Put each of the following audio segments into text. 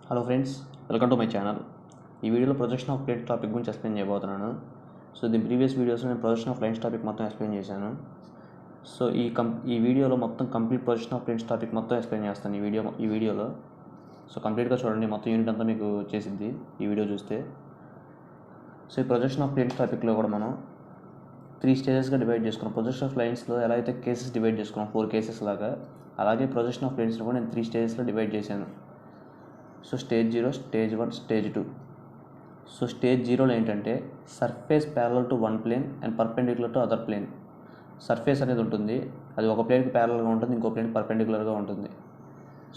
Hello friends, welcome to my channel. ఈ వీడియోలో projection of plane topic గురించి explain చేయబోతున్నాను. సో దీని ప్రీవియస్ వీడియోస్లో నేను ప్రొజెక్షన్ ఆఫ్ లైన్స్ టాపిక్ మొత్తం ఎక్స్ప్లెయిన్ చేశాను. సో ఈ వీడియోలో మొత్తం complete projection of planes topic మొత్తం ఎక్స్ప్లెయిన్ చేస్తాను ఈ వీడియోలో. సో కంప్లీట్గా చూడండి, మొత్తం యూనిట్ అంతా మీకు చేసిద్ది ఈ వీడియో చూస్తే. సో ఈ ప్రొజెక్షన్ ఆఫ్ ప్లేన్స్ టాపిక్లో కూడా మనం 3 స్టేజెస్గా డివైడ్ చేసుకున్నాం. ప్రొజెక్షన్ ఆఫ్ లైన్స్లో ఎలా అయితే కేసెస్ డివైడ్ చేసుకున్నాం 4 కేసెస్ లాగా, అలాగే ప్రొజెక్షన్ ఆఫ్ ప్లేన్స్లో కూడా నేను 3 స్టేజెస్లో డివైడ్ చేశాను. So stage 0, stage 1, stage 2. So stage 0లో ఏంటంటే surface parallel to one plane and perpendicular to other plane. Surface అనేది ఉంటుంది, అది ఒక ప్లేన్కి ప్యారలల్గా ఉంటుంది, ఇంకో ప్లేన్కి పర్పెండిక్యులర్గా ఉంటుంది.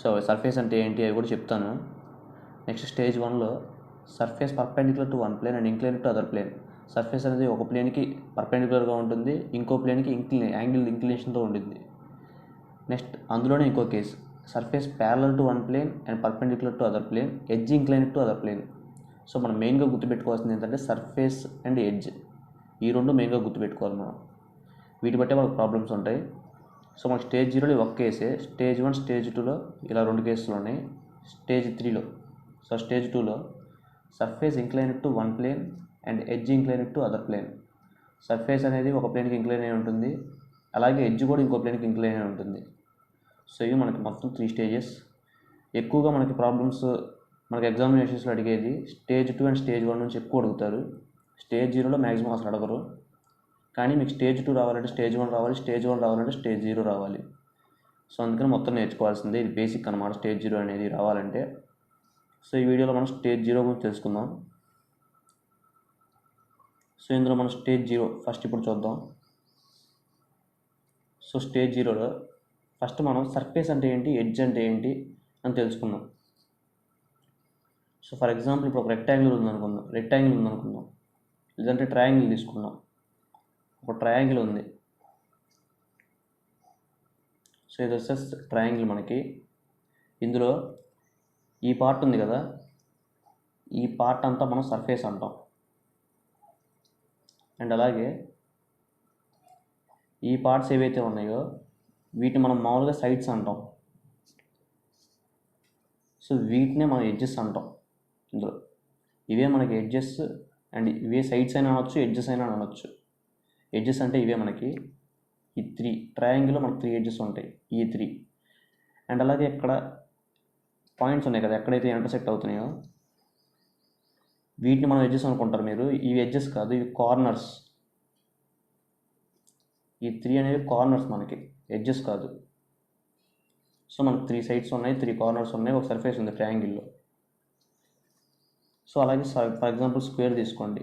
సో సర్ఫేస్ అంటే ఏంటి అవి కూడా చెప్తాను. నెక్స్ట్ స్టేజ్ 1లో surface perpendicular to one plane and incline to other plane. Surface అనేది ఒక ప్లేన్కి పర్పెండిక్యులర్గా ఉంటుంది, ఇంకో ప్లేన్కి యాంగిల్ ఇంక్లినేషన్తో ఉంటుంది. నెక్స్ట్ అందులోనే ఇంకో case, surface parallel to one plane and perpendicular to other plane, edge inclined to other plane. So మనం మెయిన్గా గుర్తుపెట్టుకోవాల్సింది ఏంటంటే సర్ఫేస్ అండ్ ఎడ్జ్, ఈ రెండు మెయిన్గా గుర్తుపెట్టుకోవాలి మనం. వీటి బట్టే మనకు ప్రాబ్లమ్స్ ఉంటాయి. సో మనకు స్టేజ్ 0లో ఒక కేసే, స్టేజ్ 1, స్టేజ్ 2లో ఇలా 2 కేసులు ఉన్నాయి. స్టేజ్ 3లో, సో స్టేజ్ 2లో surface inclined to one plane and edge inclined to other plane. Surface అనేది ఒక ప్లేన్కి ఇంక్లైన్ అయి ఉంటుంది, అలాగే ఎడ్జ్ కూడా ఇంకో ప్లేన్కి ఇంక్లైన్ అయి ఉంటుంది. సో ఇవి మనకి మొత్తం 3 స్టేజెస్. ఎక్కువగా మనకి ప్రాబ్లమ్స్ మనకి ఎగ్జామినేషన్స్లో అడిగేది స్టేజ్ 2 అండ్ స్టేజ్ 1 నుంచి ఎక్కువ అడుగుతారు. స్టేజ్ 0లో మ్యాక్సిమం అసలు అడగరు. కానీ మీకు స్టేజ్ 2 రావాలంటే స్టేజ్ 1 రావాలి, స్టేజ్ 1 రావాలంటే స్టేజ్ 0 రావాలి. సో అందుకని మొత్తం నేర్చుకోవాల్సిందే, ఇది బేసిక్ అన్నమాట స్టేజ్ 0 అనేది రావాలంటే. సో ఈ వీడియోలో మనం స్టేజ్ 0 గురించి తెలుసుకుందాం. సో ఇందులో మనం స్టేజ్ 0 ఫస్ట్ ఇప్పుడు చూద్దాం. సో స్టేజ్ 0లో ఫస్ట్ మనం సర్ఫేస్ అంటే ఏంటి, ఎడ్జ్ అంటే ఏంటి అని తెలుసుకుందాం. సో ఫర్ ఎగ్జాంపుల్ ఇప్పుడు ఒక రెక్టాంగిల్ ఉందనుకుందాం, లేదంటే ట్రయాంగిల్ తీసుకుందాం. ఒక ట్రయాంగిల్ ఉంది. సో ఇది వచ్చేసి ట్రయాంగిల్ మనకి. ఇందులో ఈ పార్ట్ ఉంది కదా, ఈ పార్ట్ అంతా మనం సర్ఫేస్ అంటాం. అండ్ అలాగే ఈ పార్ట్స్ ఏవైతే ఉన్నాయో వీటిని మనం మామూలుగా సైడ్స్ అంటాం. సో వీటినే మనం ఎడ్జెస్ అంటాం. ఇందులో ఇవే మనకి ఎడ్జెస్, అండ్ ఇవే సైడ్స్ అయినా అనొచ్చు, ఎడ్జెస్ అయినా అనొచ్చు. ఎడ్జెస్ అంటే ఇవే మనకి ఈ 3 ట్రయాంగిల్లో మనకు 3 ఎడ్జెస్ ఉంటాయి, ఈ 3. అండ్ అలాగే ఇక్కడ పాయింట్స్ ఉన్నాయి కదా, ఎక్కడైతే ఇంటర్సెక్ట్ అవుతున్నాయో వీటిని మనం ఎడ్జెస్ అనుకుంటారు మీరు. ఇవి ఎడ్జెస్ కాదు, ఇవి కార్నర్స్. ఈ 3 అనేవి కార్నర్స్ మనకి, ఎడ్జెస్ కాదు. సో మనకు 3 సైడ్స్ ఉన్నాయి, 3 కార్నర్స్ ఉన్నాయి, ఒక సర్ఫేస్ ఉంది ట్రయాంగిల్లో. సో అలాగే ఫర్ ఎగ్జాంపుల్ స్క్వేర్ తీసుకోండి.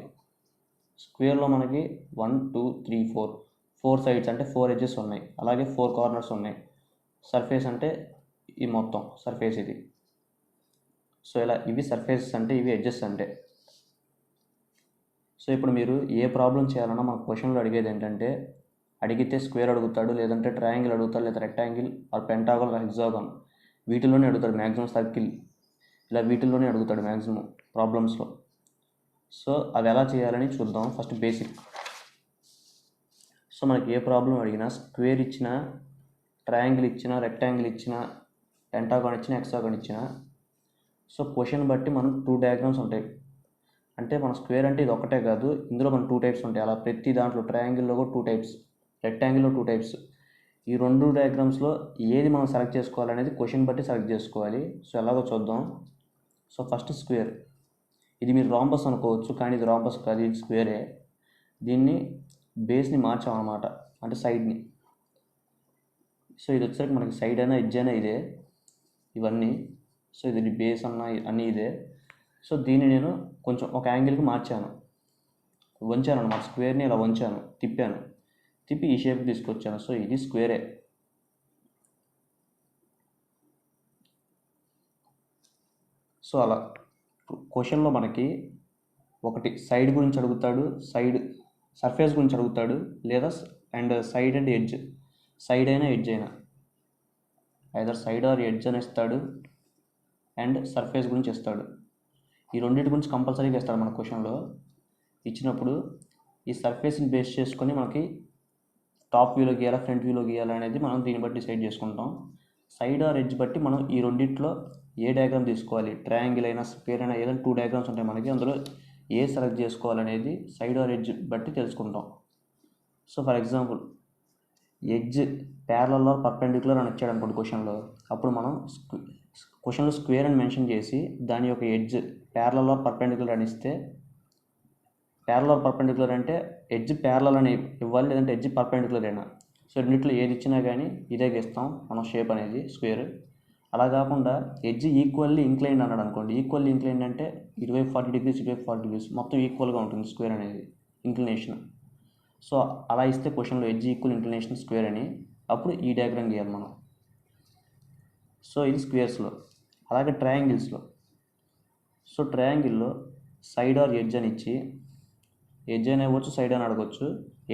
స్క్వేర్లో మనకి 1, 2, 3, 4 సైడ్స్ అంటే 4 ఎడ్జెస్ ఉన్నాయి, అలాగే 4 కార్నర్స్ ఉన్నాయి. సర్ఫేస్ అంటే ఈ మొత్తం సర్ఫేస్ ఇది. సో ఇలా ఇవి సర్ఫేసెస్ అంటే, ఇవి ఎడ్జెస్ అంటే. సో ఇప్పుడు మీరు ఏ ప్రాబ్లం చేయాలన్నా మన క్వశ్చన్లో అడిగేది ఏంటంటే, అడిగితే స్క్వేర్ అడుగుతాడు, లేదంటే ట్రయాంగిల్ అడుగుతాడు, లేదా rectangle or pentagon or hexagon, వీటిల్లోనే అడుగుతాడు. మ్యాక్సిమం సర్కిల్, ఇలా వీటిల్లోనే అడుగుతాడు మ్యాక్సిమం ప్రాబ్లమ్స్లో. సో అది ఎలా చేయాలని చూద్దాం. First basic. సో మనకి ఏ ప్రాబ్లం అడిగినా, స్క్వేర్ ఇచ్చినా, ట్రయాంగిల్ ఇచ్చినా, రెక్టాంగిల్ ఇచ్చినా, పెంటాగాన్ ఇచ్చినా, హెక్సాగాన్ ఇచ్చినా, సో క్వశ్చన్ బట్టి మనం 2 డయాగ్రామ్స్ ఉంటాయి. అంటే మన స్క్వేర్ అంటే ఇది ఒకటే కాదు, ఇందులో మన 2 టైప్స్ ఉంటాయి. అలా ప్రతి దాంట్లో ట్రయాంగిల్లో కూడా 2 టైప్స్, రెక్టాంగిల్లో 2 టైప్స్. ఈ 2 డయాగ్రామ్స్లో ఏది మనం సెలెక్ట్ చేసుకోవాలనేది క్వశ్చన్ బట్టి సెలెక్ట్ చేసుకోవాలి. సో ఎలాగో చూద్దాం. So first square. ఇది మీరు రాంబస్ అనుకోవచ్చు, కానీ ఇది రాంబస్ కాదు, ఇది స్క్వేరే. దీన్ని బేస్ని మార్చామన్నమాట, అంటే సైడ్ని. సో ఇది వచ్చేసరికి మనకి సైడ్ అయినా ఎడ్జ్ అయినా ఇదే, ఇవన్నీ. సో ఇది బేస్ అన్నీ ఇదే. సో దీన్ని నేను కొంచెం ఒక యాంగిల్కి మార్చాను, వంచాను అన్నమాట. స్క్వేర్ని ఇలా వంచాను, తిప్పి ఈ షేప్కి తీసుకొచ్చాను. సో ఇది స్క్వేరే. సో అలా క్వశ్చన్లో మనకి ఒకటి సైడ్ గురించి అడుగుతాడు, సర్ఫేస్ గురించి అడుగుతాడు, లేదా and side and edge, side అయినా ఎడ్జ్ అయినా, ఐదర్ సైడ్ ఆర్ ఎడ్జ్ అని ఇస్తాడు, అండ్ సర్ఫేస్ గురించి ఇస్తాడు. ఈ రెండింటి గురించి కంపల్సరీగా ఇస్తాడు మన క్వశ్చన్లో. ఇచ్చినప్పుడు ఈ సర్ఫేస్ని బేస్ చేసుకొని మనకి టాప్ వ్యూలో గీయాలా, ఫ్రంట్ వ్యూలో గీయాలా అనేది మనం దీన్ని బట్టి డిసైడ్ చేసుకుంటాం. సైడ్ ఆర్ ఎడ్జ్ బట్టి మనం ఈ రెండిట్లో ఏ డయాగ్రామ్ తీసుకోవాలి, ట్రయాంగిల్ అయినా స్క్వేర్ అయినా ఏదైనా 2 డయాగ్రామ్స్ ఉంటాయి మనకి, అందులో ఏ సెలెక్ట్ చేసుకోవాలనేది సైడ్ ఆర్ ఎడ్జ్ బట్టి తెలుసుకుంటాం. So for example edge parallel or perpendicular అని వచ్చాడు అనుకోండి క్వశ్చన్లో, అప్పుడు మనం క్వశ్చన్లో స్క్వేర్ అని మెన్షన్ చేసి దాని యొక్క ఎడ్జ్ ప్యారలల్ ఆర్ పర్పెండిక్యులర్ అని ఇస్తే, ప్యారలల్ ఆర్ పర్పెండిక్యులర్ అంటే ఎడ్జ్ ప్యారలల్ అని ఇవ్వాలి, లేదంటే ఎడ్జ్ పర్పెండిక్యులర్ అయినా. సో రెండిట్లో ఏది ఇచ్చినా కానీ ఇదే గీస్తాం మనం షేప్ అనేది స్క్వేర్. అలా కాకుండా ఎడ్జ్ ఈక్వల్లీ ఇంక్లైన్డ్ అన్నాడు అనుకోండి, ఈక్వల్లీ ఇంక్లైన్డ్ అంటే ఇటువైపు 40 degrees ఇటువైపు 40 degrees మొత్తం ఈక్వల్గా ఉంటుంది స్క్వేర్ అనేది ఇంక్లినేషన్. సో అలా ఇస్తే క్వశ్చన్లో ఎడ్జ్ ఈక్వల్ ఇంక్లినేషన్ స్క్వేర్ అని, అప్పుడు ఈ డయాగ్రామ్ గీయాలి మనం. సో ఇది స్క్వేర్స్లో. అలాగే ట్రయాంగిల్స్లో, సో ట్రయాంగిల్లో సైడ్ ఆర్ ఎడ్జ్ అని ఇచ్చి, ఎడ్జ్ అని ఇవ్వచ్చు సైడ్ అని అడగవచ్చు,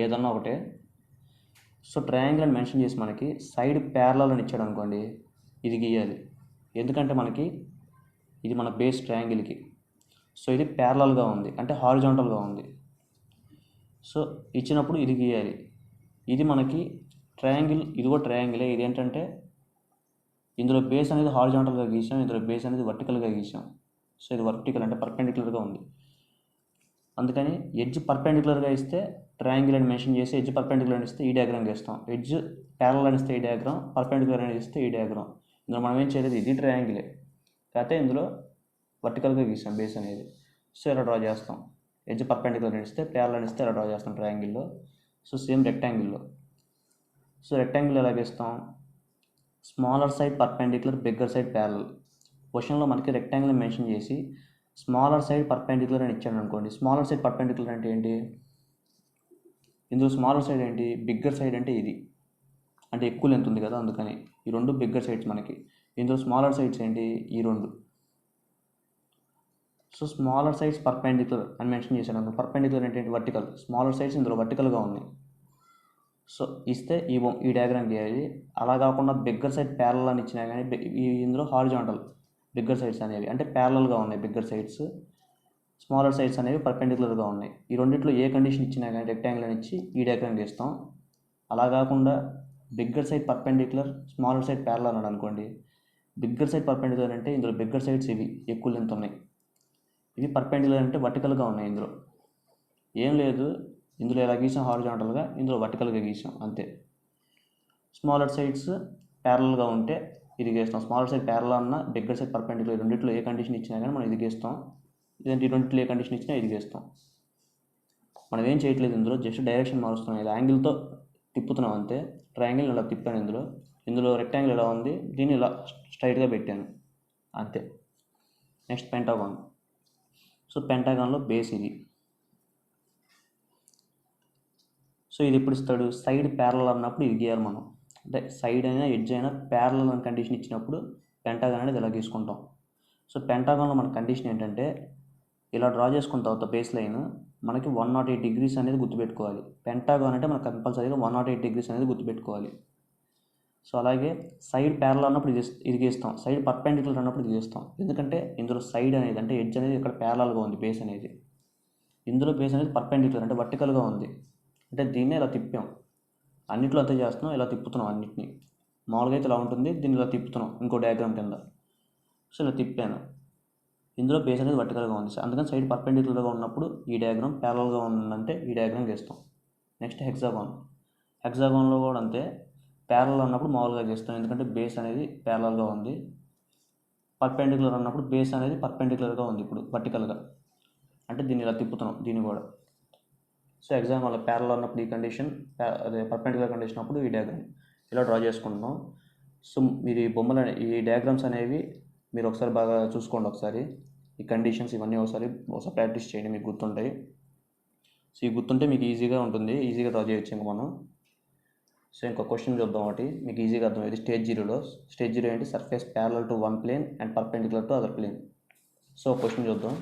ఏదన్నా ఒకటే. సో ట్రయాంగిల్ అని మెన్షన్ చేసి మనకి సైడ్ ప్యారలల్ అని ఇచ్చాడు అనుకోండి, ఇది గీయాలి. ఎందుకంటే మనకి ఇది మన బేస్ ట్రయాంగిల్కి, సో ఇది ప్యారలల్గా ఉంది అంటే హారిజాంటల్గా ఉంది. సో ఇచ్చినప్పుడు ఇది గీయాలి. ఇది మనకి ట్రయాంగిల్, ఇది కూడా ట్రయాంగిలే. ఇది ఏంటంటే ఇందులో బేస్ అనేది హారిజాంటల్గా గీసాం, ఇందులో బేస్ అనేది వర్టికల్గా గీసాం. సో ఇది వర్టికల్ అంటే పర్పెండిక్యులర్గా ఉంది. అందుకని ఎడ్జ్ పర్పెండిక్యులర్గా ఇస్తే ట్రయాంగిల్ అని మెన్షన్ చేసి ఎడ్జ్ పర్పెండిక్యులర్ అని ఇస్తే ఈ డయాగ్రామ్ గీస్తాం. ఎడ్జ్ ప్యారలల్ అని ఇస్తే ఈ డయాగ్రామ్, పర్పెండిక్యులర్ అని ఇస్తే ఈ డయాగ్రామ్. ఇందులో మనం ఏం చేయలేదు, ఇది ట్రయాంగిలే కాకపోతే ఇందులో వర్టికల్గా గీసాం బేస్ అనేది. సో ఇలా డ్రా చేస్తాం. ఎడ్జ్ పర్పెండిక్యులర్ అని ఇస్తే, ప్యారలల్ అని ఇస్తే ఇలా డ్రా చేస్తాం ట్రయాంగిల్లో. సో సేమ్ రెక్టాంగిల్లో. సో రెక్టాంగిల్ ఎలా గీస్తాం, smaller side perpendicular, bigger side parallel. క్వశ్చన్లో మనకి రెక్టాంగిల్ మెన్షన్ చేసి స్మాలర్ సైడ్ పర్పెండిక్యులర్ అని ఇచ్చాను అనుకోండి. స్మాలర్ సైడ్ పర్పెండిక్యులర్ అంటే ఏంటి, ఇందులో స్మాలర్ సైడ్ ఏంటి, బిగ్గర్ సైడ్ అంటే ఇది, అంటే ఎక్కువ లెంత్ ఉంది కదా అందుకని ఈ రెండు బిగ్గర్ సైడ్స్ మనకి. ఇందులో స్మాలర్ సైడ్స్ ఏంటి, ఈ రెండు. సో స్మాలర్ సైడ్స్ పర్పెండిక్యులర్ అని మెన్షన్ చేశాను అనుకో, పర్పెండిక్యులర్ అంటే ఏంటి, వర్టికల్. స్మాలర్ సైడ్స్ ఇందులో వర్టికల్గా ఉన్నాయి. సో ఇస్తే ఈ డయాగ్రామ్ గీయాలి. అలా కాకుండా బిగ్గర్ సైడ్ ప్యారలల్ అని ఇచ్చినా కానీ ఇందులో హారిజాంటల్ బిగ్గర్ సైడ్స్ అనేవి అంటే ప్యారలల్గా ఉన్నాయి బిగ్గర్ సైడ్స్, స్మాలర్ సైడ్స్ అనేవి పర్పెండిక్యులర్గా ఉన్నాయి. ఈ రెండిట్లో ఏ కండిషన్ ఇచ్చినా కానీ రెక్టాంగిల్ అని ఇచ్చి ఈ డయాగ్రామ్ గీస్తాం. అలా కాకుండా bigger side perpendicular, smaller side parallel అన్నాడు అనుకోండి, బిగ్గర్ సైడ్ పర్పెండిక్యులర్ అంటే ఇందులో బిగ్గర్ సైడ్స్ ఇవి ఎక్కువ లెంత్ ఉన్నాయి, ఇవి పర్పెండిక్యులర్ అంటే వర్టికల్గా ఉన్నాయి. ఇందులో ఏం లేదు, ఇందులో ఎలా గీసాం హారిజాంటల్గా, ఇందులో వర్టికల్గా గీసాం అంతే. స్మాలర్ సైడ్స్ ప్యారలల్గా ఉంటే ఇది గీస్తాం. స్మాలర్ సైడ్ ప్యారలల్ అన్న బిగ్గర్ సైడ్ పర్పెండిక్యులర్ రెండిట్లో ఏ కండిషన్ ఇచ్చినా కానీ మనం ఇది గీస్తాం. ఇదంటే ఈ రెండిట్లో ఏ కండిషన్ ఇచ్చినా ఇది గీస్తాం. మనం ఏం చేయట్లేదు, ఇందులో జస్ట్ డైరెక్షన్ మారుస్తున్నాం, ఇది యాంగిల్తో తిప్పుతున్నాం అంతే. ట్రయాంగిల్ ఇలా తిప్పాను, ఇందులో రెక్టాంగిల్ ఇలా ఉంది, దీన్ని ఇలా స్ట్రైట్గా పెట్టాను అంతే. నెక్స్ట్ పెంటాగాన్. సో పెంటాగాన్లో బేస్ ఇది. సో ఇది ఎప్పుడు ఇస్తాడు, సైడ్ ప్యారలల్ అన్నప్పుడు ఇది గీయాలి మనం. అంటే సైడ్ అయినా ఎడ్జ్ అయినా ప్యారలల్ అని కండిషన్ ఇచ్చినప్పుడు పెంటాగాన్ అనేది ఇలా గీసుకుంటాం. సో పెంటాగాన్లో మన కండిషన్ ఏంటంటే ఇలా డ్రా చేసుకున్న తర్వాత బేస్ లైన్ మనకి 108 degrees అనేది గుర్తుపెట్టుకోవాలి. పెంటాగాన్ అంటే మనకు కంపల్సరీగా 108 degrees అనేది గుర్తుపెట్టుకోవాలి. సో అలాగే సైడ్ ప్యారలల్ అన్నప్పుడు ఇది గీస్తాం, సైడ్ పర్పెండిక్యులర్ అన్నప్పుడు ఇది గీస్తాం. ఎందుకంటే ఇందులో సైడ్ అనేది అంటే ఎడ్జ్ అనేది ఇక్కడ ప్యారలల్గా ఉంది, బేస్ అనేది ఇందులో బేస్ అనేది పర్పెండిక్యులర్ అంటే వర్టికల్గా ఉంది. అంటే దీన్నే ఇలా తిప్పాం, అన్నిట్లో అంతే చేస్తున్నాం, ఇలా తిప్పుతున్నాం అన్నిటిని. మామూలుగా అయితే ఇలా ఉంటుంది, దీన్ని ఇలా తిప్పుతున్నాం ఇంకో డయాగ్రామ్ కింద. సో ఇలా తిప్పాను, ఇందులో బేస్ అనేది వర్టికల్గా ఉంది. అందుకని సైడ్ పర్పెండిక్యులర్గా ఉన్నప్పుడు ఈ డయాగ్రామ్, ప్యారలల్గా ఉందంటే ఈ డయాగ్రామ్ గీస్తాం. Next hexagon. హెక్సాగాన్లో కూడా అంతే, ప్యారలల్ అన్నప్పుడు మామూలుగా గీస్తాం ఎందుకంటే బేస్ అనేది ప్యారలల్గా ఉంది. పర్పెండిక్యులర్ అన్నప్పుడు బేస్ అనేది పర్పెండిక్యులర్గా ఉంది ఇప్పుడు వర్టికల్గా, అంటే దీన్ని ఇలా తిప్పుతున్నాం దీన్ని కూడా. సో ఎగ్జాంపుల్ ప్యారలల్ అన్నప్పుడు ఈ కండిషన్, అదే పర్పెండిక్యులర్ కండిషన్ అప్పుడు ఈ డయాగ్రామ్ ఇలా డ్రా చేసుకుంటున్నాం. సో మీరు ఈ బొమ్మలు ఈ డయాగ్రామ్స్ అనేవి మీరు ఒకసారి బాగా చూసుకోండి, ఒకసారి ఈ కండిషన్స్ ఇవన్నీ ఒకసారి ప్రాక్టీస్ చేయండి, మీకు గుర్తుంటాయి. సో ఈ గుర్తుంటే మీకు ఈజీగా ఉంటుంది, ఈజీగా డ్రా చేయొచ్చు ఇంకా మనం. సో ఇంకో క్వశ్చన్ చూద్దాం ఒకటి మీకు ఈజీగా అర్థమయ్యేది. స్టేజ్ 0లో, స్టేజ్ 0 ఏంటి, surface parallel to one plane and perpendicular to other plane. So question చూద్దాం.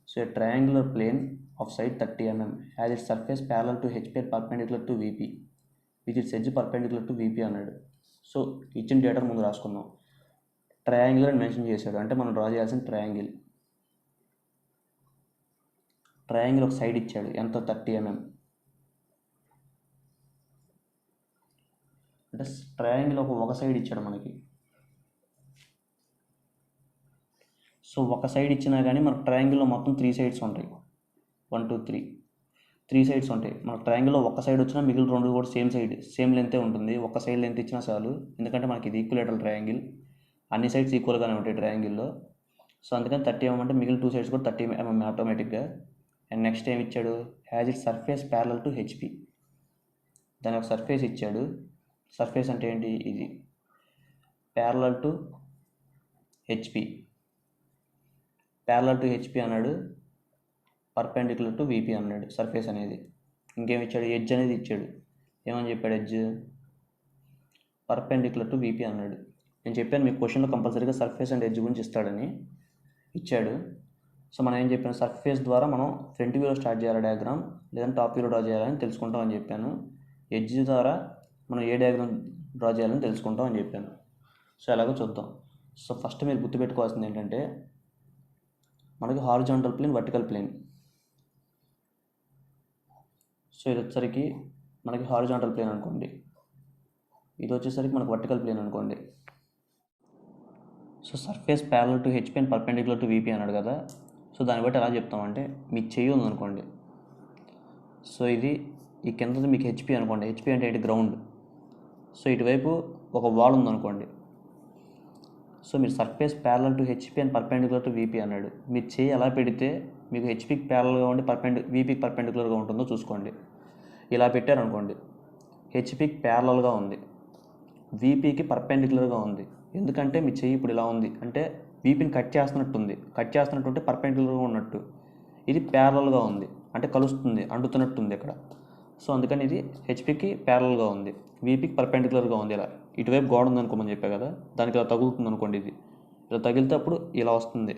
So a triangular plane of side 30 mm has its surface parallel to HP perpendicular to VP with its edge perpendicular to VP అన్నాడు. So ఇచ్చిన data ముందు రాసుకుందాం. Triangle అని mention చేశాడు అంటే మనం draw చేయాల్సిన triangle. Triangle ఒక సైడ్ ఇచ్చాడు ఎంత, 30 mm. అంటే ట్రయాంగిల్ ఒక సైడ్ ఇచ్చాడు మనకి. సో ఒక సైడ్ ఇచ్చినా కానీ మనకు ట్రయాంగిల్లో మొత్తం 3 సైడ్స్ ఉంటాయి. 1 2 3 సైడ్స్ ఉంటాయి. మనకు ట్రయాంగిల్లో ఒక సైడ్ వచ్చినా మిగిలిన 2 కూడా సేమ్ లెంతే ఉంటుంది. ఒక సైడ్ లెంత్ ఇచ్చినా చాలు, ఎందుకంటే మనకి ఇది ఈక్వలేటరల్ ట్రయాంగిల్, అన్ని సైడ్స్ ఈక్వల్గానే ఉంటాయి ట్రయాంగిల్లో. సో అందుకని 30 mm అంటే మిగిలిన 2 సైడ్స్ కూడా 30 mm ఆటోమేటిక్గా. అండ్ నెక్స్ట్ ఏమి ఇచ్చాడు, has it surface parallel to HP. దాని ఒక సర్ఫేస్ ఇచ్చాడు. సర్ఫేస్ అంటే ఏంటి, ఇది parallel to HP. Parallel to HP అన్నాడు, పర్పెండిక్యులర్ టు విపి అన్నాడు సర్ఫేస్ అనేది. ఇంకేమి ఇచ్చాడు, ఎడ్జ్ అనేది ఇచ్చాడు. ఏమని చెప్పాడు, ఎడ్జ్ పర్పెండిక్యులర్ టు విపి అన్నాడు. నేను చెప్పాను మీకు క్వశ్చన్లో కంపల్సరీగా సర్ఫేస్ అండ్ ఎడ్జ్ గురించి ఇస్తాడని, ఇచ్చాడు. సో మనం ఏం చెప్పాను, సర్ఫేస్ ద్వారా మనం ఫ్రంట్ వ్యూలో స్టార్ట్ చేయాలి డయాగ్రామ్, లేదంటే టాప్ వ్యూలో డ్రా చేయాలని తెలుసుకుంటామని చెప్పాను. ఎడ్జ్ ద్వారా మనం ఏ డయాగ్రామ్ డ్రా చేయాలని తెలుసుకుంటామని చెప్పాను. సో ఎలాగో చూద్దాం. సో ఫస్ట్ మీరు గుర్తుపెట్టుకోవాల్సింది ఏంటంటే, మనకి horizontal plane, vertical plane. So ఇది వచ్చేసరికి మనకి హారిజాంటల్ ప్లేన్ అనుకోండి, ఇది వచ్చేసరికి మనకి వర్టికల్ ప్లేన్ అనుకోండి. So surface parallel to HP and perpendicular to VP అన్నాడు కదా. సో దాన్ని బట్టి ఎలా చెప్తామంటే, మీకు చెయ్యి ఉందనుకోండి, సో ఇది ఈ కిందది మీకు హెచ్పి అనుకోండి. హెచ్పి అంటే ఏంటి, గ్రౌండ్. సో ఇటువైపు ఒక వాల్ ఉందనుకోండి. సో మీరు surface parallel to HP and perpendicular to VP అన్నాడు. మీరు చెయ్యి ఎలా పెడితే మీకు హెచ్పికి ప్యారలల్గా ఉండి విపికి పర్పెండిక్యులర్గా ఉంటుందో చూసుకోండి. ఇలా పెట్టారనుకోండి, హెచ్పికి ప్యారలల్గా ఉంది, విపికి పర్పెండిక్యులర్గా ఉంది. ఎందుకంటే మీ చెయ్యి ఇప్పుడు ఇలా ఉంది అంటే వీపిని కట్ చేస్తున్నట్టుంది. కట్ చేస్తున్నట్టుంటే పర్పెండిక్యులర్గా ఉన్నట్టు. ఇది ప్యారలల్గా ఉంది అంటే కలుస్తుంది, అంటుతున్నట్టుంది ఇక్కడ. సో అందుకని ఇది హెచ్పికి ప్యారలల్గా ఉంది, వీపికి పర్పెండిక్యులర్గా ఉంది. ఇలా ఇటువైపు గోడ ఉందనుకోమని చెప్పా కదా, దానికి ఇలా తగులుతుంది అనుకోండి. ఇది ఇలా తగిలితే అప్పుడు ఇలా వస్తుంది,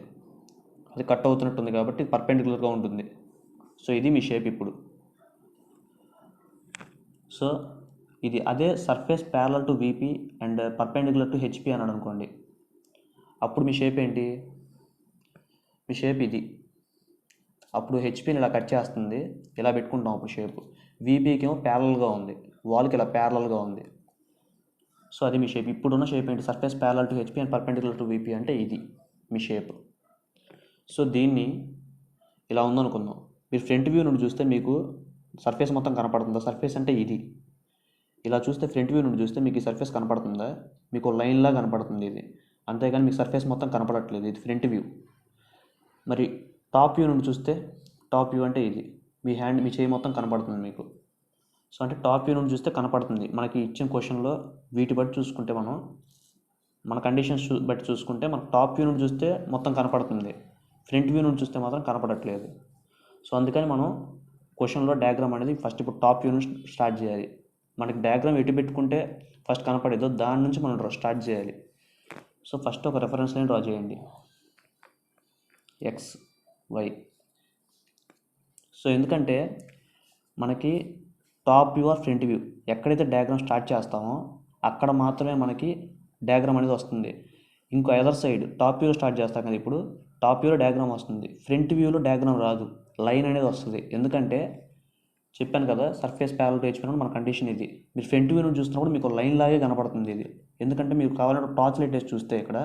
అది కట్ అవుతున్నట్టుంది కాబట్టి పర్పెండిక్యులర్గా ఉంటుంది. సో ఇది మీ షేప్ ఇప్పుడు. సో ఇది అదే surface parallel to VP and perpendicular to HP అన్నాడు అనుకోండి, అప్పుడు మీ షేప్ ఏంటి, మీ షేప్ ఇది. అప్పుడు హెచ్పిని ఇలా కట్ చేస్తుంది, ఇలా పెట్టుకుంటాం అప్పుడు షేప్. విపికి ఏమో ప్యారలల్గా ఉంది, వాల్కి ఇలా ప్యారలల్గా ఉంది. సో అది మీ షేప్. ఇప్పుడున్న షేప్ ఏంటి, surface parallel to HP and perpendicular to VP అంటే ఇది మీ షేప్. సో దీన్ని ఇలా ఉందనుకుందాం. మీరు ఫ్రంట్ వ్యూ నుండి చూస్తే మీకు సర్ఫేస్ మొత్తం కనపడుతుందా, సర్ఫేస్ అంటే ఇది. ఇలా చూస్తే ఫ్రంట్ వ్యూ నుండి చూస్తే మీకు ఈ సర్ఫేస్ కనపడుతుందా, మీకు లైన్లా కనపడుతుంది ఇది, అంతేగాని మీకు సర్ఫేస్ మొత్తం కనపడట్లేదు. ఇది ఫ్రంట్ వ్యూ. మరి టాప్ వ్యూ నుండి చూస్తే, టాప్ వ్యూ అంటే ఇది, మీ చేయి మొత్తం కనపడుతుంది మీకు. సో అంటే టాప్ వ్యూ నుండి చూస్తే కనపడుతుంది. మనకి ఇచ్చిన క్వశ్చన్లో వీటి బట్టి చూసుకుంటే, మన కండిషన్స్ బట్టి చూసుకుంటే మనకు టాప్ వ్యూ నుండి చూస్తే మొత్తం కనపడుతుంది, ఫ్రంట్ వ్యూ నుండి చూస్తే మాత్రం కనపడట్లేదు. సో అందుకని మనం క్వశ్చన్లో డయాగ్రామ్ అనేది ఫస్ట్ ఇప్పుడు టాప్ వ్యూ నుంచి స్టార్ట్ చేయాలి. మనకి డయాగ్రామ్ ఎటు పెట్టుకుంటే ఫస్ట్ కనపడేదో దాని నుంచి మనం స్టార్ట్ చేయాలి. సో ఫస్ట్ ఒక రెఫరెన్స్ లైన్ డ్రా చేయండి, ఎక్స్ వై. సో ఎందుకంటే మనకి top view or front view ఎక్కడైతే డయాగ్రామ్ స్టార్ట్ చేస్తామో అక్కడ మాత్రమే మనకి డయాగ్రామ్ అనేది వస్తుంది. ఇంకో అదర్ సైడ్ టాప్ వ్యూలో స్టార్ట్ చేస్తాం కదా, ఇప్పుడు టాప్ వ్యూలో డయాగ్రామ్ వస్తుంది, ఫ్రంట్ వ్యూలో డయాగ్రామ్ రాదు, లైన్ అనేది వస్తుంది. ఎందుకంటే చెప్పాను కదా, సర్ఫేస్ ప్యారలల్ టు హెచ్పి మన కండిషన్ ఇది. మీరు ఫ్రంట్ వ్యూ నుంచి చూస్తున్నప్పుడు మీకు లైన్ లాగే కనపడుతుంది ఇది. ఎందుకంటే మీకు కావాలంటే టార్చ్ లైట్ వేసి చూస్తే, ఇక్కడ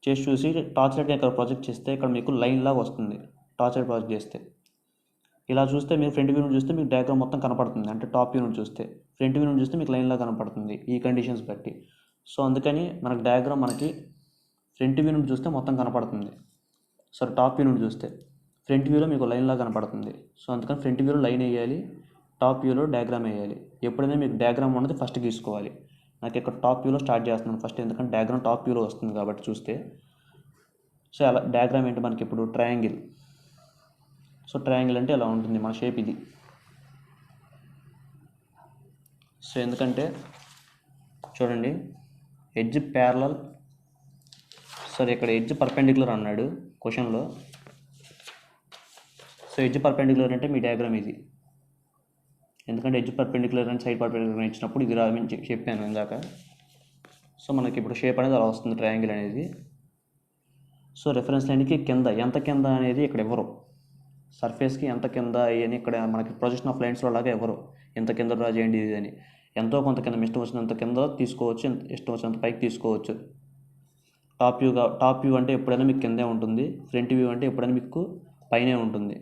చూసి టార్చ్ లైట్ ఇక్కడ ప్రొజెక్ట్ చేస్తే ఇక్కడ మీకు లైన్ లాగా వస్తుంది. టార్చ్ లైట్ ప్రొజెక్ట్ చేస్తే ఇలా చూస్తే మీరు ఫ్రంట్ వ్యూ నుంచి చూస్తే మీకు డయాగ్రామ్ మొత్తం కనపడుతుంది. అంటే టాప్ వ్యూ నుంచి చూస్తే, ఫ్రంట్ వ్యూ నుంచి చూస్తే మీకు లైన్లా కనపడుతుంది ఈ కండిషన్స్ బట్టి. సో అందుకని మనకు డయాగ్రామ్ మనకి ఫ్రంట్ వ్యూ నుండి చూస్తే మొత్తం కనపడుతుంది. సో టాప్ వ్యూ నుండి చూస్తే ఫ్రంట్ వ్యూలో మీకు లైన్లా కనపడుతుంది. సో అందుకని ఫ్రంట్ వ్యూలో లైన్ వేయాలి, టాప్ వ్యూలో డయాగ్రామ్ వేయాలి. ఎప్పుడైనా మీకు డయాగ్రామ్ ఉన్నది ఫస్ట్ గీసుకోవాలి. నాకు ఇక్కడ టాప్ వ్యూలో స్టార్ట్ చేస్తున్నాను ఫస్ట్, ఎందుకంటే డయాగ్రామ్ టాప్ వ్యూలో వస్తుంది కాబట్టి చూస్తే. సో అలా డయాగ్రామ్ ఏంటి మనకి ఇప్పుడు ట్రయాంగిల్. సో ట్రయాంగిల్ అంటే ఇలా ఉంటుంది మన షేప్ ఇది. సో ఎందుకంటే చూడండి, ఎడ్జ్ ప్యారలల్, సరే ఇక్కడ ఎడ్జ్ పర్పెండిక్యులర్ అన్నాడు క్వశ్చన్లో. సో ఎడ్జ్ పర్పెండిక్యులర్ అంటే మీ డయాగ్రామ్ ఇది. ఎందుకంటే ఎడ్జ్ పర్పెండిక్యులర్ అని సైడ్ పర్పెండిక్యులర్ ఇచ్చినప్పుడు ఇది రాదని చెప్పాను ఇందాక. సో మనకి ఇప్పుడు షేప్ అనేది అలా వస్తుంది ట్రయాంగిల్ అనేది. సో రెఫరెన్స్ లైన్కి కింద ఎంత కింద అనేది ఇక్కడ ఇవ్వరు, సర్ఫేస్కి ఎంత కింద అని ఇక్కడ మనకి ప్రొజెక్షన్ ఆఫ్ లైన్స్లో లాగా ఇవ్వరు, ఎంత కింద డ్రా చేయండి ఇది అని. ఎంతో కొంత కింద ఇష్టం వచ్చినంత కింద తీసుకోవచ్చు, ఇష్టం వచ్చినంత పైకి తీసుకోవచ్చు. టాప్ వ్యూ అంటే ఎప్పుడైనా మీకు కిందే ఉంటుంది, ఫ్రంట్ వ్యూ అంటే ఎప్పుడైనా మీకు పైనే ఉంటుంది.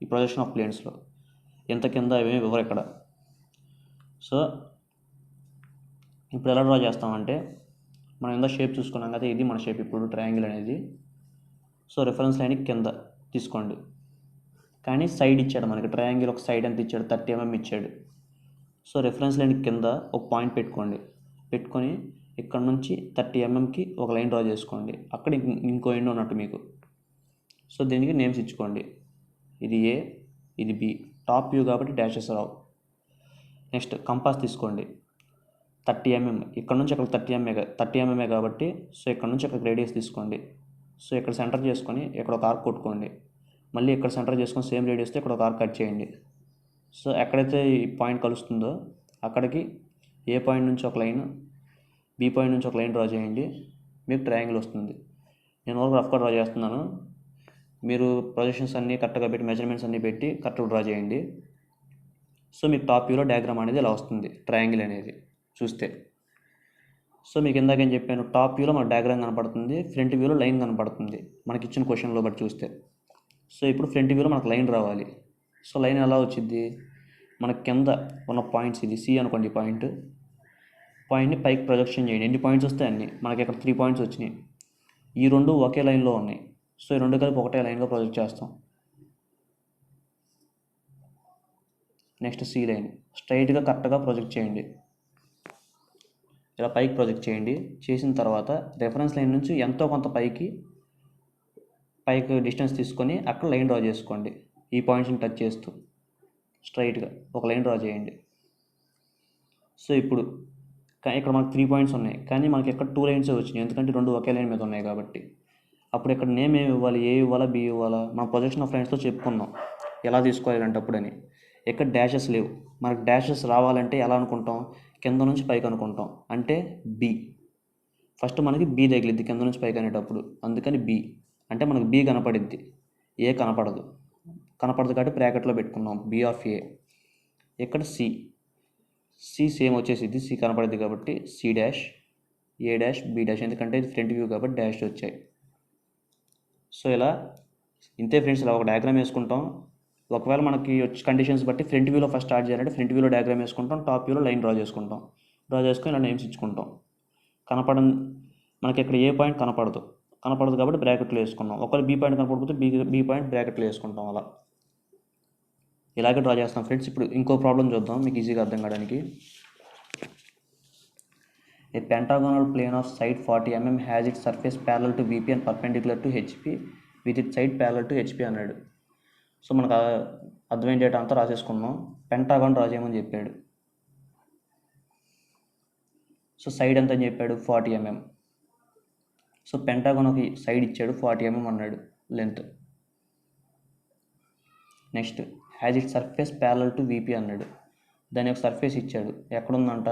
ఈ ప్రొజెక్షన్ ఆఫ్ ప్లేన్స్లో ఎంత కింద ఏమేమి ఇవ్వరు ఇక్కడ. సో ఇప్పుడు ఎలా డ్రా చేస్తామంటే, మనం ఎంత షేప్ చూసుకున్నాం కదా, ఇది మన షేప్ ఇప్పుడు ట్రయాంగిల్ అనేది. సో రిఫరెన్స్ లైన్కి కింద తీసుకోండి, కానీ సైడ్ ఇచ్చాడు మనకి. ట్రయాంగిల్ ఒక సైడ్ ఎంత ఇచ్చాడు, 30 mm ఇచ్చాడు. సో రిఫరెన్స్ లైన్కి కింద ఒక పాయింట్ పెట్టుకొని ఇక్కడ నుంచి 30 mmకి ఒక లైన్ డ్రా చేసుకోండి. అక్కడ ఇంకో ఎండ్ ఉన్నట్టు మీకు. సో దీనికి నేమ్స్ ఇచ్చుకోండి, ఇది ఏ, ఇది బి. టాప్ వ్యూ కాబట్టి డాషెస్ రావు. నెక్స్ట్ కంపాస్ తీసుకోండి, 30 mm. ఇక్కడ నుంచి అక్కడ 30 mm కాబట్టి సో ఇక్కడ నుంచి అక్కడ రేడియస్ తీసుకోండి. సో ఇక్కడ సెంటర్ చేసుకొని ఇక్కడ ఒక ఆర్క్ కొట్టుకోండి. మళ్ళీ ఇక్కడ సెంటర్ చేసుకొని సేమ్ రేడియస్తో ఇక్కడ ఒక ఆర్క్ కట్ చేయండి. సో ఎక్కడైతే ఈ పాయింట్ కలుస్తుందో అక్కడికి ఏ పాయింట్ నుంచి ఒక లైన్, బి పాయింట్ నుంచి ఒక లైన్ డ్రా చేయండి, మీకు ట్రయాంగిల్ వస్తుంది. నేను వరకు రఫ్గా డ్రా చేస్తున్నాను, మీరు ప్రొజెక్షన్స్ అన్నీ కరెక్ట్గా పెట్టి, మెజర్మెంట్స్ అన్నీ పెట్టి కరెక్ట్గా డ్రా చేయండి. సో మీకు టాప్ వ్యూలో డయాగ్రామ్ అనేది ఇలా వస్తుంది, ట్రయాంగిల్ అనేది చూస్తే. సో మీకు ఇందాక ఏం చెప్పాను, టాప్ వ్యూలో మనకు డయాగ్రామ్ కనపడుతుంది, ఫ్రంట్ వ్యూలో లైన్ కనపడుతుంది మనకి ఇచ్చిన క్వశ్చన్లో బట్టి చూస్తే. సో ఇప్పుడు ఫ్రంట్ వ్యూలో మనకు లైన్ రావాలి. సో లైన్ ఎలా వచ్చింది, మనకి కింద ఉన్న పాయింట్స్, ఇది సి అనుకోండి, పాయింట్ని పైకి ప్రొజెక్షన్ చేయండి. ఎన్ని పాయింట్స్ వస్తాయి అన్ని, మనకి ఇక్కడ 3 పాయింట్స్ వచ్చినాయి. ఈ రెండు ఒకే లైన్లో ఉన్నాయి. సో ఈ రెండు కలిపి ఒకటే లైన్గా ప్రొజెక్ట్ చేస్తాం. నెక్స్ట్ సి లైన్ స్ట్రైట్గా కరెక్ట్గా ప్రొజెక్ట్ చేయండి, ఇలా పైకి ప్రొజెక్ట్ చేయండి. చేసిన తర్వాత రెఫరెన్స్ లైన్ నుంచి ఎంతో కొంత పైకి డిస్టెన్స్ తీసుకొని అక్కడ లైన్ డ్రా చేసుకోండి. ఈ పాయింట్స్ని టచ్ చేస్తూ స్ట్రైట్గా ఒక లైన్ డ్రా చేయండి. సో ఇప్పుడు ఇక్కడ మనకు 3 పాయింట్స్ ఉన్నాయి, కానీ మనకి ఇక్కడ 2 లైన్స్ వచ్చినాయి, ఎందుకంటే రెండు ఒకే లైన్ మీద ఉన్నాయి కాబట్టి. అప్పుడు ఇక్కడ నేమ్ ఏమి ఇవ్వాలి, ఏ ఇవ్వాలా, బి ఇవ్వాలా? మన ప్రొజెక్షన్ ఆఫ్ లైన్స్లో చెప్పుకున్నాం ఎలా తీసుకోవాలి అంటప్పుడని. ఇక్కడ డాషెస్ లేవు, మనకు డాషెస్ రావాలంటే ఎలా అనుకుంటాం, కింద నుంచి పైకి అనుకుంటాం. అంటే బి ఫస్ట్ మనకి బి తగిలిద్ది కింద నుంచి పైకి అనేటప్పుడు, అందుకని బి అంటే మనకు బి కనపడిద్ది, ఏ కనపడదు కాబట్టి బ్రాకెట్లో పెట్టుకున్నాం బి ఆఫ్ ఏ. ఇక్కడ సి సేమ్ వచ్చేసిద్ది, సి కనపడిద్ది కాబట్టి సి డాష్, ఏ డాష్, బి డాష్, ఎందుకంటే ఇది ఫ్రంట్ వ్యూ కాబట్టి డాష్ వచ్చాయి. సో ఇలా ఇంతే ఫ్రెండ్స్, ఇలా ఒక డయాగ్రామ్ వేసుకుంటాం. ఒకవేళ మనకి కండిషన్స్ బట్టి ఫ్రంట్ వ్యూలో ఫస్ట్ స్టార్ట్ చేయాలంటే ఫ్రంట్ వ్యూలో డయాగ్రామ్ వేసుకుంటాం, టాప్ వ్యూలో లైన్ డ్రా చేసుకొని ఇలా నేమ్స్ ఇచ్చుకుంటాం. మనకి ఇక్కడ ఏ పాయింట్ కనపడదు కాబట్టి బ్రాకెట్లో వేసుకున్నాం. ఒకవేళ బి పాయింట్ కనపడకపోతే బి పాయింట్ బ్రాకెట్లో వేసుకుంటాం. అలా ఇలాగే డ్రా చేస్తాం ఫ్రెండ్స్. ఇప్పుడు ఇంకో ప్రాబ్లం చూద్దాం మీకు ఈజీగా అర్థం కావడానికి. A pentagonal plane of side 40 mm has it surface parallel to VP and perpendicular to HP with it side parallel to HP అన్నాడు. సో మనకు అర్థమైన డేటా అంతా రాసేసుకున్నాం. పెంటాగాన్ డ్రా చేయమని చెప్పాడు. సో సైడ్ ఎంత అని చెప్పాడు, 40 mm. సో పెంటాగాన్ ఒక సైడ్ ఇచ్చాడు, 40 mm అన్నాడు length. Next has it surface parallel to VP అన్నాడు. దాని యొక్క సర్ఫేస్ ఇచ్చాడు, ఎక్కడుందంట,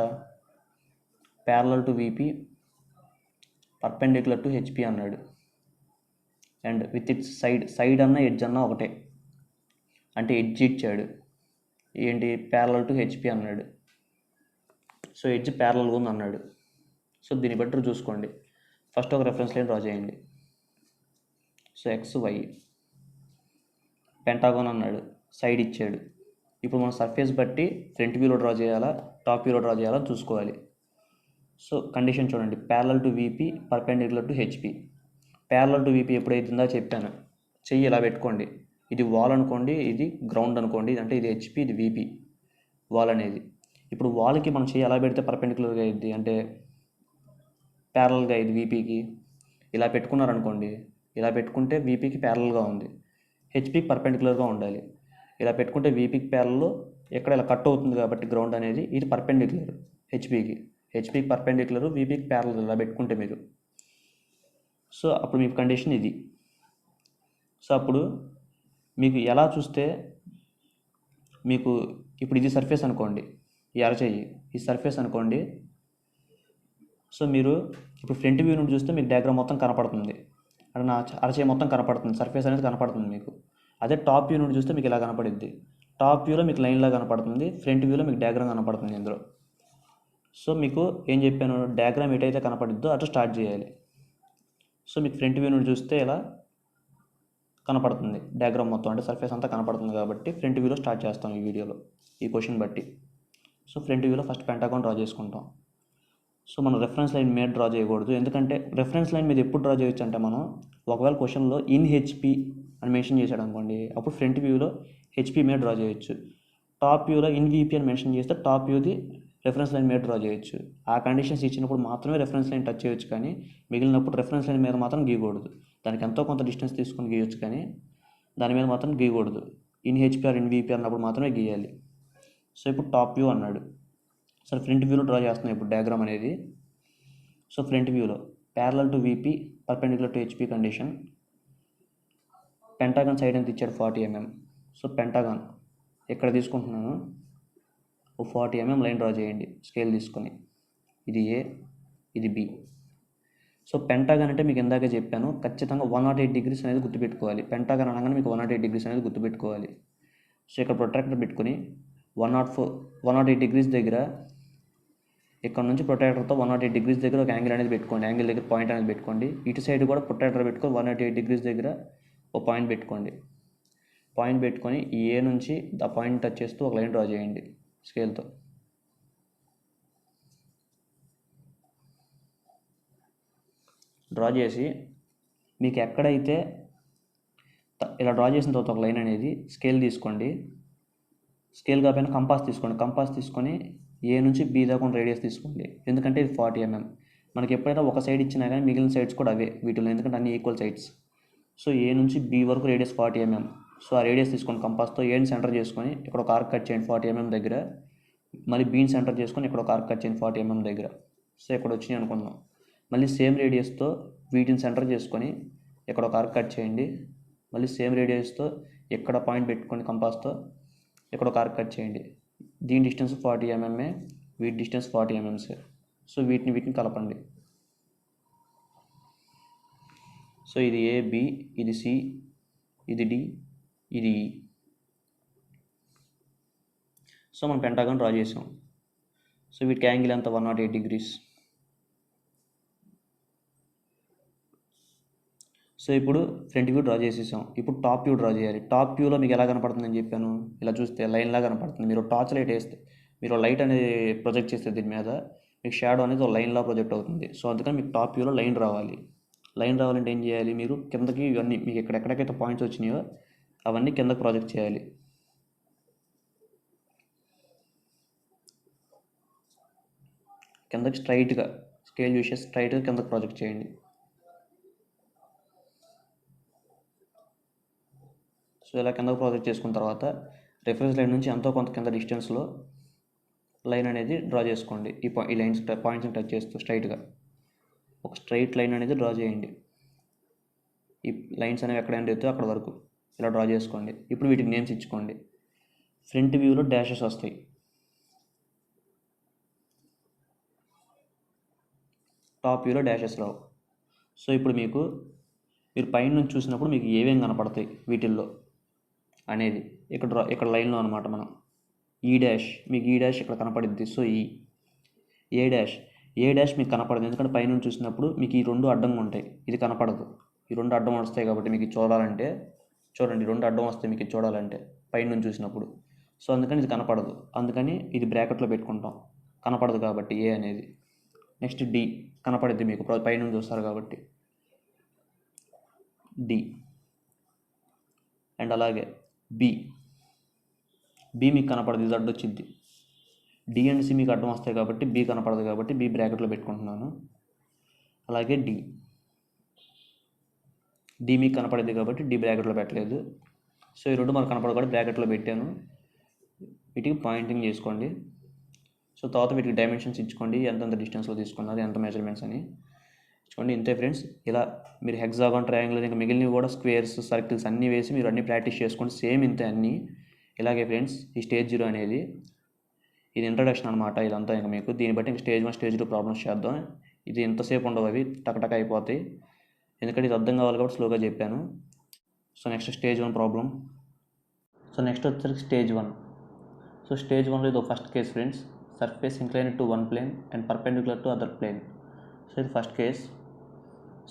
parallel to VP perpendicular to HP అన్నాడు. అండ్ విత్ ఇట్స్ సైడ్ అన్న ఎడ్జ్ అన్న ఒకటే, అంటే ఎడ్జ్ ఇచ్చాడు, ఏంటి ప్యారలల్ టు HP అన్నాడు. సో ఎడ్జ్ ప్యారలల్గా ఉంది అన్నాడు. సో దీన్ని బట్టి చూసుకోండి. ఫస్ట్ ఒక రెఫరెన్స్ లైన్ డ్రా చేయండి. సో XY పెంటాగోన్ అన్నాడు, సైడ్ ఇచ్చాడు. ఇప్పుడు మనం సర్ఫేస్ బట్టి ఫ్రంట్ వ్యూలో డ్రా చేయాలా, టాప్ వ్యూలో డ్రా చేయాలా చూసుకోవాలి. సో కండిషన్ చూడండి, parallel to VP perpendicular to HP. Parallel to VP ఎప్పుడైతుందో చెప్పాను, చెయ్యి ఇలా పెట్టుకోండి. ఇది వాల్ అనుకోండి, ఇది గ్రౌండ్ అనుకోండి, అంటే ఇది HP, ఇది VP వాల్ అనేది. ఇప్పుడు వాల్కి మనం చెయ్యి ఎలా పెడితే పర్పెండిక్యులర్గా అయింది, అంటే ప్యారలల్గా ఇది VPకి. ఇలా పెట్టుకున్నారనుకోండి, ఇలా పెట్టుకుంటే VPకి ప్యారలల్గా ఉంది, HPకి పర్పెండిక్యులర్గా ఉండాలి. ఇలా పెట్టుకుంటే VPకి ప్యారల్లో ఎక్కడ ఇలా కట్ అవుతుంది కాబట్టి గ్రౌండ్ అనేది, ఇది పర్పెండిక్యులర్ హెచ్పికి పర్పెండిక్యులర్, VPకి ప్యారలల్ ఇలా పెట్టుకుంటే మీరు. సో అప్పుడు మీ కండిషన్ ఇది. సో అప్పుడు మీకు ఎలా చూస్తే మీకు ఇప్పుడు ఇది సర్ఫేస్ అనుకోండి, ఈ అరచేయి ఈ సర్ఫేస్ అనుకోండి. సో మీరు ఇప్పుడు ఫ్రంట్ వ్యూ నుండి చూస్తే మీకు డయాగ్రామ్ మొత్తం కనపడుతుంది, అంటే నా అరచేయి మొత్తం కనపడుతుంది, సర్ఫేస్ అనేది కనపడుతుంది మీకు. అదే టాప్ వ్యూ నుండి చూస్తే మీకు ఇలా కనపడిద్ది. టాప్ వ్యూలో మీకు లైన్లా కనపడుతుంది, ఫ్రంట్ వ్యూలో మీకు డయాగ్రామ్ కనపడుతుంది ఇందులో. సో మీకు ఏం చెప్పాను, డయాగ్రామ్ ఎటైతే కనపడిద్దో అటు స్టార్ట్ చేయాలి. సో మీకు ఫ్రంట్ వ్యూ నుండి చూస్తే ఇలా కనపడుతుంది డయాగ్రామ్ మొత్తం, అంటే సర్ఫేస్ అంతా కనపడుతుంది కాబట్టి ఫ్రంట్ వ్యూలో స్టార్ట్ చేస్తాం ఈ వీడియోలో ఈ క్వశ్చన్ బట్టి. సో ఫ్రంట్ వ్యూలో ఫస్ట్ పెంటాగాన్ డ్రా చేసుకుంటాం. సో మనం రెఫరెన్స్ లైన్ మీద డ్రా చేయకూడదు, ఎందుకంటే రెఫరెన్స్ లైన్ మీద ఎప్పుడు డ్రా చేయొచ్చు అంటే మనం ఒకవేళ క్వశ్చన్లో ఇన్ హెచ్పి అని మెన్షన్ చేశాడు అనుకోండి, అప్పుడు ఫ్రంట్ వ్యూలో హెచ్పి మీద డ్రా చేయొచ్చు. టాప్ వ్యూలో ఇన్ విపి అని మెన్షన్ చేస్తే టాప్ వ్యూది రెఫరెన్స్ లైన్ మీద డ్రా చేయొచ్చు. ఆ కండిషన్స్ ఇచ్చినప్పుడు మాత్రమే రెఫరెన్స్ లైన్ టచ్ చేయొచ్చు, కానీ మిగిలినప్పుడు రెఫరెన్స్ లైన్ మీద మాత్రం గీయకూడదు. దానికి ఎంతో కొంత డిస్టెన్స్ తీసుకొని గీయొచ్చు, కానీ దాని మీద మాత్రం గీయకూడదు. In HP or in VP అన్నప్పుడు మాత్రమే గీయాలి. సో ఇప్పుడు టాప్ వ్యూ అన్నాడు. సరే ఫ్రంట్ వ్యూలో డ్రా చేస్తున్నాం ఇప్పుడు డయాగ్రామ్ అనేది. సో ఫ్రంట్ వ్యూలో parallel to VP perpendicular to HP condition, పెంటాగాన్ side ఎంత ఇచ్చాడు 40 mm. సో పెంటాగాన్ ఇక్కడ తీసుకుంటున్నాను, 40 mm లైన్ డ్రా చేయండి స్కేల్ తీసుకొని. ఇది ఏ, ఇది బి. సో పెంటాగాన్ అంటే మీకు ఇందాకే చెప్పాను, ఖచ్చితంగా 108 degrees అనేది గుర్తుపెట్టుకోవాలి. పెంటాగాన్ అనగానే మీకు 108 degrees అనేది గుర్తుపెట్టుకోవాలి. సో ఇక్కడ ప్రొట్రాక్టర్ పెట్టుకొని 108 degrees దగ్గర, ఇక్కడ నుంచి ప్రొట్రాక్టర్తో 108 degrees దగ్గర ఒక యాంగిల్ అనేది పెట్టుకోండి. యాంగిల్ దగ్గర పాయింట్ అనేది పెట్టుకోండి. ఇటు సైడ్ కూడా ప్రొట్రాక్టర్ పెట్టుకొని 108 degrees దగ్గర ఒక పాయింట్ పెట్టుకోండి. పాయింట్ పెట్టుకొని ఈ ఏ నుంచి ఆ పాయింట్ టచ్ చేస్తూ ఒక లైన్ డ్రా చేయండి స్కేల్తో. డ్రా చేసి మీకు ఎక్కడైతే ఇలా డ్రా చేసిన తర్వాత ఒక లైన్ అనేది స్కేల్ తీసుకోండి. స్కేల్ కాకపోయినా కంపాస్ తీసుకోండి. కంపాస్ తీసుకొని ఏ నుంచి బి దాకా రేడియస్ తీసుకోండి, ఎందుకంటే ఇది 40 mm. మనకి ఎప్పుడైనా ఒక సైడ్ ఇచ్చినా కానీ మిగిలిన సైడ్స్ కూడా అవే వీటిలో, ఎందుకంటే అన్ని ఈక్వల్ సైడ్స్. సో ఏ నుంచి బి వరకు రేడియస్ 40 mm. సో ఆ రేడియస్ తీసుకొని కంపాస్తో ఏని సెంటర్ చేసుకొని ఇక్కడ ఒక ఆర్క్ కట్ చేయండి 40 mm దగ్గర. మళ్ళీ బీని సెంటర్ చేసుకొని ఇక్కడ ఒక ఆర్క్ కట్ చేయండి 40 mm దగ్గర. సో ఇక్కడ వచ్చినాయి అనుకుందాం. మళ్ళీ సేమ్ రేడియస్తో వీటిని సెంటర్ చేసుకొని ఇక్కడ ఒక ఆర్క్ కట్ చేయండి. మళ్ళీ సేమ్ రేడియస్తో ఇక్కడ పాయింట్ పెట్టుకొని కంపాస్తో ఇక్కడ ఒక ఆర్క్ కట్ చేయండి. దీని డిస్టెన్స్ 40 mm, వీటి డిస్టెన్స్ 40 mm. సో వీటిని కలపండి. సో ఇది ఏ, బి, ఇది సి, ఇది డి, ఇది ఈ. సో మనం పెంటాగాన్ డ్రా చేసాం. సో వీటికి యాంగిల్ ఎంత 108 degrees. సో ఇప్పుడు ఫ్రంట్ వ్యూ డ్రా చేసేసాం. ఇప్పుడు టాప్ వ్యూ డ్రా చేయాలి. టాప్ వ్యూలో మీకు ఎలా కనపడుతుందని చెప్పాను, ఇలా చూస్తే లైన్లా కనపడుతుంది. మీరు టార్చ్ లైట్ వేస్తే, మీరు లైట్ అనేది ప్రొజెక్ట్ చేస్తే దీని మీద మీకు షాడో అనేది ఒక లైన్లా ప్రొజెక్ట్ అవుతుంది. సో అందుకని మీకు టాప్ వ్యూలో లైన్ రావాలి. లైన్ రావాలంటే ఏం చేయాలి, మీరు కిందకి ఇవన్నీ మీకు ఎక్కడెక్కడికైతే పాయింట్స్ వచ్చినాయో అవన్నీ కిందకి ప్రాజెక్ట్ చేయాలి. కిందకి స్ట్రైట్గా స్కేల్ చూసి స్ట్రైట్గా కిందకి ప్రాజెక్ట్ చేయండి. సో ఇలా కిందకు ప్రాజెక్ట్ చేసుకున్న తర్వాత రెఫరెన్స్ లైన్ నుంచి ఎంతో కొంత కింద డిస్టెన్స్లో లైన్ అనేది డ్రా చేసుకోండి. ఈ లైన్స్ పాయింట్స్ని టచ్ చేస్తూ స్ట్రైట్గా ఒక స్ట్రైట్ లైన్ అనేది డ్రా చేయండి. ఈ లైన్స్ అనేవి ఎక్కడైనా ఎత్తే అక్కడ వరకు ఇలా డ్రా చేసుకోండి. ఇప్పుడు వీటికి నేమ్స్ ఇచ్చుకోండి. ఫ్రంట్ వ్యూలో డాషెస్ వస్తాయి, టాప్ వ్యూలో డాషెస్ రావు. సో ఇప్పుడు మీరు పైన నుంచి చూసినప్పుడు మీకు ఏమేమి కనపడతాయి వీటిల్లో అనేది ఇక్కడ లైన్లో అనమాట. మనం ఈ డాష్, మీకు ఈ డాష్ ఇక్కడ కనపడిద్ది. సో ఏ డాష్ మీకు కనపడదు, ఎందుకంటే పైన చూసినప్పుడు మీకు ఈ రెండు అడ్డంగా ఉంటాయి, ఇది కనపడదు. ఈ రెండు అడ్డం వస్తాయి కాబట్టి మీకు చూడాలంటే చూడండి, రెండు అడ్డం వస్తాయి మీకు చూడాలంటే పైన నుంచి చూసినప్పుడు. సో అందుకని ఇది కనపడదు, అందుకని ఇది బ్రాకెట్లో పెట్టుకుంటాం, కనపడదు కాబట్టి ఏ అనేది. నెక్స్ట్ డి కనపడిద్ది మీకు పైన చూస్తారు కాబట్టి డి. అండ్ అలాగే బి మీకు కనపడదు, ఇది అడ్డు వచ్చింది. డి అండ్ సి మీకు అడ్డం వస్తాయి కాబట్టి బి కనపడదు కాబట్టి బి బ్రాకెట్లో పెట్టుకుంటున్నాను. అలాగే డి మీకు కనపడేది కాబట్టి డి బ్రాకెట్లో పెట్టలేదు. సో ఈ రెండు మనకు కనపడదు కాబట్టి బ్రాకెట్లో పెట్టాను. వీటికి పాయింటింగ్ చేసుకోండి. సో తర్వాత వీటికి డైమెన్షన్స్ ఇచ్చుకోండి, ఎంతెంత డిస్టెన్స్లో తీసుకున్నారు, ఎంత మెజర్మెంట్స్ అని ఇచ్చుకోండి. ఇంతే ఫ్రెండ్స్. ఇలా మీరు హెక్సాగాన్, ట్రయాంగిల్, ఇంకా మిగిలినవి కూడా స్క్వేర్స్, సర్కిల్స్ అన్నీ వేసి మీరు అన్నీ ప్రాక్టీస్ చేసుకోండి. సేమ్ ఇంతే అన్నీ. ఇలాగే ఫ్రెండ్స్ ఈ స్టేజ్ 0 అనేది ఇది ఇంట్రడక్షన్ అనమాట. ఇదంతా ఇంకా మీకు దీన్ని బట్టి ఇంకా స్టేజ్ 1, స్టేజ్ 2 ప్రాబ్లమ్స్ చేద్దాం. ఇది ఎంతసేపు ఉండవు, అవి టకటక అయిపోతాయి, ఎందుకంటే ఇది అర్థం కావాలి కాబట్టి స్లోగా చెప్పాను. So next stage 1 problem. So next వచ్చేసరికి స్టేజ్ 1. సో స్టేజ్ 1లో ఇది first case friends. Surface inclined to one plane and perpendicular to other plane. So ఇది ఫస్ట్ కేస్.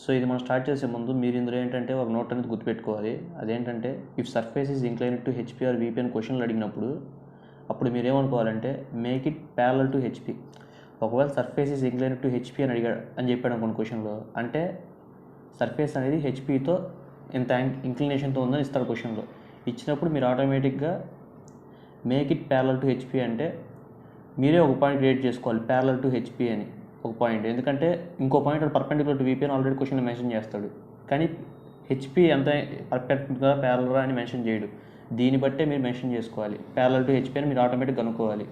సో ఇది మనం స్టార్ట్ చేసే ముందు మీరు ఇందులో ఏంటంటే ఒక నోట్ అనేది గుర్తుపెట్టుకోవాలి. అదేంటంటే if surface is inclined to HP or VP అని క్వశ్చన్లు అడిగినప్పుడు అప్పుడు మీరు ఏమనుకోవాలంటే make it parallel to HP. ఒకవేళ surface is inclined to HP అని చెప్పాడు అనుకోండి క్వశ్చన్లో, అంటే సర్ఫేస్ అనేది హెచ్పితో ఇంత ఇంక్లినేషన్తో ఉందని ఇస్తారు క్వశ్చన్లో. ఇచ్చినప్పుడు మీరు ఆటోమేటిక్గా make it parallel to HP అంటే మీరే ఒక పాయింట్ క్రియేట్ చేసుకోవాలి ప్యారలల్ టు హెచ్పి అని ఒక పాయింట్. ఎందుకంటే ఇంకో పాయింట్ పర్పెండిక్యులర్ టు విపి అని ఆల్రెడీ క్వశ్చన్లో మెన్షన్ చేస్తాడు, కానీ హెచ్పి ఎంత పర్ఫెక్ట్గా ప్యారలరా అని మెన్షన్ చేయడు. దీన్ని బట్టే మీరు మెన్షన్ చేసుకోవాలి ప్యారలల్ టు హెచ్పి అని మీరు ఆటోమేటిక్గా అనుకోవాలి.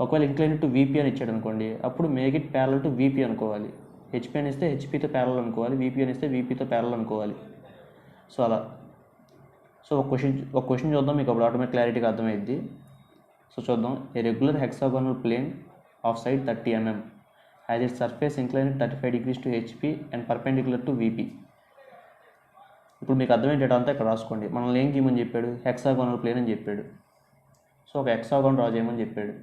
ఒకవేళ ఇంక్లైన్డ్ టు విపి అని ఇచ్చాడు అనుకోండి, అప్పుడు make it parallel to VP అనుకోవాలి. హెచ్పి అని ఇస్తే హెచ్పితో ప్యారలల్ అనుకోవాలి, విపి అని ఇస్తే విపితో ప్యారలల్ అనుకోవాలి. సో అలా. సో ఒక క్వశ్చన్ చూద్దాం, మీకు అప్పుడు ఆటోమేటిక్ క్లారిటీగా అర్థమైద్ది. సో చూద్దాం. A regular hexagonal plane of side 30 mm has it surface inclined 35 degrees to HP and perpendicular to VP. ఇప్పుడు మీకు అర్థమయ్యేటట్టు అంతా ఇక్కడ రాసుకోండి. మనల్ని ఏం గీయమని చెప్పాడు? హెక్సాగోనల్ ప్లేన్ అని చెప్పాడు. సో ఒక హెక్సాగోన్ డ్రా చేయమని చెప్పాడు.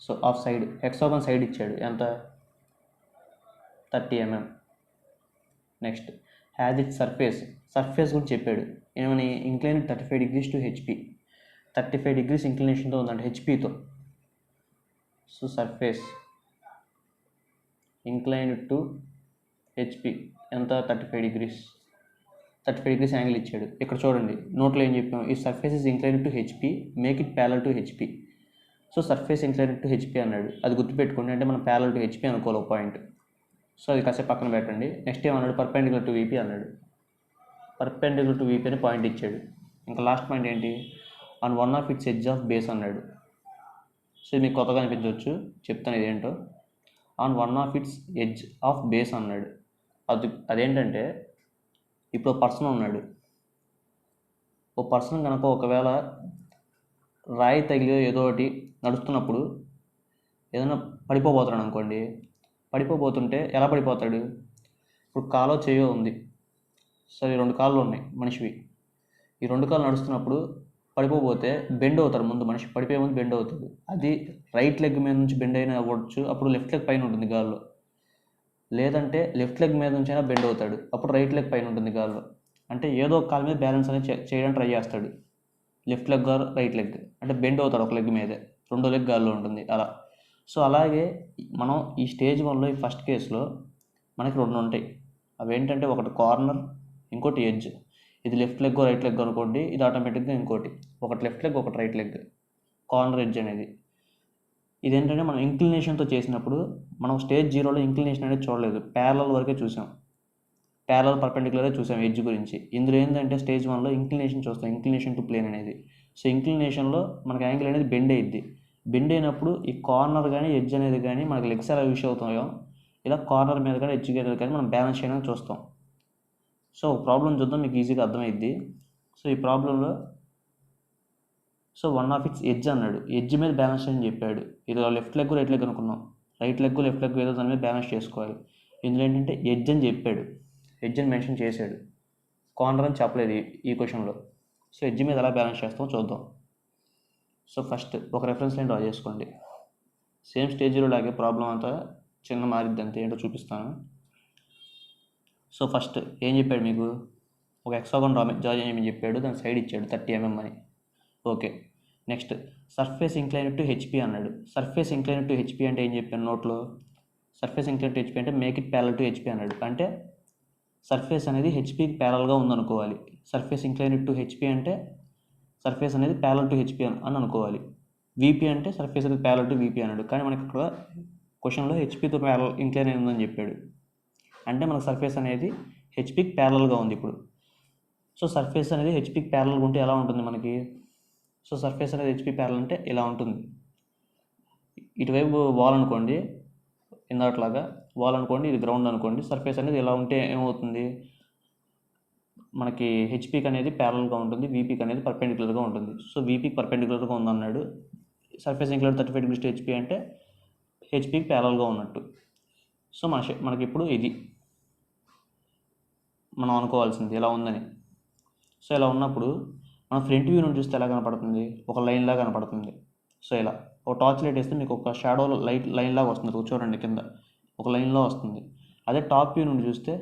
So of side hexagon side ఇచ్చాడు ఎంత? 30 mm. Next has it surface గురించి చెప్పాడు. ఏమని? Incline 35 degrees to HP. 35 degrees ఇంక్లినేషన్తో ఉందంటే హెచ్పితో. So surface inclined to HP ఎంత? 35 degrees యాంగిల్ ఇచ్చాడు. ఇక్కడ చూడండి నోట్లో ఏం చెప్పాం? ఈ surface is inclined to HP, make it parallel to HP. So surface inclined to HP అన్నాడు, అది గుర్తుపెట్టుకోండి. అంటే మనం ప్యారలల్ టు హెచ్పి అనుకోవాలి ఒక పాయింట్. సో అది కాసేపు పక్కన పెట్టండి. నెక్స్ట్ ఏమన్నాడు? పర్పెండిక్యులర్ టు విపి అన్నాడు. పర్పెండిక్యులర్ టు విపి అని పాయింట్ ఇచ్చాడు. ఇంకా లాస్ట్ పాయింట్ ఏంటి? On one of it's edge of base అన్నాడు. సో ఇది మీకు కొత్తగా అనిపించవచ్చు, చెప్తాను ఇదేంటో. On one of it's edge of base అన్నాడు. అదేంటంటే ఇప్పుడు ఒక పర్సన్ ఉన్నాడు. ఓ పర్సన్ కనుక ఒకవేళ రాయి తగిలి ఏదో ఒకటి నడుస్తున్నప్పుడు ఏదైనా పడిపోతున్నాడు అనుకోండి, పడిపోతుంటే ఎలా పడిపోతాడు? ఇప్పుడు కాలో చేయో ఉంది. సరే 2 కాళ్ళు ఉన్నాయి మనిషివి. ఈ 2 కాళ్ళు నడుస్తున్నప్పుడు పడిపోతే బెండ్ అవుతాడు ముందు మనిషి. పడిపోయే ముందు బెండ్ అవుతాడు. అది రైట్ లెగ్ మీద నుంచి బెండ్ అయినా అవ్వచ్చు, అప్పుడు లెఫ్ట్ లెగ్ పైన ఉంటుంది గాల్లో. లేదంటే లెఫ్ట్ లెగ్ మీద నుంచి అయినా బెండ్ అవుతాడు, అప్పుడు రైట్ లెగ్ పైన ఉంటుంది గాల్లో. అంటే ఏదో ఒక కాలు మీద బ్యాలెన్స్ అనేది చేయడానికి ట్రై చేస్తాడు. Left leg or right leg అంటే బెండ్ అవుతాడు ఒక లెగ్ మీదే, రెండో లెగ్ గాల్లో ఉంటుంది అలా. సో అలాగే మనం ఈ స్టేజ్ 1లో ఈ ఫస్ట్ కేసులో మనకి 2 ఉంటాయి. అవి ఏంటంటే ఒకటి కార్నర్, ఇంకోటి ఎడ్జ్. ఇది లెఫ్ట్ లెగ్ రైట్ లెగ్ అనుకోండి, ఇది ఆటోమేటిక్గా ఇంకోటి. ఒకటి లెఫ్ట్ లెగ్ ఒకటి రైట్ లెగ్, కార్నర్ ఎడ్జ్ అనేది. ఇదేంటంటే మనం ఇంక్లినేషన్తో చేసినప్పుడు మనం స్టేజ్ 0లో ఇంక్లినేషన్ అనేది చూడలేదు, ప్యారలల్ వరకే చూసాం. ప్యారలల్ పర్పెండిక్యులరే చూసాం ఎడ్జ్ గురించి. ఇందులో ఏంటంటే స్టేజ్ 1లో ఇంక్లినేషన్ చూస్తాం, ఇంక్లినేషన్ టు ప్లేన్ అనేది. సో ఇంక్లినేషన్లో మనకి యాంగిల్ అనేది బెండ్ అయ్యిద్ది. బెండ్ అయినప్పుడు ఈ కార్నర్ కానీ ఎడ్జ్ అనేది కానీ మనకి లెగ్స్ ఎలా యూస్ అవుతాయో ఇలా కార్నర్ మీద కానీ ఎడ్జ్ మీద కానీ మనం బ్యాలెన్స్ చేయడానికి చూస్తాం. సో ప్రాబ్లం చూద్దాం, మీకు ఈజీగా అర్థమైద్ది. సో ఈ ప్రాబ్లంలో so one of it's edge అన్నాడు, ఎడ్జ్ మీద బ్యాలెన్స్ చేయని చెప్పాడు. ఇది లెఫ్ట్ లెగ్ రైట్ లెగ్ అనుకున్నాం, రైట్ లెగ్ లెఫ్ట్ లెగ్ ఏదో దాని మీద బ్యాలెన్స్ చేసుకోవాలి. ఇందులో ఏంటంటే ఎడ్జ్ అని చెప్పాడు, ఎడ్జ్ అని మెన్షన్ చేశాడు, కార్నర్ అని చెప్పలేదు ఈ క్వశ్చన్లో. సో ఎడ్జ్ మీద ఎలా బ్యాలెన్స్ చేస్తామో చూద్దాం. సో ఫస్ట్ ఒక రెఫరెన్స్ లైన్ డ్రా చేసుకోండి. సేమ్ స్టేజ్లో లాగే ప్రాబ్లం అంతా చిన్న మారిద్ది అంతే, ఏంటో చూపిస్తాను. సో ఫస్ట్ ఏం చెప్పాడు మీకు? ఒక హెక్సాగోన్ డ్రా చేయమని చెప్పాడు, దాని సైడ్ ఇచ్చాడు 30 mm అని. Okay. Next surface inclined to HP అన్నాడు. సర్ఫేస్ ఇంక్లైన్డ్ టు హెచ్పి అంటే ఏం చెప్పాను నోట్లో? సర్ఫేస్ ఇంక్లైన్డ్ టు హెచ్పి అంటే make it parallel to HP అన్నాడు. అంటే సర్ఫేస్ అనేది హెచ్పికి ప్యారల్గా ఉందనుకోవాలి. సర్ఫేస్ ఇంక్లైన్డ్ టు హెచ్పి అంటే సర్ఫేస్ అనేది ప్యారలల్ టు హెచ్పి అని అనుకోవాలి. విపి అంటే సర్ఫేస్ అనేది ప్యారలల్ టు విపి అన్నాడు. కానీ మనకి ఇక్కడ క్వశ్చన్లో హెచ్పితో ప్యారల్ ఇంక్లైన్ అయి ఉందని చెప్పాడు. అంటే మనకు సర్ఫేస్ అనేది హెచ్పికి ప్యారలల్గా ఉంది ఇప్పుడు. సో సర్ఫేస్ అనేది హెచ్పికి ప్యారలల్గా ఉంటే ఎలా ఉంటుంది మనకి? సో సర్ఫేస్ అనేది హెచ్పి ప్యారలల్ అంటే ఇలా ఉంటుంది. ఇటువైపు వాల్ అనుకోండి, ఇందాట్లాగా వాల్ అనుకోండి, ఇది గ్రౌండ్ అనుకోండి. సర్ఫేస్ అనేది ఇలా ఉంటే ఏమవుతుంది? మనకి హెచ్పికి అనేది ప్యారలల్గా ఉంటుంది, వీపీకి అనేది పర్పెండిక్యులర్గా ఉంటుంది. సో వీపీకి పర్పెండిక్యులర్గా ఉందన్నాడు. Surface inclined 35 degrees to HP అంటే హెచ్పికి ప్యారలల్గా ఉన్నట్టు. సో మనకి ఇప్పుడు ఇది మనం అనుకోవాల్సింది ఇలా ఉందని. సో ఇలా ఉన్నప్పుడు మనం ఫ్రంట్ వ్యూ నుండి చూస్తే ఎలా కనపడుతుంది? ఒక లైన్లా కనపడుతుంది. సో ఇలా ఒక టార్చ్ లైట్ వేస్తే మీకు ఒక షాడో లైన్ లాగా వస్తుంది, చూడండి కింద ఒక లైన్లో వస్తుంది. అదే టాప్ వ్యూ నుండి చూస్తే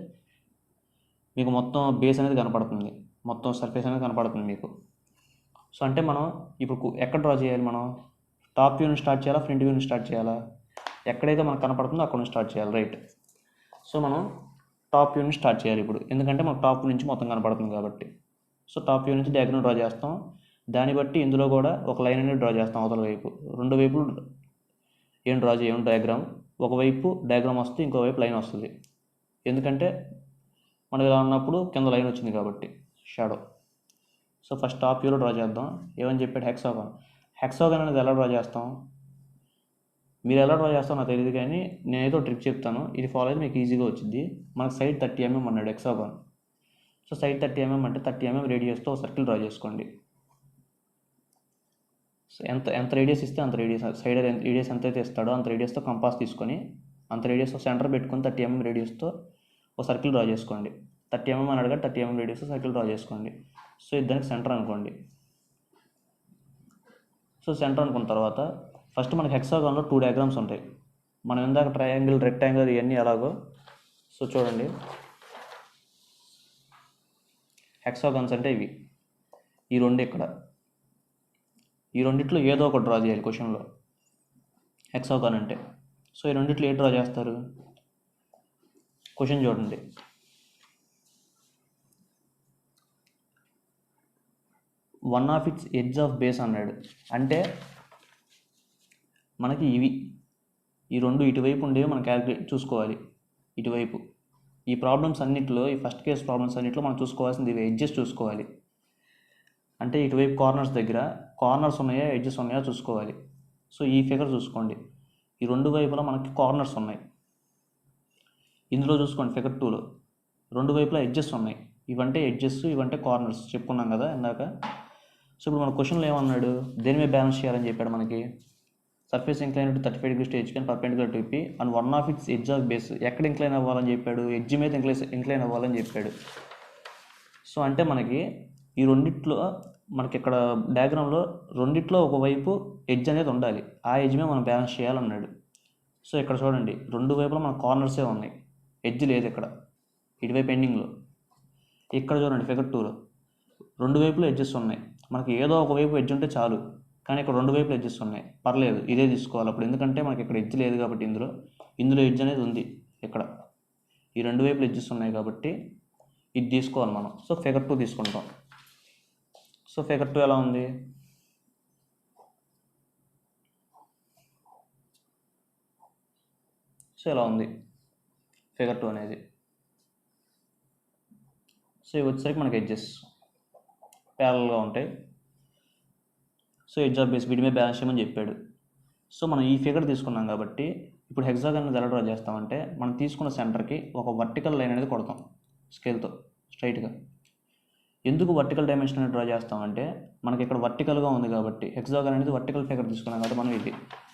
మీకు మొత్తం బేస్ అనేది కనపడుతుంది, మొత్తం సర్ఫేస్ అనేది కనపడుతుంది మీకు. సో అంటే మనం ఇప్పుడు ఎక్కడ డ్రా చేయాలి, మనం టాప్ వ్యూ నుంచి స్టార్ట్ చేయాలా, ఫ్రంట్ వ్యూ నుంచి స్టార్ట్ చేయాలా? ఎక్కడైతే మనకు కనపడుతుందో అక్కడ నుంచి స్టార్ట్ చేయాలి, రైట్. సో మనం టాప్ వ్యూ నుంచి స్టార్ట్ చేయాలి ఇప్పుడు, ఎందుకంటే మనకు టాప్ నుంచి మొత్తం కనపడుతుంది కాబట్టి. సో టాప్ వ్యూ నుంచి డయాగ్రామ్ డ్రా చేస్తాం. దాన్ని బట్టి ఇందులో కూడా ఒక లైన్ అనేది డ్రా చేస్తాం అవతల వైపు. రెండు వైపులు ఏం డ్రా చేయం డయాగ్రామ్, ఒకవైపు డయాగ్రామ్ వస్తుంది, ఇంకోవైపు లైన్ వస్తుంది. ఎందుకంటే మనకి ఇలా ఉన్నప్పుడు కింద లైన్ వచ్చింది కాబట్టి షాడో. సో ఫస్ట్ టాప్ వ్యూలో డ్రా చేద్దాం. ఏమని చెప్పాడు, హెక్సాగాన్. హెక్సాగాన్ అనేది ఎలా డ్రా చేస్తాం, మీరు ఎలా డ్రా చేస్తామో నాకు తెలియదు, కానీ నేనైతే ట్రిక్ చెప్తాను, ఇది ఫాలో అయితే మీకు ఈజీగా వచ్చింది. మనకు సైడ్ 30 mm అన్నాడు హెక్సాగాన్. సో సైడ్ 30 mm అంటే 30 mm రేడియస్తో ఒక సర్కిల్ డ్రా చేసుకోండి. సో ఎంత రేడియస్ ఇస్తే అంత రేడియస్, సైడ్ రేడియస్ ఎంత అయితే ఇస్తాడో అంత రేడియస్తో కంపాస్ తీసుకొని అంత రేడియస్తో సెంటర్ పెట్టుకొని 30 mm రేడియస్తో ఒక సర్కిల్ డ్రా చేసుకోండి. 30 mm అని అడగా 30 mm రేడియస్తో సర్కిల్ డ్రా చేసుకోండి. సో ఇది దానికి సెంటర్ అనుకోండి. సో సెంటర్ అనుకున్న తర్వాత ఫస్ట్ మనకి హెక్సాగాన్లో 2 డయాగ్రామ్స్ ఉంటాయి. మనం ఇందాక ట్రయాంగిల్, రెక్టాంగిల్ ఇవన్నీ ఎలాగో. సో చూడండి, హెక్సాగాన్స్ అంటే ఇవి, ఈ రెండు ఇక్కడ, ఈ రెండిట్లో ఏదో ఒకటి డ్రా చేయాలి క్వశ్చన్లో హెక్సాగాన్ అంటే. సో ఈ రెండిట్లో ఏ డ్రా చేస్తారు, క్వశ్చన్ చూడండి. One of it's edge of base అన్నాడు. అంటే మనకి ఈ రెండు ఇటువైపు ఉండేవి మనం క్యాలిక్యులేట్ చూసుకోవాలి. ఇటువైపు ఈ ప్రాబ్లమ్స్ అన్నింటిలో, ఈ ఫస్ట్ కేస్ ప్రాబ్లమ్స్ అన్నింటిలో మనం చూసుకోవాల్సింది ఇవి ఎడ్జెస్ చూసుకోవాలి. అంటే ఇటువైపు కార్నర్స్ దగ్గర కార్నర్స్ ఉన్నాయా, ఎడ్జెస్ ఉన్నాయా చూసుకోవాలి. సో ఈ ఫిగర్ చూసుకోండి, ఈ రెండు వైపులా మనకి కార్నర్స్ ఉన్నాయి. ఇందులో చూసుకోండి ఫిగర్ 2లో రెండు వైపులా ఎడ్జెస్ ఉన్నాయి. ఇవంటే ఎడ్జెస్, ఇవంటే కార్నర్స్ చెప్పుకున్నాం కదా ఇందాక. సో ఇప్పుడు మన క్వశ్చన్లో ఏమన్నాడు, దేని మీద బ్యాలెన్స్ చేయాలని చెప్పాడు మనకి. Surface incline to 35 degrees to edge can perpendicular to p and one of its edge of base. ఎక్కడ ఇంక్లైన్ అవ్వాలని చెప్పాడు, ఎడ్జ్ మీద ఇంక్లైన్ అవ్వాలని చెప్పాడు. సో అంటే మనకి ఈ రెండిట్లో, మనకి ఇక్కడ డయాగ్రామ్లో రెండిట్లో ఒకవైపు ఎడ్జ్ అనేది ఉండాలి, ఆ ఎడ్జ్ మీద మనం బ్యాలెన్స్ చేయాలన్నాడు. సో ఇక్కడ చూడండి, రెండు వైపులో మన కార్నర్సే ఉన్నాయి, ఎడ్జ్ లేదు ఇక్కడ, ఇటువైపు ఎండింగ్లో. ఇక్కడ చూడండి ఫిగర్ 2లో రెండు వైపులో ఎడ్జెస్ ఉన్నాయి. మనకి ఏదో ఒకవైపు ఎడ్జ్ ఉంటే చాలు, కానీ ఇక్కడ రెండు వైపులు ఎడ్జెస్ ఉన్నాయి, పర్లేదు ఇదే తీసుకోవాలి అప్పుడు, ఎందుకంటే మనకి ఇక్కడ ఎడ్జ్ లేదు కాబట్టి ఇందులో ఎడ్జ్ అనేది ఉంది. ఇక్కడ ఈ రెండు వైపులు ఎడ్జెస్ ఉన్నాయి కాబట్టి ఇది తీసుకోవాలి మనం. సో ఫిగర్ 2 తీసుకుంటాం. సో ఫిగర్ 2 ఎలా ఉంది, సో ఎలా ఉంది ఫిగర్ 2 అనేది. సో ఇవి వచ్చేసరికి మనకి ఎడ్జెస్ ప్యారల్గా ఉంటాయి. సో ఎడ్జ్ ఆఫ్ బేస్ వీటి మీద బ్యాలెన్స్ చేయమని చెప్పాడు. సో మనం ఈ ఫిగర్ తీసుకున్నాం కాబట్టి ఇప్పుడు హెక్సాగాన్ ఎలా డ్రా చేస్తామంటే, మనం తీసుకున్న సెంటర్కి ఒక వర్టికల్ లైన్ అనేది కొడతాం స్కేల్తో స్ట్రైట్గా. ఎందుకు వర్టికల్ డైమెన్షన్ అనేది డ్రా చేస్తామంటే, మనకి ఇక్కడ వర్టికల్గా ఉంది కాబట్టి, హెక్సాగాన్ అనేది వర్టికల్ ఫిగర్ తీసుకున్నాం కాబట్టి మనం ఇది.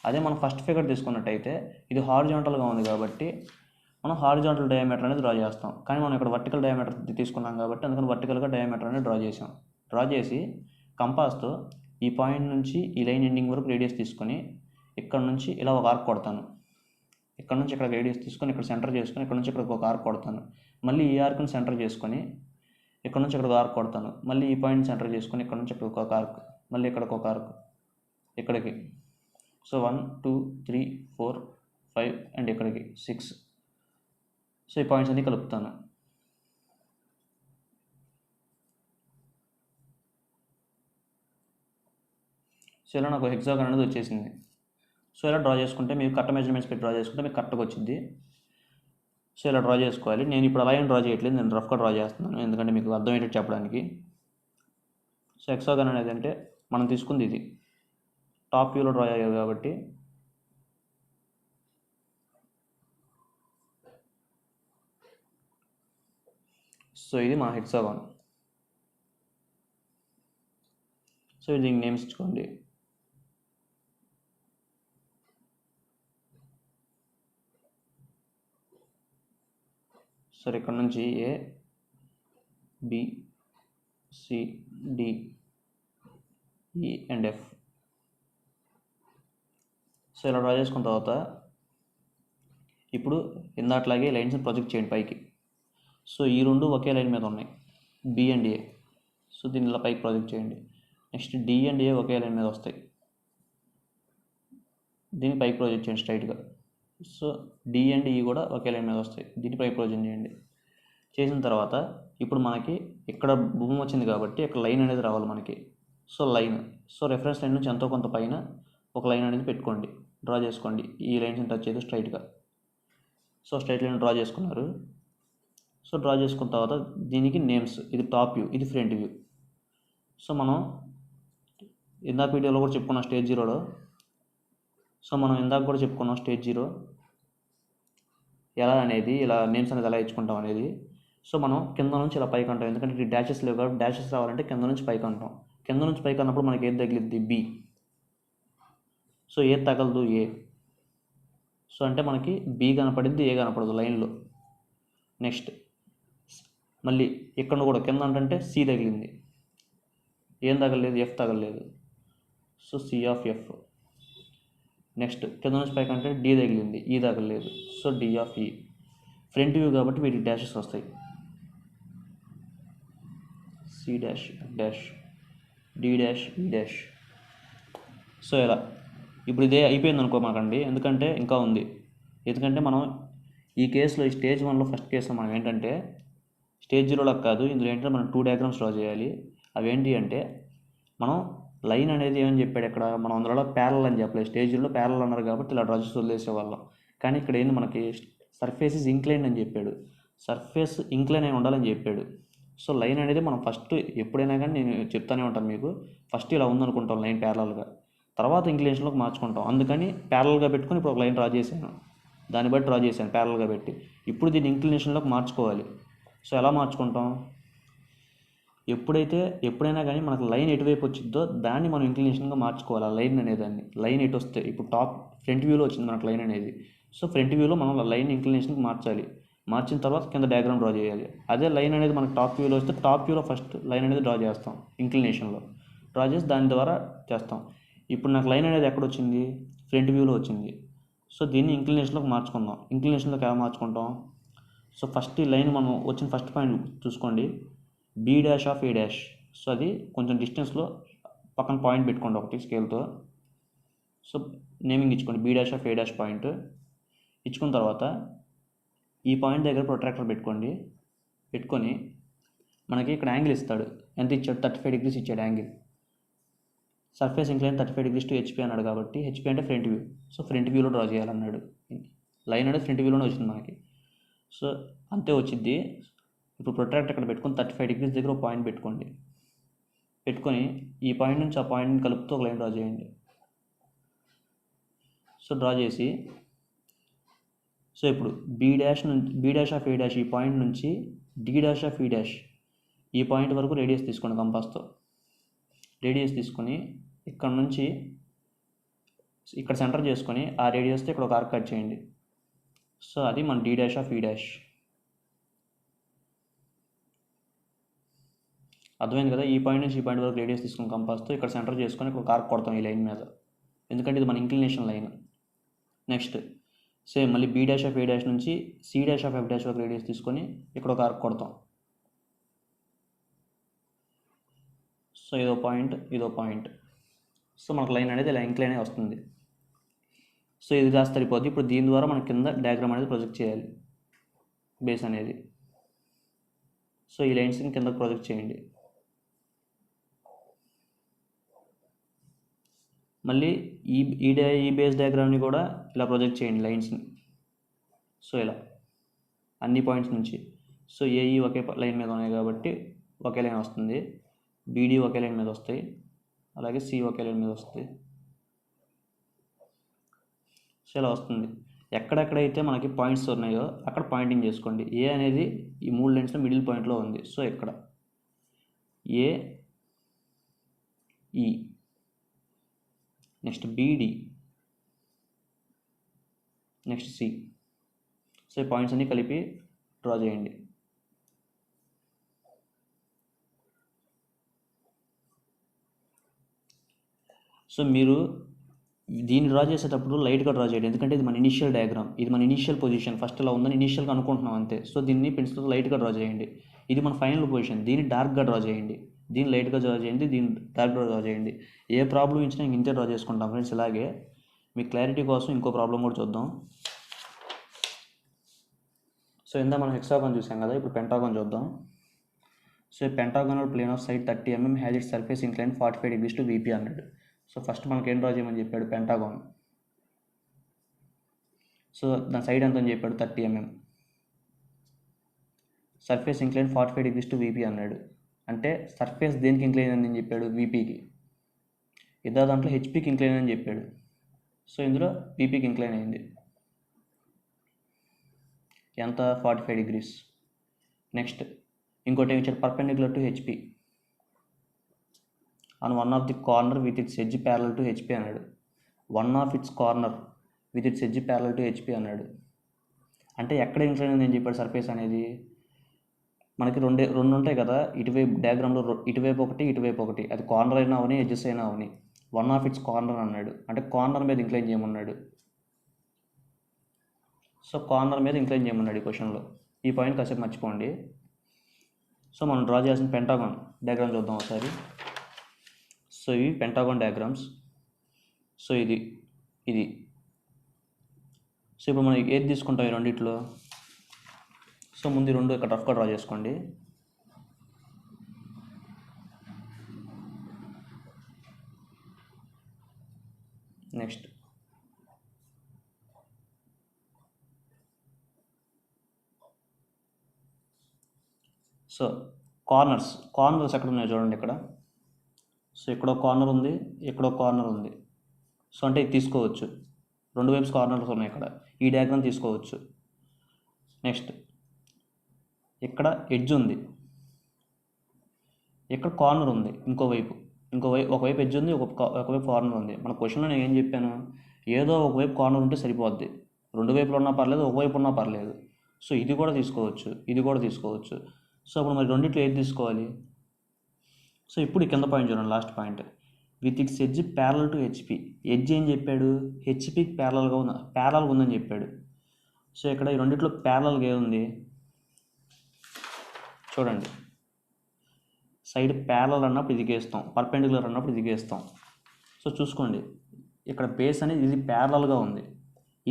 అదే మనం ఫస్ట్ ఫిగర్ తీసుకున్నట్టయితే ఇది హారిజాంటల్గా ఉంది కాబట్టి మనం హారిజాంటల్ డయామీటర్ అనేది డ్రా చేస్తాం. కానీ మనం ఇక్కడ వర్టికల్ డయామీటర్ తీసుకున్నాం కాబట్టి అందుకని వర్టికల్గా డయామీటర్ అనేది డ్రా చేసి కంపాస్తో ఈ పాయింట్ నుంచి ఈ లైన్ ఎండింగ్ వరకు రేడియస్ తీసుకొని ఇక్కడ నుంచి ఇలా ఒక ఆర్క్ కొడతాను, ఇక్కడ నుంచి ఇక్కడ రేడియస్ తీసుకొని ఇక్కడ సెంటర్ చేసుకొని ఇక్కడ నుంచి ఇక్కడికి ఒక ఆర్క్ కొడతాను, మళ్ళీ ఈ ఆర్క్ని సెంటర్ చేసుకొని ఇక్కడ నుంచి ఇక్కడికి ఆర్క్ కొడతాను, మళ్ళీ ఈ పాయింట్ సెంటర్ చేసుకొని ఇక్కడ నుంచి ఇక్కడికి ఒక ఆర్క్, మళ్ళీ ఇక్కడికి ఒక ఆర్క్, ఇక్కడికి. సో 1 2 3 4 5 అండ్ ఇక్కడికి 6. సో ఈ పాయింట్స్ అన్నీ కలుపుతాను. సో ఇలా నాకు హెక్సాగాన్ అనేది వచ్చేసింది. సో ఇలా డ్రా చేసుకుంటే మీరు కరెక్ట్ మెజర్మెంట్స్ పెట్టి డ్రా చేసుకుంటే మీకు కరెక్ట్గా వచ్చింది. సో ఇలా డ్రా చేసుకోవాలి. నేను ఇప్పుడు అలా ఏం డ్రా చేయట్లేదు, నేను రఫ్గా డ్రా చేస్తున్నాను ఎందుకంటే మీకు అర్థమయ్యేటట్టు చెప్పడానికి. సో హెక్సాగాన్ అనేది అంటే మనం తీసుకుంది ఇది టాప్ వ్యూలో డ్రా అయ్యారు కాబట్టి సో ఇది మా హెక్సాగాన్. సో దీనికి నేమ్స్ ఇచ్చుకోండి. సరే ఇక్కడ నుంచి ఏ బి సి డి ఈ అండ్ ఎఫ్. సో ఇలా డ్రా చేసుకున్న తర్వాత ఇప్పుడు ఇందాట్లాగే లైన్స్ని ప్రొజెక్ట్ చేయండి పైకి. సో ఈ రెండు ఒకే లైన్ మీద ఉన్నాయి, బి అండ్ ఏ. సో దీన్ని ఇలా పైకి ప్రొజెక్ట్ చేయండి. నెక్స్ట్ డి అండ్ ఏ ఒకే లైన్ మీద వస్తాయి, దీన్ని పైకి ప్రొజెక్ట్ చేయండి స్ట్రైట్గా. సో డి అండ్ ఈ కూడా ఒకే లైన్ మీద వస్తాయి, దీన్ని పైకి ప్రొజెక్ట్ చేయండి. చేసిన తర్వాత ఇప్పుడు మనకి ఇక్కడ భూమి వచ్చింది కాబట్టి ఇక్కడ లైన్ అనేది రావాలి మనకి. So line, so reference line నుంచి ఎంతో కొంత పైన ఒక లైన్ అనేది పెట్టుకోండి, డ్రా చేసుకోండి. ఈ లైన్స్ని టచ్ చేసి స్ట్రైట్గా. సో స్ట్రైట్ లైన్ డ్రా చేసుకున్నారు. సో డ్రా చేసుకున్న తర్వాత దీనికి నేమ్స్, ఇది టాప్ వ్యూ, ఇది ఫ్రంట్ వ్యూ. సో మనం ఇందాక వీడియోలో కూడా చెప్పుకున్నాం స్టేజ్ 0లో. సో మనం ఇందాక కూడా చెప్పుకున్నాం స్టేజ్ 0 ఎలా అనేది, ఇలా నేమ్స్ అనేది ఎలా ఇచ్చుకుంటాం అనేది. సో మనం కింద నుంచి ఇలా పైకి అంటాం, ఎందుకంటే ఇది డాషెస్ లేవు కాబట్టి డాషెస్ రావాలంటే కింద నుంచి పైకి అంటాం. కింద నుంచి పైకి అన్నప్పుడు మనకి ఏది తగిలిద్ది, బి. సో ఏది తగలదు, ఏ. సో అంటే మనకి బి కనపడిద్ది, ఏ కనపడదు లైన్లో. నెక్స్ట్ మళ్ళీ ఇక్కడ కూడా కింద అంటే సి తగిలింది, ఏం తగలలేదు, ఎఫ్ తగలలేదు. So C of F. Next కింద నుంచి పైకి అంటే డి తగిలింది, ఈ తగలలేదు. So D of E. Front view కాబట్టి వీటికి డాషెస్ వస్తాయి, C dash, dash, D dash, E dash. So ఇలా ఇప్పుడు ఇదే అయిపోయింది అనుకో మనకండి, ఎందుకంటే ఇంకా ఉంది. ఎందుకంటే మనం ఈ కేసులో, ఈ స్టేజ్ 1లో ఫస్ట్ కేసులో మనం ఏంటంటే స్టేజ్ 0లో కాదు, ఇందులో ఏంటంటే మనం 2 డయాగ్రామ్స్ డ్రా చేయాలి. అవి ఏంటి అంటే మనం లైన్ అనేది ఏమని చెప్పాడు ఇక్కడ, మనం అందులో ప్యారల్ అని చెప్పలేదు. స్టేజ్ 0లో ప్యారల్ అన్నారు కాబట్టి ఇలా డ్రా చేసి వదిలేసేవాళ్ళం. కానీ ఇక్కడ ఏంది మనకి సర్ఫేస్ ఇస్ ఇంక్లైన్ అని చెప్పాడు, సర్ఫేస్ ఇంక్లైన్ అయి ఉండాలని చెప్పాడు. సో లైన్ అనేది మనం ఫస్ట్ ఎప్పుడైనా కానీ నేను చెప్తానే ఉంటాను మీకు, ఫస్ట్ ఇలా ఉందనుకుంటాం లైన్ ప్యారల్గా, తర్వాత ఇంక్లినేషన్లోకి మార్చుకుంటాం. అందుకని ప్యారల్గా పెట్టుకుని ఇప్పుడు ఒక లైన్ డ్రా చేశాను, దాన్ని బట్టి డ్రా చేశాను ప్యారల్గా పెట్టి. ఇప్పుడు దీన్ని ఇంక్లినేషన్లోకి మార్చుకోవాలి. సో ఎలా మార్చుకుంటాం, ఎప్పుడైనా కానీ మనకు లైన్ ఎటువైపు వచ్చిందో దాన్ని మనం ఇంక్లినేషన్గా మార్చుకోవాలి. ఆ లైన్ అనేదాన్ని, లైన్ ఎటు వస్తే ఇప్పుడు టాప్ ఫ్రంట్ వ్యూలో వచ్చింది మనకు లైన్ అనేది. సో ఫ్రంట్ వ్యూలో మనం లైన్ ఇంక్లినేషన్కి మార్చాలి. మార్చిన తర్వాత కింద డయాగ్రామ్ డ్రా చేయాలి. అదే లైన్ అనేది మనకు టాప్ వ్యూలో వస్తే టాప్ వ్యూలో ఫస్ట్ లైన్ అనేది డ్రా చేస్తాం, ఇంక్లినేషన్లో డ్రా చేసి దాని ద్వారా చేస్తాం. ఇప్పుడు నాకు లైన్ అనేది ఎక్కడ వచ్చింది, ఫ్రంట్ వ్యూలో వచ్చింది. సో దీన్ని ఇంక్లినేషన్లోకి మార్చుకుందాం. ఇంక్లినేషన్లోకి ఎలా మార్చుకుంటాం, సో ఫస్ట్ ఈ లైన్ మనం వచ్చిన ఫస్ట్ పాయింట్ చూసుకోండి, B dash of A dash. So అది కొంచెం డిస్టెన్స్లో పక్కన పాయింట్ పెట్టుకోండి ఒకటి స్కేల్తో. సో నేమింగ్ ఇచ్చుకోండి, B dash of A dash point. ఇచ్చుకున్న తర్వాత ఈ పాయింట్ దగ్గర ప్రొట్రాక్టర్ పెట్టుకోండి. పెట్టుకొని మనకి ఇక్కడ యాంగిల్ ఇస్తాడు, ఎంత ఇచ్చాడు, 35 degrees ఇచ్చాడు angle. Surface incline 35 degrees to HP అన్నాడు కాబట్టి హెచ్పి అంటే ఫ్రంట్ వ్యూ. సో ఫ్రంట్ వ్యూలో డ్రా చేయాలన్నాడు. లైన్ అనేది ఫ్రంట్ వ్యూలోనే వచ్చింది మనకి. సో అంతే వచ్చింది. ఇప్పుడు ప్రొట్రాక్టర్ ఇక్కడ పెట్టుకొని 35 degrees దగ్గర ఒక పాయింట్ పెట్టుకోండి. పెట్టుకొని ఈ పాయింట్ నుంచి ఆ పాయింట్ని కలుపుతూ ఒక లైన్ డ్రా చేయండి. సో డ్రా చేసి సో ఇప్పుడు B dash of A dash ఈ పాయింట్ నుంచి D dash of E dash ఈ పాయింట్ వరకు రేడియస్ తీసుకోండి కంపాస్తో. రేడియస్ తీసుకొని ఇక్కడ నుంచి ఇక్కడ సెంటర్ చేసుకొని ఆ రేడియస్తో ఇక్కడ ఒక ఆర్క్ కట్ చేయండి. సో అది మన D dash of E dash. అర్థమైంది కదా, ఈ పాయింట్ నుంచి ఈ పాయింట్ వరకు రేడియస్ తీసుకుని కంపాస్తో ఇక్కడ సెంటర్ చేసుకొని ఇక్కడ ఒక ఆర్క్ కొడతాం ఈ లైన్ మీద, ఎందుకంటే ఇది మన ఇంక్లినేషన్ లైన్. నెక్స్ట్ సేమ్ మళ్ళీ B dash of A dash నుంచి C dash of F dash వరకు రేడియస్ తీసుకొని ఇక్కడ ఒక ఆర్క్ కొడతాం. సో ఇదో పాయింట్. సో మనకు లైన్ అనేది ఇలా ఇంక్లైన్ అయి వస్తుంది. సో ఇది కాస్త సరిపోద్ది. ఇప్పుడు దీని ద్వారా మన కింద డయాగ్రామ్ అనేది ప్రొజెక్ట్ చేయాలి, బేస్ అనేది. సో ఈ లైన్స్ని కిందకు ప్రొజెక్ట్ చేయండి. మళ్ళీ ఈ బేస్ డయాగ్రామ్ని కూడా ఇలా ప్రొజెక్ట్ చేయండి లైన్స్ని. సో ఇలా అన్ని పాయింట్స్ నుంచి. సో ఏఈ ఒకే లైన్ మీద ఉన్నాయి కాబట్టి ఒకే లైన్ వస్తుంది, బీడీ ఒకే లైన్ మీద వస్తాయి, అలాగే సి ఒకే లైన్ మీద వస్తుంది. సో ఇలా వస్తుంది. ఎక్కడెక్కడైతే మనకి పాయింట్స్ ఉన్నాయో అక్కడ పాయింటింగ్ చేసుకోండి. ఏ అనేది ఈ 3 లైన్స్లో మిడిల్ పాయింట్లో ఉంది. సో ఇక్కడ ఏ, ఈ, నెక్స్ట్ బీడి, నెక్స్ట్ సి. సో ఈ పాయింట్స్ అన్నీ కలిపి డ్రా చేయండి. సో దీన్ని డ్రా చేసేటప్పుడు లైట్గా డ్రా చేయండి, ఎందుకంటే ఇది మన ఇనిషియల్ డయాగ్రామ్, ఇది మన ఇనిషియల్ పొజిషన్, ఫస్ట్ ఇలా ఉందని ఇనిషియల్గా అనుకుంటున్నాం అంతే. సో దీన్ని పెన్సిల్తో లైట్గా డ్రా చేయండి. ఇది మన ఫైనల్ పొజిషన్, దీన్ని డార్క్గా డ్రా చేయండి, దీన్ని లైట్గా డ్రా చేయండి, దీన్ని డార్క్గా డ్రా చేయండి. ఏ ప్రాబ్లం ఇచ్చినా ఇంతే డ్రా చేసుకుంటాం ఫ్రెండ్స్. ఇలాగే మీ క్లారిటీ కోసం ఇంకో ప్రాబ్లం కూడా చూద్దాం. సో ఇందా మనం హెక్సాగాన్ చూసాం కదా, ఇప్పుడు పెంటాగాన్ చూద్దాం. So pentagonal plane of side 30 mm has it surface incline 45 degrees to VP అన్నాడు. సో ఫస్ట్ మనకి ఏం డ్రా చేయమని చెప్పాడు, పెంటాగాన్. సో దాని సైడ్ ఎంత అని చెప్పాడు, 30 mm. Surface incline 45 degrees to VP అన్నాడు. అంటే సర్ఫేస్ దేనికి ఇంక్లైన్ అని చెప్పాడు, VPకి. ఇదా దాంట్లో HPకి ఇంక్లైన్ అని చెప్పాడు. సో ఇందులో VPకి ఇంక్లైన్ అయింది. ఎంత, 45 degrees. నెక్స్ట్ ఇంకోటి ఏమి ఇచ్చాడు, perpendicular to HP on one of the corner with its edge parallel to HP అన్నాడు. One of it's corner with its edge parallel to HP అన్నాడు. అంటే ఎక్కడ ఇంక్లైన్ అని చెప్పాడు సర్ఫేస్ అనేది, మనకి రెండు ఉంటాయి కదా ఇటువైపు డయాగ్రామ్లో, ఇటువైపు ఒకటి ఇటువైపు ఒకటి, అది కార్నర్ అయినా అవని ఎడ్జెస్ అయినా అవని. వన్ ఆఫ్ ఇట్స్ కార్నర్ అన్నాడు, అంటే కార్నర్ మీద ఇంక్లైన్ చేయమన్నాడు. సో కార్నర్ మీద ఇంక్లైన్ చేయమన్నాడు ఈ క్వశ్చన్లో. ఈ పాయింట్ కాసేపు మర్చిపోండి. సో మనం డ్రా చేసిన పెంటాగాన్ డయాగ్రామ్ చూద్దాం ఒకసారి. సో ఇవి పెంటాగాన్ డయాగ్రామ్స్. సో ఇది సో ఇప్పుడు మనం ఏది తీసుకుంటాం ఈ రెండిట్లో. సో ముందు రెండు ఇక్కడ రఫ్గా డ్రా చేసుకోండి. నెక్స్ట్ సో కార్నర్స్ ఎక్కడ ఉన్నాయో చూడండి ఇక్కడ. సో ఇక్కడ కార్నర్ ఉంది, ఇక్కడ కార్నర్ ఉంది. సో అంటే ఇది తీసుకోవచ్చు, రెండు వైపు కార్నర్స్ ఉన్నాయి ఇక్కడ, ఈ డయాగ్రామ్ తీసుకోవచ్చు. నెక్స్ట్ ఇక్కడ ఎడ్జ్ ఉంది, ఇక్కడ కార్నర్ ఉంది, ఒకవైపు ఎడ్జ్ ఉంది, ఒకవైపు కార్నర్ ఉంది. మన క్వశ్చన్లో నేను ఏం చెప్పాను, ఏదో ఒకవైపు కార్నర్ ఉంటే సరిపోద్ది, రెండు వైపులు ఉన్నా పర్లేదు, ఒకవైపు ఉన్నా పర్లేదు. సో ఇది కూడా తీసుకోవచ్చు. సో అప్పుడు మరి రెండిట్లో ఏది తీసుకోవాలి. సో ఇప్పుడు కింద పాయింట్ చూడండి, last point, with its edge parallel to HP. Edge ఏం చెప్పాడు, HPకి ప్యారలల్గా ఉందని చెప్పాడు. సో ఇక్కడ ఈ రెండిట్లో ప్యారలల్గా ఏముంది చూడండి, సైడ్ ప్యారలల్ అన్నప్పుడు ఇది గీస్తాం, పర్పెండిక్యులర్ అన్నప్పుడు ఇది గీస్తాం. సో చూసుకోండి, ఇక్కడ బేస్ అనేది ఇది ప్యారలల్గా ఉంది,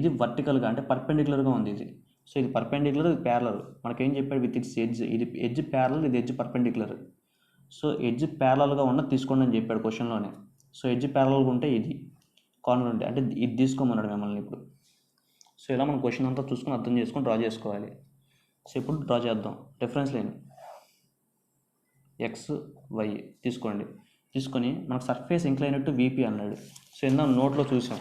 ఇది వర్టికల్గా అంటే పర్పెండిక్యులర్గా ఉంది ఇది. సో ఇది పర్పెండిక్యులర్, ఇది ప్యారలల్. మనకేం చెప్పాడు, విత్ ఇట్స్ ఎడ్జ్, ఇది ఎడ్జ్ ప్యారలల్, ఇది ఎడ్జ్ పర్పెండిక్యులర్. సో ఎడ్జ్ ప్యారలల్గా ఉన్నది తీసుకోండి అని చెప్పాడు క్వశ్చన్లోనే. సో ఎడ్జ్ ప్యారలల్గా ఉంటే ఇది కార్నర్ ఉంటే అంటే ఇది తీసుకోమన్నాడు మిమ్మల్ని ఇప్పుడు. సో ఇలా మనం క్వశ్చన్ అంతా చూసుకొని అర్థం చేసుకొని డ్రా చేసుకోవాలి. సో ఇప్పుడు డ్రా చేద్దాం. రిఫరెన్స్ లైన్ XY తీసుకొని మనకు సర్ఫేస్ ఇంక్లైన్ టు VP అన్నాడు. సో ఇందా నోట్లో చూసాం,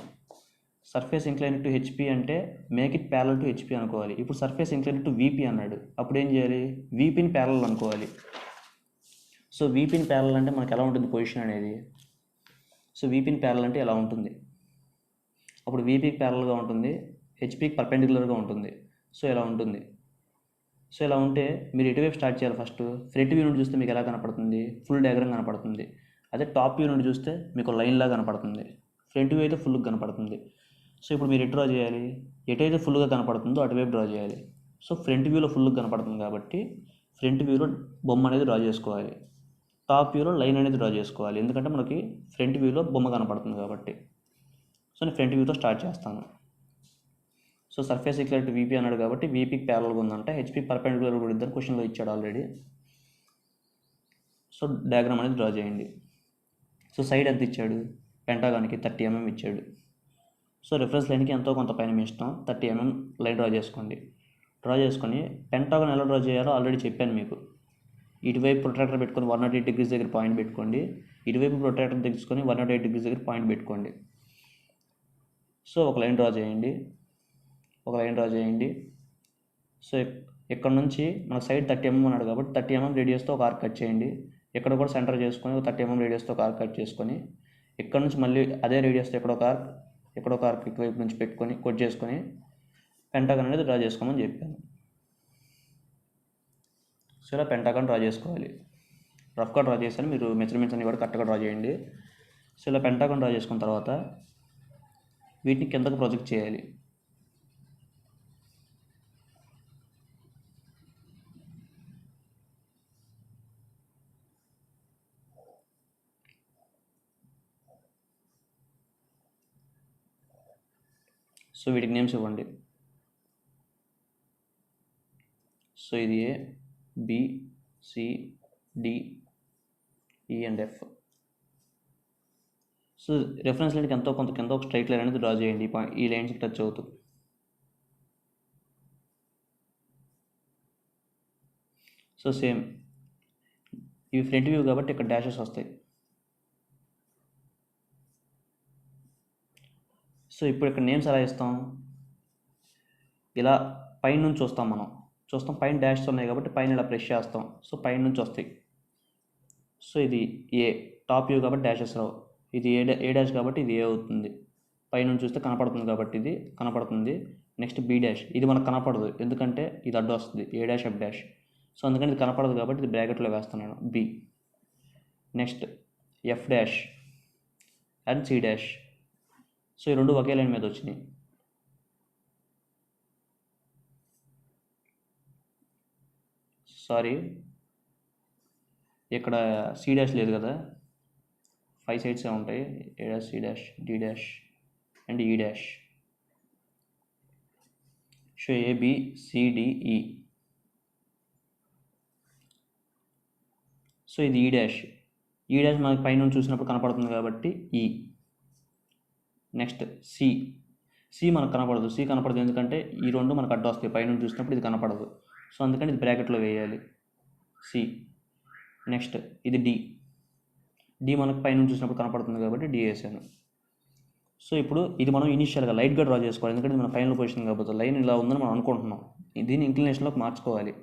సర్ఫేస్ ఇంక్లైన్ టు HP అంటే make it parallel to HP అనుకోవాలి. ఇప్పుడు సర్ఫేస్ ఇంక్లైన్ టు VP అన్నాడు, అప్పుడు ఏం చేయాలి, VPని ప్యారలల్ అనుకోవాలి. సో VPని ప్యారలల్ అంటే మనకి ఎలా ఉంటుంది పొజిషన్ అనేది. సో VPని ప్యారలల్ అంటే ఎలా ఉంటుంది, అప్పుడు VPకి ప్యారలల్గా ఉంటుంది, HPకి పర్పెండిక్యులర్గా ఉంటుంది. సో ఇలా ఉంటుంది. సో ఇలా ఉంటే మీరు ఎటువైపు స్టార్ట్ చేయాలి, ఫస్ట్ ఫ్రంట్ వ్యూ నుండి చూస్తే మీకు ఎలా కనపడుతుంది, ఫుల్ డయాగ్రామ్ కనపడుతుంది. అదే టాప్ వ్యూ నుండి చూస్తే మీకు లైన్లా కనపడుతుంది. ఫ్రంట్ వ్యూ అయితే ఫుల్గా కనపడుతుంది. సో ఇప్పుడు మీరు ఎటు డ్రా చేయాలి, ఎటైతే ఫుల్గా కనపడుతుందో అటువైపు డ్రా చేయాలి. సో ఫ్రంట్ వ్యూలో ఫుల్గా కనపడుతుంది కాబట్టి ఫ్రంట్ వ్యూలో బొమ్మ అనేది డ్రా చేసుకోవాలి, టాప్ వ్యూలో లైన్ అనేది డ్రా చేసుకోవాలి, ఎందుకంటే మనకి ఫ్రంట్ వ్యూలో బొమ్మ కనపడుతుంది కాబట్టి. సో నేను ఫ్రంట్ వ్యూతో స్టార్ట్ చేస్తాను. So surface equal to VP అన్నాడు కాబట్టి VPకి ప్యారలల్గా ఉందంటే HPకి పర్పెండిక్యులర్ కూడా ఇద్దరు క్వశ్చన్లో ఇచ్చాడు ఆల్రెడీ. సో డయాగ్రామ్ అనేది డ్రా చేయండి. సో సైడ్ ఎంత ఇచ్చాడు, పెంటాగాన్కి 30 mm ఇచ్చాడు. సో రిఫరెన్స్ లైన్కి ఎంతో కొంత పైన మీ ఇష్టం, 30 mm లైన్ డ్రా చేసుకొని పెంటాగాన్ ఎలా డ్రా చేయాలో ఆల్రెడీ చెప్పాను మీకు. ఇటువైపు ప్రొట్రాక్టర్ పెట్టుకొని 108 degrees దగ్గర పాయింట్ పెట్టుకోండి, ఇటువైపు ప్రొట్రాక్టర్ తీసుకొని 108 degrees దగ్గర పాయింట్ పెట్టుకోండి. సో ఒక లైన్ డ్రా చేయండి. సో ఇక్కడ నుంచి మన సైడ్ 30 mm అన్నాడు కాబట్టి 30 mm రేడియస్తో ఒక ఆర్క్ కట్ చేయండి. ఇక్కడ కూడా సెంటర్ చేసుకొని 30 mm రేడియస్తో ఒక ఆర్క్ కట్ చేసుకొని, ఇక్కడ నుంచి మళ్ళీ అదే రేడియస్తో ఇక్కడ ఒక ఆర్క్ ఇటువైపు నుంచి పెట్టుకొని కట్ చేసుకొని పెంటాగాన్ అనేది డ్రా చేసుకోమని చెప్పాను. సో ఇలా పెంటాగాన్ డ్రా చేసుకోవాలి. రఫ్గా డ్రా చేశాను, మీరు మెజర్మెంట్స్ అన్ని కూడా కరెక్ట్గా డ్రా చేయండి. సో ఇలా పెంటాగాన్ డ్రా చేసుకున్న తర్వాత వీటిని కిందకు ప్రొజెక్ట్ చేయాలి. సో వీటికి నేమ్స్ ఇవ్వండి. సో ఇది ఏ, బి, సి, డి, ఈ అండ్ ఎఫ్. సో రెఫరెన్స్ లైన్కి ఎంతో కొంత కింద ఒక స్ట్రైట్ లైన్ అనేది డ్రా చేయండి ఈ లైన్స్కి టచ్ అవుతూ. సో సేమ్ ఇవి ఫ్రంట్ వ్యూ కాబట్టి ఇక్కడ డాషెస్ వస్తాయి. సో ఇప్పుడు ఇక్కడ నేమ్స్ ఎలా ఇస్తాం, ఇలా పైన నుంచి చూస్తాం, పైన డాషెస్ ఉన్నాయి కాబట్టి పైన ఇలా ప్రెస్ చేస్తాం. సో పైన నుంచి వస్తాయి. సో ఇది ఏ, టాప్ వ్యూ కాబట్టి డాషెస్ రావు. ఇది ఏ డాష్ కాబట్టి ఇది ఏ అవుతుంది. పైనుంచి చూస్తే కనపడుతుంది కాబట్టి ఇది కనపడుతుంది. నెక్స్ట్ బి డాష్, ఇది మనకు కనపడదు ఎందుకంటే ఇది అడ్డు వస్తుంది, A dash F dash. So అందుకని ఇది కనపడదు కాబట్టి ఇది బ్రాకెట్లో వేస్తున్నాను, B. Next F dash and C dash. So ఈ రెండు ఒకే లైన్ మీద వచ్చినాయి. సారీ, ఇక్కడ సి డాష్ లేదు కదా, 5 సైడ్స్ ఉంటాయి, A dash, C dash, D dash and E dash. So ABCDE. So ఇది ఈ డాష్ మనకి పైన చూసినప్పుడు కనపడుతుంది కాబట్టి ఈ. నెక్స్ట్ సి మనకు కనపడదు, ఎందుకంటే ఈ రెండు మనకు అడ్డు వస్తాయి, పైన చూసినప్పుడు ఇది కనపడదు. సో అందుకని ఇది బ్రాకెట్లో వేయాలి, సి. నెక్స్ట్ ఇది డి మనకు పైన చూసినప్పుడు కనపడుతుంది కాబట్టి డి వేసాను. సో ఇప్పుడు ఇది మనం ఇనిషియల్గా లైట్గా డ్రా చేసుకోవాలి, ఎందుకంటే ఇది మన ఫైనల్ పొజిషన్ కాబట్టి లైన్ ఇలా ఉందని మనం అనుకుంటున్నాం. దీన్ని ఇంక్లినేషన్లోకి మార్చుకోవాలి.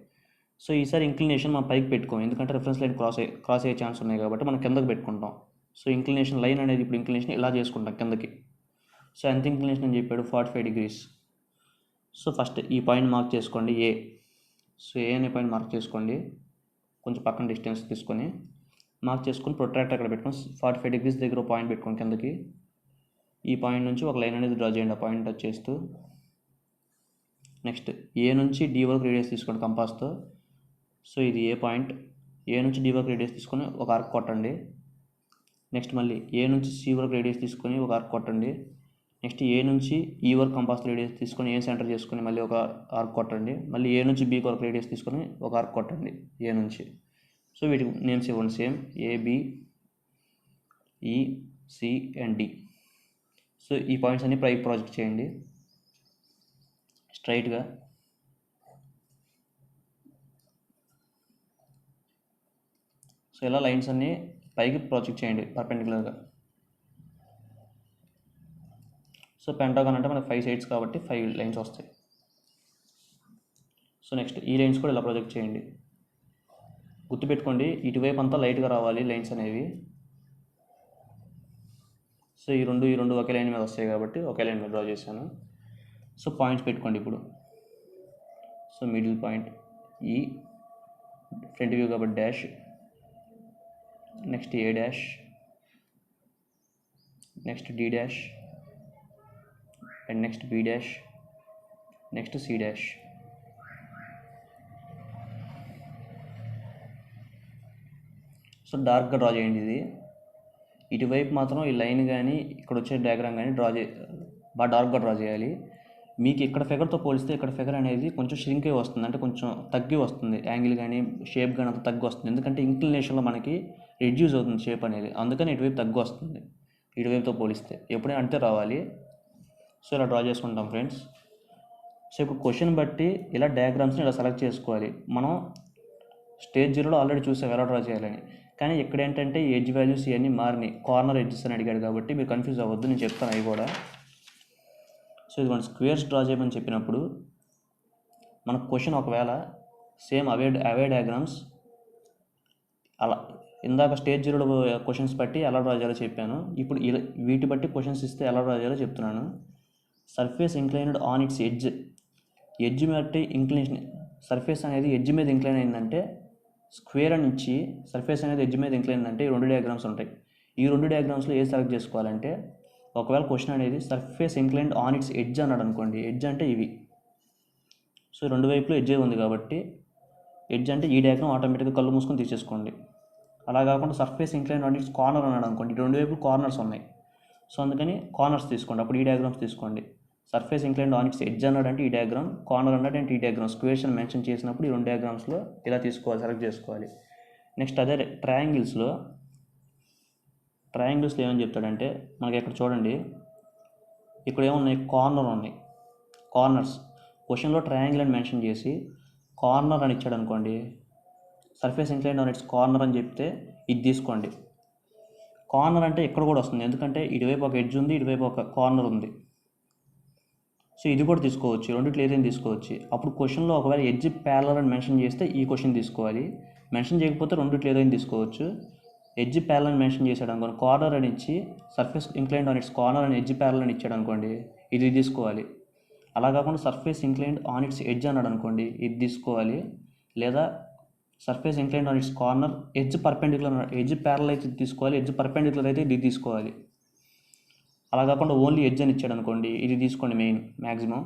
సో ఈసారి ఇంక్లినేషన్ మనం పైకి పెట్టుకోం, ఎందుకంటే రిఫరెన్స్ లైన్ క్రాస్ అయ్యే ఛాన్స్ ఉన్నాయి కాబట్టి మనం కిందకి పెట్టుకుంటాం. సో ఇంక్లినేషన్ లైన్ అనేది ఇప్పుడు ఇంక్లినేషన్ ఇలా చేసుకుంటాం కిందకి. సో ఎంత ఇంక్లినేషన్ అని చెప్పాడు, 45 degrees. సో ఫస్ట్ ఈ పాయింట్ మార్క్ చేసుకోండి, ఏ. సో ఏ అనే పాయింట్ మార్క్ చేసుకోండి, కొంచెం పక్కన డిస్టెన్స్ తీసుకొని మార్క్ చేసుకొని ప్రొట్రాక్టర్ అక్కడ పెట్టుకొని 45 degrees దగ్గర పాయింట్ పెట్టుకోండి కిందకి. ఈ పాయింట్ నుంచి ఒక లైన్ అనేది డ్రా చేయండి, ఆ పాయింట్ టచ్ చేస్తూ. నెక్స్ట్ ఏ నుంచి డి వరకు రేడియస్ తీసుకోండి కంపాస్తో. సో ఇది ఏ పాయింట్, ఏ నుంచి డి వరకు రేడియస్ తీసుకొని ఒక ఆర్క్ కొట్టండి. నెక్స్ట్ మళ్ళీ ఏ నుంచి సి వరకు రేడియస్ తీసుకొని ఒక ఆర్క్ కొట్టండి. నెక్స్ట్ ఏ నుంచి ఈ వరకు కంపాస్ రేడియస్ తీసుకొని ఏ సెంటర్ చేసుకొని మళ్ళీ ఒక ఆర్క్ కొట్టండి. మళ్ళీ ఏ నుంచి బి వరకు రేడియస్ తీసుకొని ఒక ఆర్క్ కొట్టండి ఏ నుంచి. సో వీటికి నేమ్స్ ఇవ్వండి సేమ్, ఏబి, ఈ, సి అండ్ డి. సో ఈ పాయింట్స్ అన్ని పైకి ప్రాజెక్ట్ చేయండి స్ట్రైట్గా. సో ఇలా లైన్స్ అన్నీ పైకి ప్రాజెక్ట్ చేయండి పర్పెండిక్యులర్గా. సో పెంటాగాన్ అంటే మనకి 5 సైడ్స్ కాబట్టి 5 లైన్స్ వస్తాయి. సో నెక్స్ట్ ఈ లైన్స్ కూడా ఇలా ప్రాజెక్ట్ చేయండి. గుర్తుపెట్టుకోండి, ఇటువైపు అంతా లైట్గా రావాలి లైన్స్ అనేవి. సో ఈ రెండు ఒకే లైన్ మీద వస్తాయి కాబట్టి ఒకే లైన్ మీద డ్రా చేశాను. సో పాయింట్స్ పెట్టుకోండి ఇప్పుడు. So middle point E, front view కాబట్టి dash. Next A dash, next D dash and next B dash, next C dash. So డార్క్గా డ్రా చేయండి ఇది. ఇటువైపు మాత్రం ఈ లైన్ కానీ ఇక్కడ వచ్చే డయాగ్రామ్ కానీ బాగా డార్క్గా డ్రా చేయాలి. మీకు ఇక్కడ ఫిగర్తో పోలిస్తే ఇక్కడ ఫిగర్ అనేది కొంచెం ష్రింక్ అయి వస్తుంది, అంటే కొంచెం తగ్గి వస్తుంది, యాంగిల్ కానీ షేప్ కానీ అంత తగ్గి వస్తుంది, ఎందుకంటే ఇంక్లినేషన్లో మనకి రెడ్యూస్ అవుతుంది షేప్ అనేది, అందుకని ఇటువైపు తగ్గి వస్తుంది ఇటువైపుతో పోలిస్తే. ఎప్పుడైనా అంతే రావాలి. సో ఇలా డ్రా చేసుకుంటాం ఫ్రెండ్స్. సో ఇప్పుడు క్వశ్చన్ బట్టి ఇలా డయాగ్రామ్స్ని ఇలా సెలెక్ట్ చేసుకోవాలి. మనం స్టేజ్ 0లో ఆల్రెడీ చూసాం ఎలా డ్రా చేయాలని, కానీ ఇక్కడ ఏంటంటే ఈ ఎడ్జ్ వాల్యూస్ ఇవన్నీ మారినాయి, కార్నర్ ఎడ్జెస్ అని అడిగాడు కాబట్టి మీరు కన్ఫ్యూజ్ అవ్వద్దు, నేను చెప్తాను అవి కూడా. సో ఇది మన స్క్వేర్స్ డ్రా చేయమని చెప్పినప్పుడు మనకు క్వశ్చన్ ఒకవేళ సేమ్ అవే డయాగ్రామ్స్ అలా ఇందాక స్టేజ్ 0లో క్వశ్చన్స్ బట్టి ఎలా డ్రా చేయాలో చెప్పాను, ఇప్పుడు వీటి బట్టి క్వశ్చన్స్ ఇస్తే ఎలా డ్రా చేయాలో చెప్తున్నాను. Surface inclined on it's edge బట్టి ఇంక్లినేషన్, సర్ఫేస్ అనేది ఎడ్జ్ మీద ఇంక్లైన్ అయిందంటే స్క్వేర్ అని ఇచ్చి సర్ఫేస్ అనేది ఎడ్జ్ మీద ఇంక్లైన్ అయిందంటే ఈ 2 డయాగ్రామ్స్ ఉంటాయి. ఈ 2 డయాగ్రామ్స్లో ఏది సెలెక్ట్ చేసుకోవాలంటే ఒకవేళ క్వశ్చన్ అనేది surface inclined on it's edge అన్నాడు అనుకోండి, ఎడ్జ్ అంటే ఇవి. సో రెండు వైపులు ఎడ్జే ఉంది కాబట్టి ఎడ్జ్ అంటే ఈ డయాగ్రామ్ ఆటోమేటిక్గా కళ్ళు మూసుకొని తీసేసుకోండి. అలా కాకుండా surface inclined on its corner అన్నాడు అనుకోండి, రెండు వైపులు కార్నర్స్ ఉన్నాయి. సో అందుకని కార్నర్స్ తీసుకోండి, అప్పుడు ఈ డయాగ్రామ్స్ తీసుకోండి. Surface inclined on it's edge అన్నాడు అంటే ఈ డయాగ్రామ్, కార్నర్ అన్నాడు అంటే ఈ డయాగ్రామ్. స్క్వేర్స్ అని మెన్షన్ చేసినప్పుడు ఈ రెండు డయాగ్రామ్స్లో ఇలా తీసుకోవాలి, సెలెక్ట్ చేసుకోవాలి. నెక్స్ట్ అదే ట్రయాంగిల్స్లో ఏమని చెప్తాడంటే మనకి ఇక్కడ చూడండి, ఇక్కడ ఏమున్నాయి, కార్నర్ ఉన్నాయి, కార్నర్స్. క్వశ్చన్లో ట్రయాంగిల్ అని మెన్షన్ చేసి కార్నర్ అని ఇచ్చాడు అనుకోండి, surface inclined on its corner అని చెప్తే ఇది తీసుకోండి. కార్నర్ అంటే ఇక్కడ కూడా వస్తుంది, ఎందుకంటే ఇటువైపు ఒక ఎడ్జ్ ఉంది, ఇటువైపు ఒక కార్నర్ ఉంది. సో ఇది కూడా తీసుకోవచ్చు, రెండిట్లో ఏదైనా తీసుకోవచ్చు. అప్పుడు క్వశ్చన్లో ఒకవేళ ఎడ్జ్ ప్యారలల్ అని మెన్షన్ చేస్తే ఈ క్వశ్చన్ తీసుకోవాలి, మెన్షన్ చేయకపోతే రెండిట్లో ఏదైనా తీసుకోవచ్చు. ఎడ్జ్ ప్యారలల్ అని మెన్షన్ చేశాడు అనుకోండి, కార్నర్ అని ఇచ్చి surface inclined on its corner అని ఎడ్జ్ ప్యారలల్ అని ఇచ్చాడు అనుకోండి, ఇది తీసుకోవాలి. అలా కాకుండా surface inclined on it's edge అన్నాడు అనుకోండి, ఇది తీసుకోవాలి. లేదా surface inclined on its corner edge perpendicular, edge parallel అయితే తీసుకోవాలి, ఎడ్జ్ పర్పెండిక్యులర్ అయితే ఇది తీసుకోవాలి. అలా కాకుండా ఓన్లీ ఎడ్జ్ అని ఇచ్చాడు అనుకోండి, ఇది తీసుకోండి మెయిన్ మ్యాక్సిమం.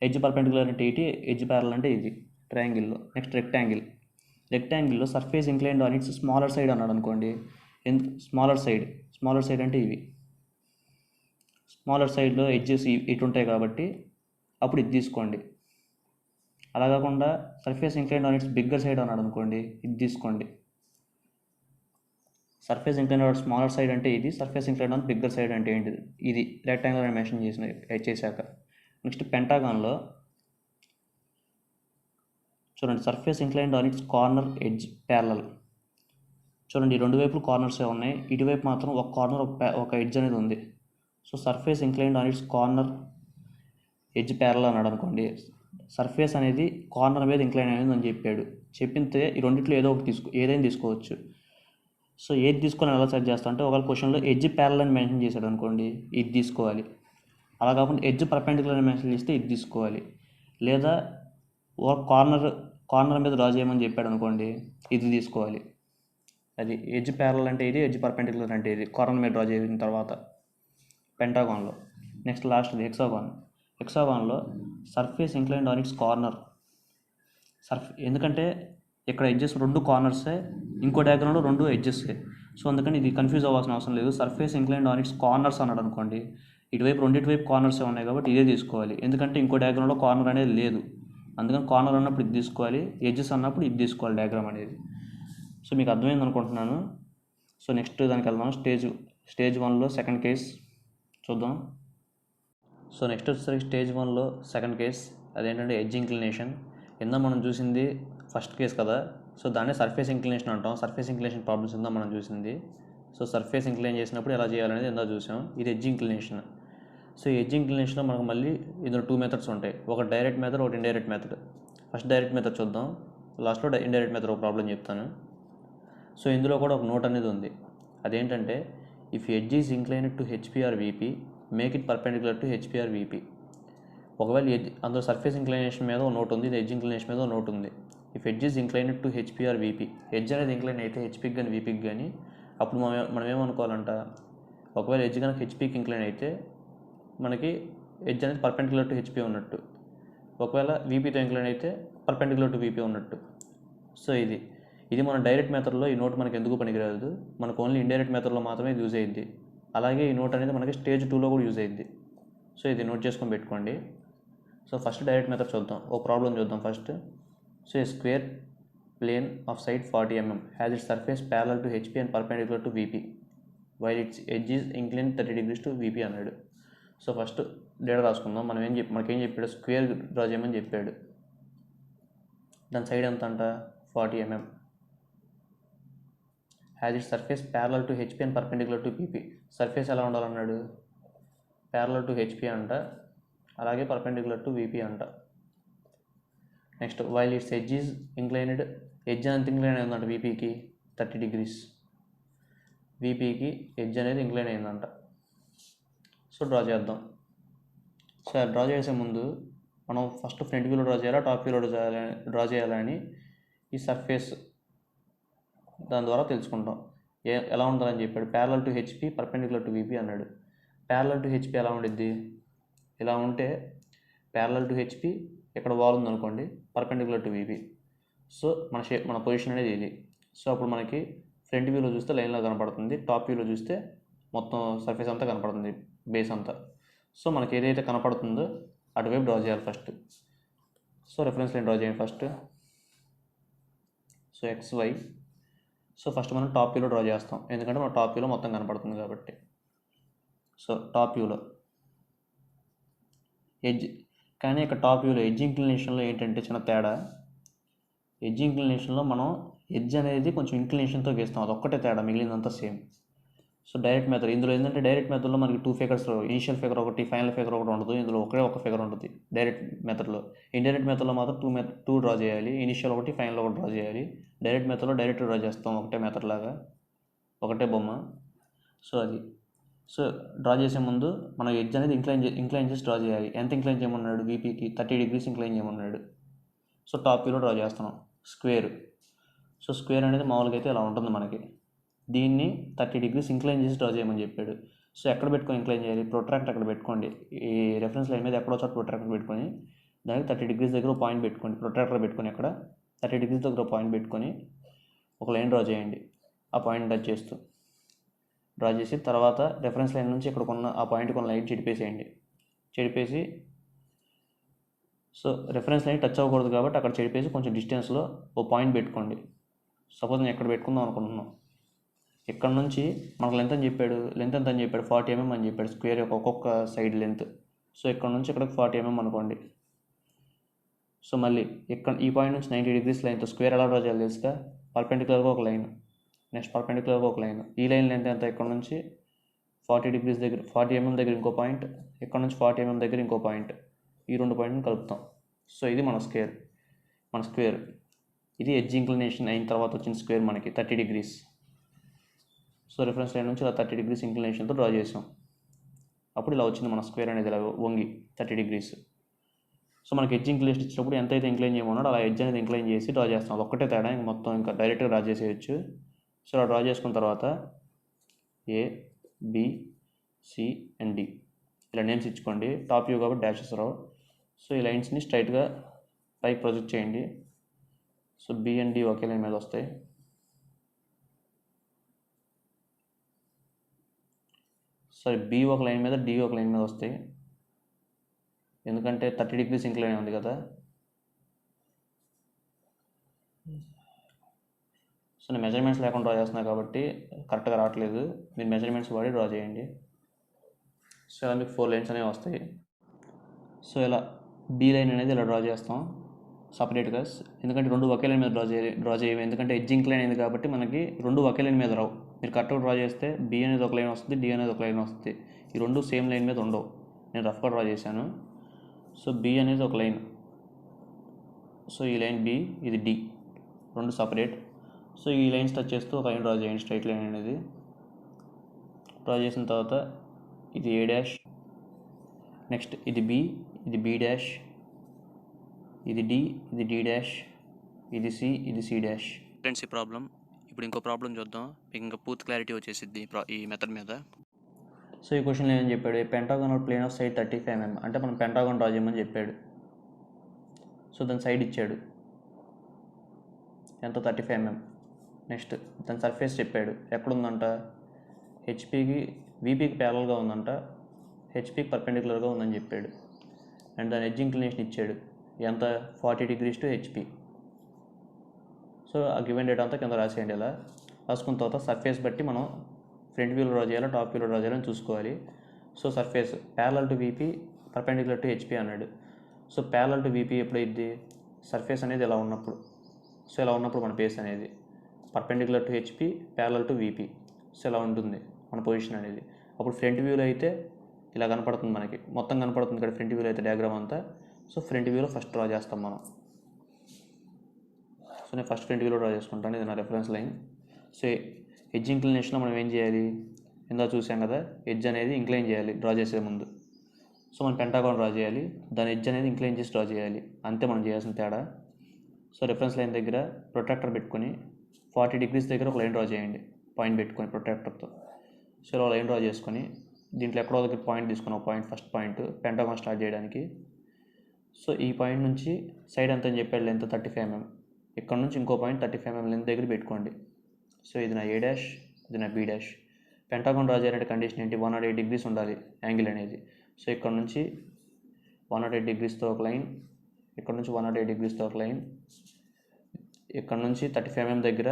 ఎడ్జ్ పర్పెండిక్యులర్ అంటే ఇటు, ఎడ్జ్ ప్యారలల్ అంటే ఇది ట్రయాంగిల్లో. నెక్స్ట్ రెక్టాంగిల్లో surface inclined on its smaller side అన్నాడు అనుకోండి, స్మాలర్ సైడ్ అంటే ఇవి. స్మాలర్ సైడ్లో ఎడ్జెస్ ఇటు ఉంటాయి కాబట్టి అప్పుడు ఇది తీసుకోండి. అలా కాకుండా surface inclined on it's bigger side అన్నాడు అనుకోండి, ఇది తీసుకోండి. Surface inclined on smaller side అంటే ఇది, surface inclined on bigger side అంటే ఏంటిది, ఇది రెక్టాంగిల్ అని మెన్షన్ చేశాక. నెక్స్ట్ పెంటాగాన్లో చూడండి, surface inclined on its corner edge parallel. చూడండి, రెండు వైపులు కార్నర్సే ఉన్నాయి, ఇటువైపు మాత్రం ఒక కార్నర్ ఒక ఎడ్జ్ అనేది ఉంది. So surface inclined on its corner edge parallel అన్నాడు అనుకోండి, సర్ఫేస్ అనేది కార్నర్ మీద ఇంక్లైన్ అనేది అని చెప్తే ఈ రెండిట్లో ఏదో ఒకటి ఏదైనా తీసుకోవచ్చు. సో ఏది తీసుకొని ఎలా సెట్ చేస్తా అంటే, ఒకవేళ క్వశ్చన్లో ఎడ్జ్ ప్యారలల్ అని మెన్షన్ చేశాడు అనుకోండి, ఇది తీసుకోవాలి. అలా కాకుండా ఎడ్జ్ పర్పెండిక్యులర్ అని మెన్షన్ చేస్తే ఇది తీసుకోవాలి. లేదా ఒక కార్నర్ మీద డ్రా చేయమని చెప్పాడు అనుకోండి, ఇది తీసుకోవాలి. అది ఎడ్జ్ ప్యారలల్ అంటే ఇది, ఎడ్జ్ పర్పెండిక్యులర్ అంటే ఇది, కార్నర్ మీద డ్రా చేసిన తర్వాత. పెంటాగాన్లో నెక్స్ట్ లాస్ట్ది హెక్సాగాన్లో surface inclined on its corner. ఎందుకంటే ఇక్కడ ఎడ్జెస్ రెండు కార్నర్సే, ఇంకో డయాగ్రామ్లో రెండు ఎడ్జెస్సే. సో అందుకని ఇది కన్ఫ్యూజ్ అవ్వాల్సిన అవసరం లేదు. Surface inclined on it's corners అన్నాడు అనుకోండి, రెండిటివైపు కార్నర్సే ఉన్నాయి కాబట్టి ఇదే తీసుకోవాలి, ఎందుకంటే ఇంకో డయాగ్రామ్లో కార్నర్ అనేది లేదు. అందుకని కార్నర్ అన్నప్పుడు ఇది తీసుకోవాలి, ఎడ్జెస్ అన్నప్పుడు ఇది తీసుకోవాలి డయాగ్రామ్ అనేది. సో మీకు అర్థమైంది అనుకుంటున్నాను. సో నెక్స్ట్ దానికి వెళ్దాం. స్టేజ్ 1లో సెకండ్ కేస్ చూద్దాం. సో నెక్స్ట్ వచ్చేసరికి స్టేజ్ 1లో సెకండ్ కేస్, అదేంటంటే ఎడ్జ్ ఇంక్లినేషన్. ఇందా మనం చూసింది ఫస్ట్ కేస్ కదా, సో దాన్ని సర్ఫేస్ ఇంక్లినేషన్ అంటాం. సర్ఫేస్ ఇంక్లినేషన్ ప్రాబ్లమ్స్ ఇందా మనం చూసింది. సో సర్ఫేస్ ఇంక్లైన్ చేసినప్పుడు ఎలా చేయాలనేది ఇందా చూసాం. ఇది ఎడ్జ్ ఇంక్లినేషన్. సో ఎడ్జ్ ఇంక్లినేషన్లో మనకు మళ్ళీ ఇందులో 2 మెథడ్స్ ఉంటాయి, ఒక డైరెక్ట్ మెథడ్, ఒకటి indirect method. First direct method చూద్దాం, లాస్ట్లో ఇండైరెక్ట్ మెథడ్ ఒక ప్రాబ్లం చెప్తాను. సో ఇందులో కూడా ఒక నోట్ అనేది ఉంది, అదేంటంటే if edge is inclined to HP or VP make it perpendicular to HP or VP. ఒకవేళ అందులో సర్ఫేస్ ఇంక్లైనేషన్ మీద ఒక నోట్ ఉంది, ఇది ఎడ్జ్ ఇంక్లినేషన్ మీద ఒక నోట్ ఉంది. If edge is inclined to HP or VP, edge అనేది ఇంక్లైన్ అయితే హెచ్పికి కానీ విపికి కానీ, అప్పుడు మనం ఏమనుకోవాలంట, ఒకవేళ ఎడ్జ్ కనుక హెచ్పికి ఇంక్లైన్ అయితే మనకి ఎడ్జ్ అనేది పర్పెండిక్యులర్ టు హెచ్పి ఉన్నట్టు, ఒకవేళ విపితో ఇంక్లైన్ అయితే పర్పెండిక్యులర్ టు విపి ఉన్నట్టు. సో ఇది మన డైరెక్ట్ మెథడ్లో ఈ నోట్ మనకి ఎందుకు పనికిరాదు, మనకు ఓన్లీ ఇండైరెక్ట్ మెథడ్లో మాత్రమే ఇది యూజ్ అయ్యింది. అలాగే ఈ నోట్ అనేది మనకి స్టేజ్ 2లో కూడా యూజ్ అయ్యింది. సో ఇది నోట్ చేసుకొని పెట్టుకోండి. సో ఫస్ట్ డైరెక్ట్ మెథడ్ చూద్దాం, ఓ ప్రాబ్లం చూద్దాం first. So a square plane of side 40 mm has it surface parallel to HP and perpendicular to VP while its edge is incline 30 degrees to VP అన్నాడు. So first data రాసుకుందాం. మనకేం చెప్పాడు, square draw చేయమని చెప్పాడు. దాని side ఎంత అంట 40 mm. Has it surface parallel to HP and perpendicular to VP. Surface ఎలా ఉండాలన్నాడు, ప్యారలల్ టు హెచ్పి అంట, అలాగే పర్పెండిక్యులర్ టు విపి అంట. Next while its edge is inclined, edge అంత ఇంక్లైన్ అయిందంట విపికి 30 degrees. విపికి ఎడ్జ్ అనేది ఇంక్లైన్ అయిందంట. సో డ్రా చేద్దాం. So draw చేసే ముందు మనం ఫస్ట్ ఫ్రంట్ వ్యూలో డ్రా చేయాలా, టాప్ వ్యూలో డ్రా చేయాలని ఈ సర్ఫేస్ దాని ద్వారా తెలుసుకుంటాం. ఎలా ఉండాలని చెప్పాడు, parallel to HP perpendicular to VP అన్నాడు. ప్యారలల్ టు హెచ్పి ఎలా ఉండిద్ది, ఇలా ఉంటే ప్యారలల్ టు హెచ్పి ఇక్కడ వాల్ ఉందనుకోండి, పర్పెండిక్యులర్ టు వీపీ. సో మన పొజిషన్ అనేది ఇది. సో అప్పుడు మనకి ఫ్రంట్ వ్యూలో చూస్తే లైన్లో కనపడుతుంది, టాప్ వ్యూలో చూస్తే మొత్తం సర్ఫేస్ అంతా కనపడుతుంది, బేస్ అంతా. సో మనకి ఏదైతే కనపడుతుందో అటువైపు డ్రా చేయాలి first. So reference line draw చేయండి first. So XY. So first మనం టాప్ వ్యూలో డ్రా చేస్తాం, ఎందుకంటే మన టాప్ వ్యూలో మొత్తం కనపడుతుంది కాబట్టి. సో టాప్ వ్యూలో ఎడ్జ్, కానీ ఇక్కడ టాప్ వ్యూలో ఎడ్జ్ ఇంక్లినేషన్లో ఏంటంటే చిన్న తేడా. ఎడ్జ్ ఇంక్లినేషన్లో మనం ఎడ్జ్ అనేది కొంచెం ఇంక్లినేషన్తో గీస్తాం, అదొక్కటే తేడా, మిగిలినంతా సేమ్. సో డైరెక్ట్ మెథడ్, ఇందులో ఏంటంటే డైరెక్ట్ మెథడ్లో మనకి 2 ఫిగర్స్, ఇనిషియల్ ఫిగర్ ఒకటి, ఫైనల్ ఫిగర్ ఒకటి ఉండదు, ఇందులో ఒక ఫిగర్ ఉంటుంది డైరెక్ట్ మెథడ్లో. ఇండైరెక్ట్ మెథడ్లో మాత్రం 2 డ్రా చేయాలి, ఇనిషియల్ ఒకటి, ఫైనల్ ఒకటి డ్రా చేయాలి. డైరెక్ట్ మెథడ్లో డైరెక్ట్ డ్రా చేస్తాం, ఒకటే మెథడ్ లాగా, ఒకటే బొమ్మ. సో అది. సో డ్రా చేసే ముందు మనం ఎడ్జ్ అనేది ఇంక్లైన్ చేసి డ్రా చేయాలి. ఎంత ఇంక్లైన్ చేయమన్నాడు, వీపీకి 30 degrees ఇంక్లైన్ చేయమన్నాడు. సో టాప్ వ్యూలో డ్రా చేస్తున్నాం స్క్వేర్. సో స్క్వేర్ అనేది మామూలుగా అయితే ఇలా ఉంటుంది మనకి, దీన్ని 30 degrees ఇంక్లైన్ చేసి డ్రా చేయమని చెప్పాడు. సో ఎక్కడ పెట్టుకొని ఇంక్లైన్ చేయాలి, ప్రొట్రాక్ట్ అక్కడ పెట్టుకోండి, ఈ రెఫరెన్స్ లైన్ మీద ఎక్కడో చోట ప్రొట్రాక్టర్ పెట్టుకొని దానికి 30 degrees దగ్గర పాయింట్ పెట్టుకోండి, ప్రొట్రాక్టర్ పెట్టుకొని అక్కడ 30 degrees దగ్గర పాయింట్ పెట్టుకొని ఒక లైన్ డ్రా చేయండి, ఆ పాయింట్ టచ్ చేస్తూ డ్రా చేసి తర్వాత రెఫరెన్స్ లైన్ నుంచి ఇక్కడ కొన్న ఆ పాయింట్ కొన్న లైన్ చెడిపేసి సో రెఫరెన్స్ లైన్ టచ్ అవ్వకూడదు కాబట్టి అక్కడ చెడిపేసి కొంచెం డిస్టెన్స్లో ఓ పాయింట్ పెట్టుకోండి. సపోజ్ నేను ఎక్కడ పెట్టుకుందాం అనుకుంటున్నాను, ఇక్కడ నుంచి మనకు లెంత్ ఎంత అని చెప్పాడు 40 mm అని చెప్పాడు, స్క్వేర్ యొక్క ఒక్కొక్క సైడ్ లెంత్. సో ఇక్కడ నుంచి ఇక్కడికి 40 mm అనుకోండి. సో మళ్ళీ ఇక్కడ ఈ పాయింట్ నుంచి 90 degrees లైన్తో స్క్వేర్ ఎలా డ్రా చేయాలి తెలుసుగా, పర్పెండిక్యులర్గా ఒక లైన్, నెక్స్ట్ పర్పెండిక్యులర్గా ఒక లైన్, ఈ లైన్ లెంత్ ఎంత, ఇక్కడ నుంచి 40 degrees దగ్గర 40 mm దగ్గర ఇంకో పాయింట్, ఇక్కడ నుంచి 40 mm దగ్గర ఇంకో పాయింట్, ఈ 2 పాయింట్ని కలుపుతాం. సో ఇది మన స్క్వేర్. ఇది ఎడ్జ్ ఇంక్లినేషన్ అయిన తర్వాత వచ్చిన స్క్వేర్ మనకి 30 degrees. సో రిఫరెన్స్ లైన్ నుంచి ఇలా 30 degrees ఇంక్లినేషన్తో డ్రా చేసాం, అప్పుడు ఇలా వచ్చింది మన స్క్వేర్ అనేది, ఇలా వంగి 30 degrees. సో మనకి ఎడ్జ్ ఇంక్లినేషన్ ఇచ్చినప్పుడు ఎంతైతే ఇంక్లైన్ చేయమన్నాడో అలా ఎడ్జ్ అనేది ఇంక్లైన్ చేసి డ్రా చేస్తాం, అది ఒక్కటే తేడా, ఇంకా మొత్తం ఇంకా డైరెక్ట్గా డ్రా చేసేయచ్చు. సో అలా డ్రా చేసుకున్న తర్వాత A, B, C and D ఇలా నేమ్స్ ఇచ్చుకోండి, టాప్ వ్యూ కాబట్టి డాషెస్ రావు. సో ఈ లైన్స్ని స్ట్రైట్గా పైకి ప్రొజెక్ట్ చేయండి. So B and D okay line మీద వస్తాయి. సారీ, B ఒక లైన్ మీద, D ఒక లైన్ మీద వస్తాయి, ఎందుకంటే 30 degrees ఇంక్లైన్ ఉంది కదా. సో నేను మెజర్మెంట్స్ లేకుండా డ్రా చేస్తున్నా కాబట్టి కరెక్ట్గా రావట్లేదు, మీరు మెజర్మెంట్స్ వాడి డ్రా చేయండి. సో ఇలా మీకు 4 లైన్స్ అనేవి వస్తాయి. సో ఇలా B లైన్ అనేది ఇలా డ్రా చేస్తాం సపరేట్గా, ఎందుకంటే 2 ఒకే లైన్ మీద డ్రా చేయాలి, ఎందుకంటే ఎడ్జ్ ఇంక్లైన్ అయింది కాబట్టి మనకి 2 ఒకే లైన్ మీద రావు. మీరు కరెక్ట్గా డ్రా చేస్తే B అనేది ఒక లైన్ వస్తుంది, D అనేది ఒక లైన్ వస్తుంది, ఈ 2 సేమ్ లైన్ మీద ఉండవు. నేను రఫ్గా డ్రా చేశాను. సో B అనేది ఒక లైన్, సో ఈ లైన్ B, ఇది D, 2 సపరేట్. సో ఈ లైన్స్ టచ్ చేస్తూ ఒక లైన్ డ్రా చేయండి, స్ట్రైట్ లైన్ అనేది డ్రా చేసిన తర్వాత ఇది A', నెక్స్ట్ ఇది B, ఇది B', ఇది D, ఇది D', ఇది C, ఇది C'. ఫ్రెండ్స్ ఈ ప్రాబ్లం, ఇప్పుడు ఇంకో ప్రాబ్లం చూద్దాం, మీకు ఇంకా పూర్తి క్లారిటీ వచ్చేసిద్ది ఈ మెథడ్ మీద. సో ఈ క్వశ్చన్లో ఏమని చెప్పాడు, pentagonal plane of side 35 mm, అంటే మనం పెంటాగోన్ డ్రా చేయమని చెప్పాడు. సో దాని సైడ్ ఇచ్చాడు ఎంత, 35 mm. నెక్స్ట్ దాని సర్ఫేస్ చెప్పాడు, ఎక్కడుందంట, వీపీకి ప్యారల్గా ఉందంట, హెచ్పీకి పర్పెండిక్యులర్గా ఉందని చెప్పాడు. అండ్ దాని ఎడ్జ్ ఇంక్లినేషన్ ఇచ్చాడు ఎంత, 40 degrees టు హెచ్పీ. సో ఆ గివెన్ డేటా అంతా కింద రాసేయండి. ఇలా రాసుకున్న తర్వాత సర్ఫేస్ బట్టి మనం ఫ్రంట్ వ్యూలో డ్రా చేయాలా, టాప్ వ్యూలో డ్రా చేయాలని చూసుకోవాలి. So surface parallel to VP, perpendicular to HP అన్నాడు. సో ప్యారలల్ టు వీపీ ఎప్పుడైద్ది, సర్ఫేస్ అనేది ఇలా ఉన్నప్పుడు. సో ఇలా ఉన్నప్పుడు మన బేస్ అనేది perpendicular to HP, parallel to VP. So ఇలా ఉంటుంది మన పొజిషన్ అనేది. అప్పుడు ఫ్రంట్ వ్యూలో అయితే ఇలా కనపడుతుంది, మనకి మొత్తం కనపడుతుంది ఇక్కడ ఫ్రంట్ వ్యూలో అయితే డయాగ్రామ్ అంతా. సో ఫ్రంట్ వ్యూలో ఫస్ట్ డ్రా చేస్తాం మనం. సో నేను ఫస్ట్ ఫ్రంట్ వ్యూలో డ్రా చేసుకుంటాను, ఇది నా రెఫరెన్స్ లైన్. సో ఎడ్జ్ ఇంక్లినేషన్లో మనం ఏం చేయాలి, ఇందా చూసాం కదా, ఎడ్జ్ అనేది ఇంక్లైన్ చేయాలి డ్రా చేసే ముందు. సో మనం పెంటాగోన్ డ్రా చేయాలి, దాని ఎడ్జ్ అనేది ఇంక్లైన్ చేసి డ్రా చేయాలి, అంతే మనం చేయాల్సిన తేడా. సో రెఫరెన్స్ లైన్ దగ్గర ప్రొట్రాక్టర్ పెట్టుకొని 40 degrees దగ్గర ఒక లైన్ డ్రా చేయండి, పాయింట్ పెట్టుకొని ప్రొట్రాక్టర్తో. సో ఇలా లైన్ డ్రా చేసుకొని దీంట్లో ఎక్కడో దగ్గర పాయింట్ తీసుకున్నాం, పాయింట్ ఫస్ట్ పాయింట్ పెంటాగాన్ స్టార్ట్ చేయడానికి. సో ఈ పాయింట్ నుంచి సైడ్ ఎంత అని చెప్పాడు, లెంత్ 35 mm. ఇక్కడ నుంచి ఇంకో పాయింట్ 35 mm లెంత్ దగ్గర పెట్టుకోండి. సో ఇది నా A', ఇది నా B'. పెంటాగాన్ డ్రా చేయాలంటే కండిషన్ ఏంటి, 108 degrees ఉండాలి యాంగిల్ అనేది. సో ఇక్కడ నుంచి 108 degreesతో ఒక లైన్, ఇక్కడ నుంచి 108 degreesతో ఒక లైన్, ఇక్కడ నుంచి 35 mm దగ్గర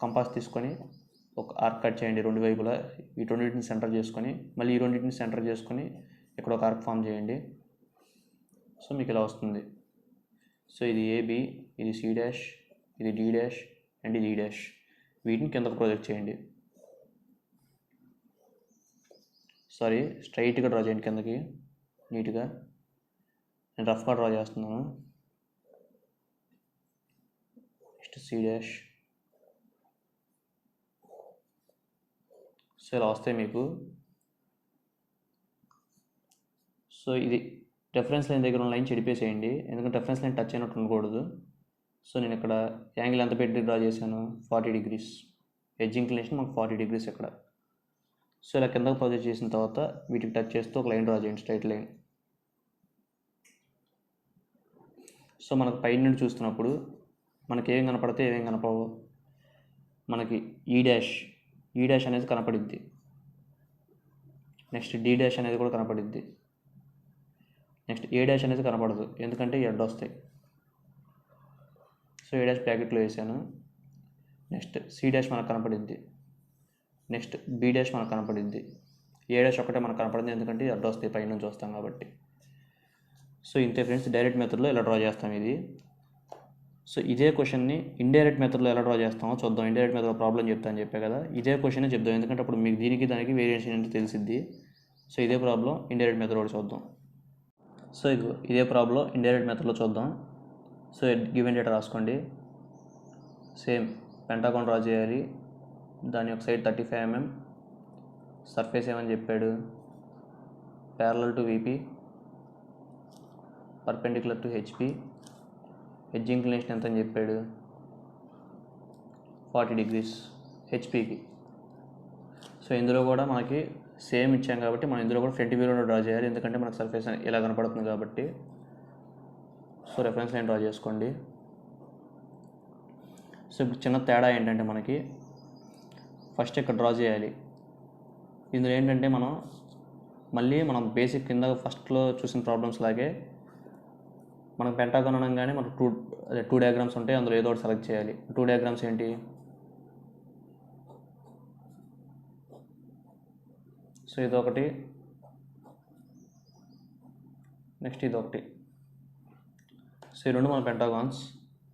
కంపాస్ తీసుకొని ఒక ఆర్క్ కట్ చేయండి రెండు వైపులా. ఈ రెండింటిని సెంటర్ చేసుకొని మళ్ళీ ఈ రెండింటిని సెంటర్ చేసుకొని ఇక్కడ ఒక ఆర్క్ ఫామ్ చేయండి. సో మీకు ఇలా వస్తుంది. సో ఇది AB, ఇది C', ఇది D' అండ్ ఇది E'. వీటిని కిందకు ప్రొజెక్ట్ చేయండి. సారీ, స్ట్రైట్గా డ్రా చేయండి కిందకి నీట్గా. నేను రఫ్గా డ్రా చేస్తున్నాను. Next C'. సో ఇలా వస్తాయి మీకు. సో ఇది రెఫరెన్స్ లైన్ దగ్గర ఉన్న లైన్ చెడిపేసేయండి, ఎందుకంటే రెఫరెన్స్ లైన్ టచ్ అయినట్టు ఉండకూడదు. సో నేను ఇక్కడ యాంగిల్ ఎంత పెట్టి డ్రా చేశాను, 40 degrees. ఎడ్జ్ ఇంక్లినేషన్ మనకు 40 degrees ఇక్కడ. సో ఇలా కిందకు ప్రొజెక్ట్ చేసిన తర్వాత వీటికి టచ్ చేస్తూ ఒక లైన్ డ్రా చేయండి, స్ట్రైట్ లైన్. సో మనకు పైన నుండి చూస్తున్నప్పుడు మనకి ఏం కనపడితే ఏమేం కనపడవు. మనకి ఈ డాష్ అనేది కనపడిద్ది. నెక్స్ట్ D' అనేది కూడా కనపడిద్ది. నెక్స్ట్ A' అనేది కనపడదు, ఎందుకంటే ఈ అడ్డు వస్తాయి. సో A' బ్రాకెట్లో వేసాను. నెక్స్ట్ C' మనకు కనపడిద్ది. నెక్స్ట్ B' మనకు కనపడిద్ది. A' ఒకటే మనకు కనపడింది, ఎందుకంటే అడ్డు వస్తాయి పైన నుంచి వస్తాం కాబట్టి. సో ఇంతే ఫ్రెండ్స్, డైరెక్ట్ మెథడ్లో ఎలా డ్రా చేస్తాం ఇది. సో ఇదే క్వశ్చన్ని ఇండైరెక్ట్ మెథడ్లో ఎలా డ్రా చేస్తామో చూద్దాం. ఇండైరెక్ట్ మెథడ్లో ప్రాబ్లం చెప్తాను చెప్పే కదా, ఇదే క్వశ్చన్ చెప్దాం, ఎందుకంటే అప్పుడు మీకు దీనికి దానికి వేరియేషన్ ఏంటో తెలిసిద్ది. సో ఇదే ప్రాబ్లం ఇండైరెక్ట్ మెథడ్ కూడా చూద్దాం. సో ఇదే ప్రాబ్లం ఇండైరెక్ట్ మెథడ్లో చూద్దాం. సో గివెన్ డేటా రాసుకోండి. సేమ్ పెంటాగాన్ డ్రా చేయాలి. దాని ఒక సైడ్ 35 mm, సర్ఫేస్ ఏమని చెప్పాడు, parallel to VP, perpendicular to HP, edge inclination ఎంత అని చెప్పాడు, 40 degrees HPకి. సో ఇందులో కూడా మనకి సేమ్ ఇచ్చాం కాబట్టి మనం ఇందులో కూడా ఫ్రంట్ వ్యూలో డ్రా చేయాలి, ఎందుకంటే మనకు సర్ఫేస్ ఇలా కనపడుతుంది కాబట్టి. సో రెఫరెన్స్ లైన్ డ్రా చేసుకోండి. సో ఇప్పుడు చిన్న తేడా ఏంటంటే మనకి ఫస్ట్ ఇక్కడ డ్రా చేయాలి. ఇందులో ఏంటంటే మనం బేసిక్ కింద ఫస్ట్లో చూసిన ప్రాబ్లమ్స్ లాగే మనకు పెంటాగాన్ అనగానే మనకు టూ డయాగ్రామ్స్ ఉంటాయి, అందులో ఏదో ఒకటి సెలెక్ట్ చేయాలి. 2 డయాగ్రామ్స్ ఏంటి, సో ఇదొకటి, నెక్స్ట్ ఇదొకటి. సో ఈ రెండు మన పెంటాగాన్స్.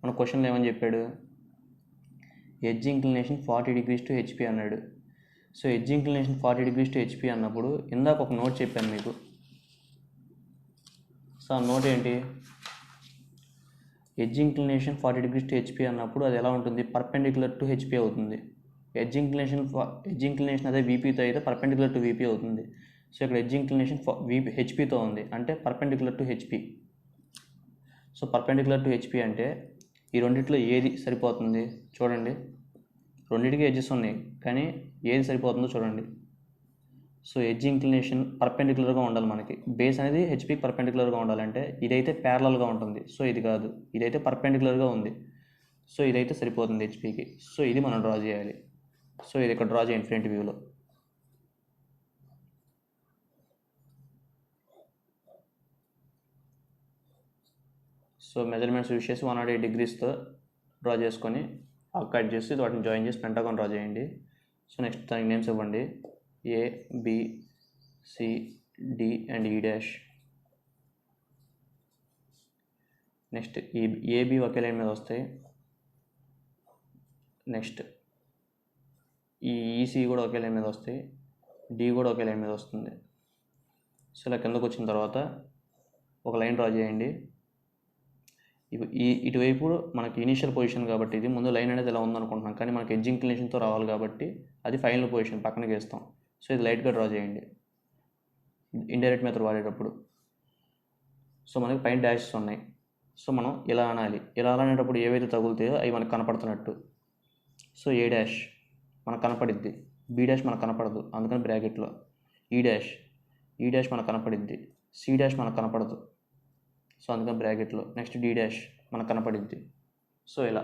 మన క్వశ్చన్లో ఏమని చెప్పాడు, edge inclination 40 degrees to HP అన్నాడు. So edge inclination 40 degrees to HP అన్నప్పుడు ఇందాక ఒక నోట్ చెప్పాను మీకు. సో ఆ నోట్ ఏంటి, edge inclination 40 degrees to HP అన్నప్పుడు అది ఎలా ఉంటుంది, పర్పెండిక్యులర్ టు HP అవుతుంది. ఎడ్జ్ ఇంక్లినేషన్ అదే VPతో అయితే పర్పెండిక్యులర్ టు VP అవుతుంది. సో ఇక్కడ ఎడ్జ్ ఇంక్లినేషన్ HPతో ఉంది, అంటే perpendicular to HP. So perpendicular to HP అంటే ఈ రెండిట్లో ఏది సరిపోతుంది చూడండి. రెండింటికి ఎడ్జెస్ ఉన్నాయి, కానీ ఏది సరిపోతుందో చూడండి. సో ఎడ్జ్ ఇంక్లినేషన్ పర్పెండిక్యులర్గా ఉండాలి మనకి. బేస్ అనేది HPకి పర్పెండిక్యులర్గా ఉండాలంటే ఇదైతే ప్యారలల్గా ఉంటుంది. సో ఇది కాదు, ఇదైతే పర్పెండిక్యులర్గా ఉంది. సో ఇదైతే సరిపోతుంది HPకి. సో ఇది మనం డ్రా చేయాలి. సో ఇది ఇక్కడ డ్రా చేయండి ఫ్రంట్ వ్యూలో. సో మెజర్మెంట్స్ యూస్ చేసి 108 degreesతో డ్రా చేసుకొని కట్ చేసి వాటిని జాయిన్ చేసి పెంటాగాన్ డ్రా చేయండి. సో నెక్స్ట్ దానికి నేమ్స్ ఇవ్వండి, A, B, C, D and E'. Next ఈ AB ఒకే లైన్ మీద వస్తాయి. నెక్స్ట్ ఈ EC కూడా ఒకే లైన్ మీద వస్తాయి, D కూడా ఒకే లైన్ మీద వస్తుంది. సో ఇలా కిందకు వచ్చిన తర్వాత ఒక లైన్ డ్రా చేయండి. ఇటువైపు మనకి ఇనీషియల్ పొజిషన్ కాబట్టి ఇది ముందు లైన్ అనేది ఎలా ఉందనుకుంటున్నాం, కానీ మనకి ఎడ్జ్ ఇంక్లినేషన్తో రావాలి కాబట్టి అది ఫైనల్ పొజిషన్ పక్కనకి వేస్తాం. సో ఇది లైట్గా డ్రా చేయండి ఇండైరెక్ట్ మెథడ్ వాడేటప్పుడు. సో మనకి పైన డాషెస్ ఉన్నాయి. సో మనం ఇలా అనాలి. ఇలా అనేటప్పుడు ఏవైతే తగులుతాయో అవి మనకు కనపడుతున్నట్టు. సో A' మనకు కనపడిద్ది, B' మనకు కనపడదు, అందుకని బ్రాకెట్లో. E' ఈ డాష్ మనకు కనపడిద్ది, సి డాష్ మనకు కనపడదు. సో అందుకని బ్రాకెట్లో. నెక్స్ట్ డి డాష్ మనకు కనపడిద్ది. సో ఇలా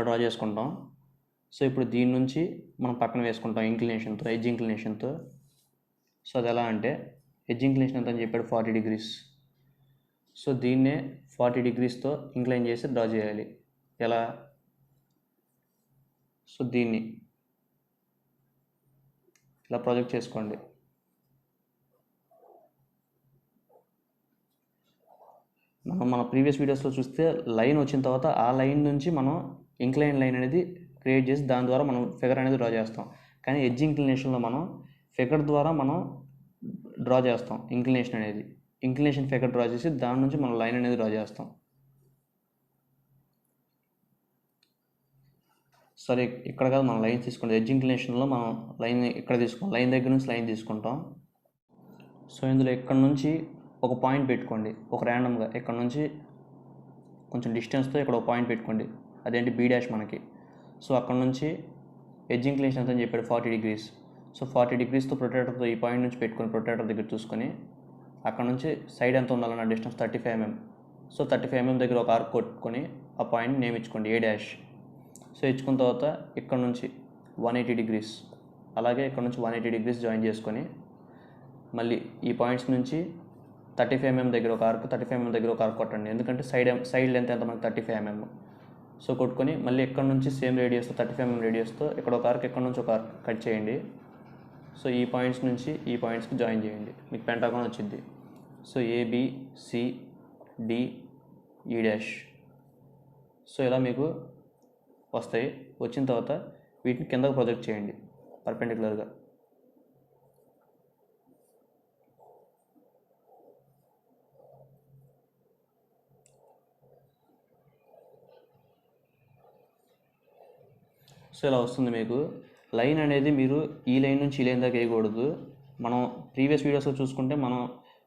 డ్రా చేసుకుంటాం. సో ఇప్పుడు దీని నుంచి మనం పక్కన వేసుకుంటాం ఇంక్లినేషన్తో, ఎడ్జ్ ఇంక్లినేషన్తో. సో అది ఎలా అంటే ఎడ్జ్ ఇంక్లినేషన్ ఎంత అని చెప్పాడు 40 degrees. సో దీన్నే 40 degreesతో ఇంక్లైన్ చేసి డ్రా చేయాలి. ఎలా? సో దీన్ని ఇలా ప్రాజెక్ట్ చేసుకోండి. మన ప్రీవియస్ వీడియోస్లో చూస్తే లైన్ వచ్చిన తర్వాత ఆ లైన్ నుంచి మనం ఇంక్లైన్ లైన్ అనేది క్రియేట్ చేసి దాని ద్వారా మనం ఫిగర్ అనేది డ్రా చేస్తాం. కానీ ఎడ్జ్ ఇంక్లినేషన్లో మనం ఫిగర్ ద్వారా మనం డ్రా చేస్తాం. ఇంక్లినేషన్ ఫిగర్ డ్రా చేసి దాని నుంచి మనం లైన్ అనేది డ్రా చేస్తాం. సరే, ఇక్కడ కాదు మనం లైన్ తీసుకుంటాం. ఎడ్జ్ ఇంక్లినేషన్లో మనం లైన్ ఇక్కడ తీసుకుంటాం. లైన్ దగ్గర నుంచి లైన్ తీసుకుంటాం. సో ఇందులో ఇక్కడ నుంచి ఒక పాయింట్ పెట్టుకోండి, ఒక ర్యాండమ్గా ఇక్కడ నుంచి కొంచెం డిస్టెన్స్తో ఇక్కడ ఒక పాయింట్ పెట్టుకోండి. అదేంటి బి డాష్ మనకి. సో అక్కడ నుంచి ఎడ్జ్ ఇంక్లినేషన్ ఎంత అని చెప్పాడు 40 degrees. సో 40 degreesతో ప్రొటెక్టర్తో ఈ పాయింట్ నుంచి పెట్టుకొని ప్రొటెక్టర్ దగ్గర చూసుకొని అక్కడ నుంచి సైడ్ ఎంత ఉండాలన్న డిస్టెన్స్ 35 mm. సో 35 mm దగ్గర ఒక ఆర్క్ కొట్టుకొని ఆ పాయింట్ నేమ్ ఇచ్చుకోండి ఏ డాష్. సో ఇచ్చుకున్న తర్వాత ఇక్కడ నుంచి 180 degrees, అలాగే ఇక్కడ నుంచి 180 degrees జాయిన్ చేసుకొని మళ్ళీ ఈ పాయింట్స్ నుంచి 35 mm దగ్గర ఒక ఆర్క్, 35 mm దగ్గర ఒక ఆర్క్ కొట్టండి. ఎందుకంటే సైడ్ లెంత్ ఎంత మనకి 35 mm. సో కొట్టుకొని మళ్ళీ ఇక్కడ నుంచి సేమ్ రేడియస్తో 35 mm రేడియస్తో ఇక్కడ ఒక ఆర్క్, ఇక్కడ నుంచి ఒక ఆర్క్ కట్ చేయండి. సో ఈ పాయింట్స్ నుంచి ఈ పాయింట్స్కి జాయిన్ చేయండి. మీకు పెంటాగోన్ వచ్చింది. సో ఏబి, సి, డి, ఈ డాష్. సో ఇలా మీకు వస్తాయి. వచ్చిన తర్వాత వీటిని కిందకు ప్రొజెక్ట్ చేయండి పర్పెండిక్యులర్గా. సో ఇలా వస్తుంది మీకు. లైన్ అనేది మీరు ఈ లైన్ నుంచి ఈ లైన్ దాకా వేయకూడదు. మనం ప్రీవియస్ వీడియోస్లో చూసుకుంటే మనం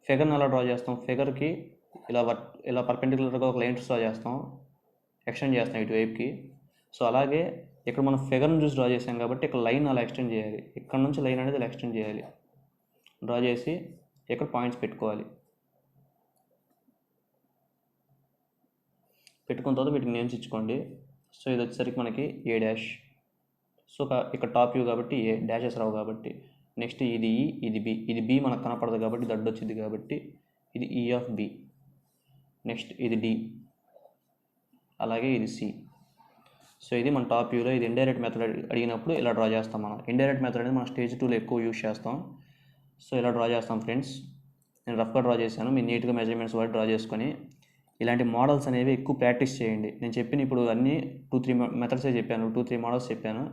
ఫిగర్ని ఎలా డ్రా చేస్తాం, ఫిగర్కి ఇలా పర్పెండిక్యులర్గా ఒక లైన్ డ్రా చేస్తాం, ఎక్స్టెండ్ చేస్తాం ఇటువైపుకి. సో అలాగే ఇక్కడ మనం ఫిగర్ని చూసి డ్రా చేసాం కాబట్టి ఇక్కడ లైన్ అలా ఎక్స్టెండ్ చేయాలి. ఇక్కడ నుంచి లైన్ అనేది ఇలా ఎక్స్టెండ్ చేయాలి. డ్రా చేసి ఇక్కడ పాయింట్స్ పెట్టుకోవాలి. పెట్టుకున్న తర్వాత వీటికి నేమ్స్ ఇచ్చుకోండి. సో ఇది వచ్చేసరికి మనకి ఏ డాష్. సో ఇక్కడ టాప్ వ్యూ కాబట్టి ఏ డాషెస్ రావు కాబట్టి. నెక్స్ట్ ఇది ఈ, ఇది బి. ఇది బి మనకు కనపడదు కాబట్టి దడ్డు వచ్చింది కాబట్టి ఇది ఈ ఆఫ్ బి. నెక్స్ట్ ఇది డి, అలాగే ఇది సి. సో ఇది మన టాప్ వ్యూలో. ఇది ఇండైరెక్ట్ మెథడ్ అడిగినప్పుడు ఇలా డ్రా చేస్తాం. మనం ఇండైరెక్ట్ మెథడ్ అనేది మనం స్టేజ్ 2లో ఎక్కువ యూజ్ చేస్తాం. సో ఇలా డ్రా చేస్తాం ఫ్రెండ్స్. నేను రఫ్గా డ్రా చేశాను. మీరు నీట్గా మెజర్మెంట్స్ వాటి డ్రా చేసుకొని ఇలాంటి మోడల్స్ అనేవి ఎక్కువ ప్రాక్టీస్ చేయండి. నేను చెప్పిన ఇప్పుడు అన్నీ 2-3 మెథడ్సే చెప్పాను, 2-3 మోడల్స్ చెప్పాను.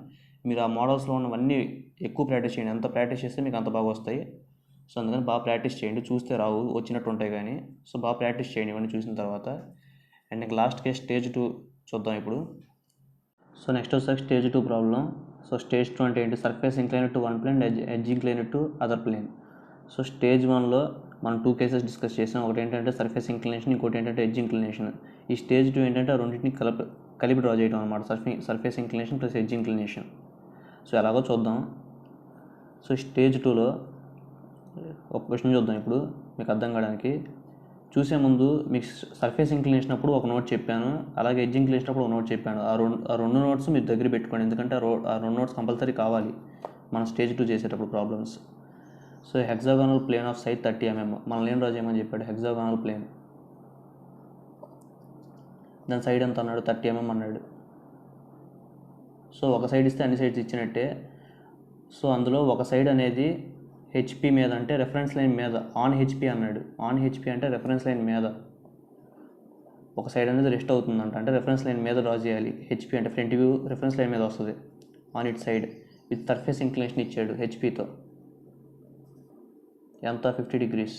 మీరు ఆ మోడల్స్లో ఉన్నవన్నీ ఎక్కువ ప్రాక్టీస్ చేయండి. ఎంత ప్రాక్టీస్ చేస్తే మీకు అంత బాగా వస్తాయి. సో అందుకని బాగా ప్రాక్టీస్ చేయండి. చూస్తే రావు, వచ్చినట్టు ఉంటాయి కానీ. సో బాగా ప్రాక్టీస్ చేయండి ఇవన్నీ చూసిన తర్వాత. అండ్ ఇంకా లాస్ట్ కేస్ స్టేజ్ 2 చూద్దాం ఇప్పుడు. సో నెక్స్ట్ వచ్చేసరికి స్టేజ్ 2 ప్రాబ్లం. సో స్టేజ్ 2 అంటే ఏంటి? Surface inclined to one plane, edge inclined to other plane. So stage 1లో మనం 2 కేసెస్ డిస్కస్ చేసాం. ఒకటి ఏంటంటే సర్ఫేస్ ఇంక్లినేషన్, ఇంకోటి ఏంటంటే ఎడ్జ్ ఇంక్లినేషన్. ఈ స్టేజ్ 2 ఏంటంటే ఆ రెండింటిని కలిపి డ్రా చేయడం అనమాట. Surface inclination plus edge inclination. So ఎలాగో చూద్దాం. సో స్టేజ్ 2లో ఒక క్వశ్చన్ చూద్దాం ఇప్పుడు మీకు అర్థం కావడానికి. చూసే ముందు మీకు సర్ఫేస్ ఇంక్లినేషన్ అప్పుడు ఒక నోట్ చెప్పాను, అలాగే ఎడ్జ్ ఇంక్లినేషన్ అప్పుడు ఒక నోట్ చెప్పాను. ఆ రెండు నోట్స్ మీరు దగ్గర పెట్టుకోండి. ఎందుకంటే ఆ రెండు నోట్స్ కంపల్సరీ కావాలి మన స్టేజ్ 2 చేసేటప్పుడు problems. So hexagonal plane of side 30 mm మనం ఏం డ్రా చేయమని చెప్పాడు? Hexagonal plane. దాని సైడ్ ఎంత అన్నాడు? 30 mm అన్నాడు. సో ఒక సైడ్ ఇస్తే అన్ని సైడ్స్ ఇచ్చినట్టే. సో అందులో ఒక సైడ్ అనేది హెచ్పి మీద అంటే రెఫరెన్స్ లైన్ మీద ఆన్ హెచ్పి అన్నాడు. ఆన్ హెచ్పి అంటే రెఫరెన్స్ లైన్ మీద ఒక సైడ్ అనేది రెస్ట్ అవుతుందంట, అంటే రెఫరెన్స్ లైన్ మీద డ్రా చేయాలి. హెచ్పి అంటే ఫ్రంట్ వ్యూ రెఫరెన్స్ లైన్ మీద వస్తుంది on it side. With surface inclination ఇచ్చాడు హెచ్పితో ఎంత? 50 degrees.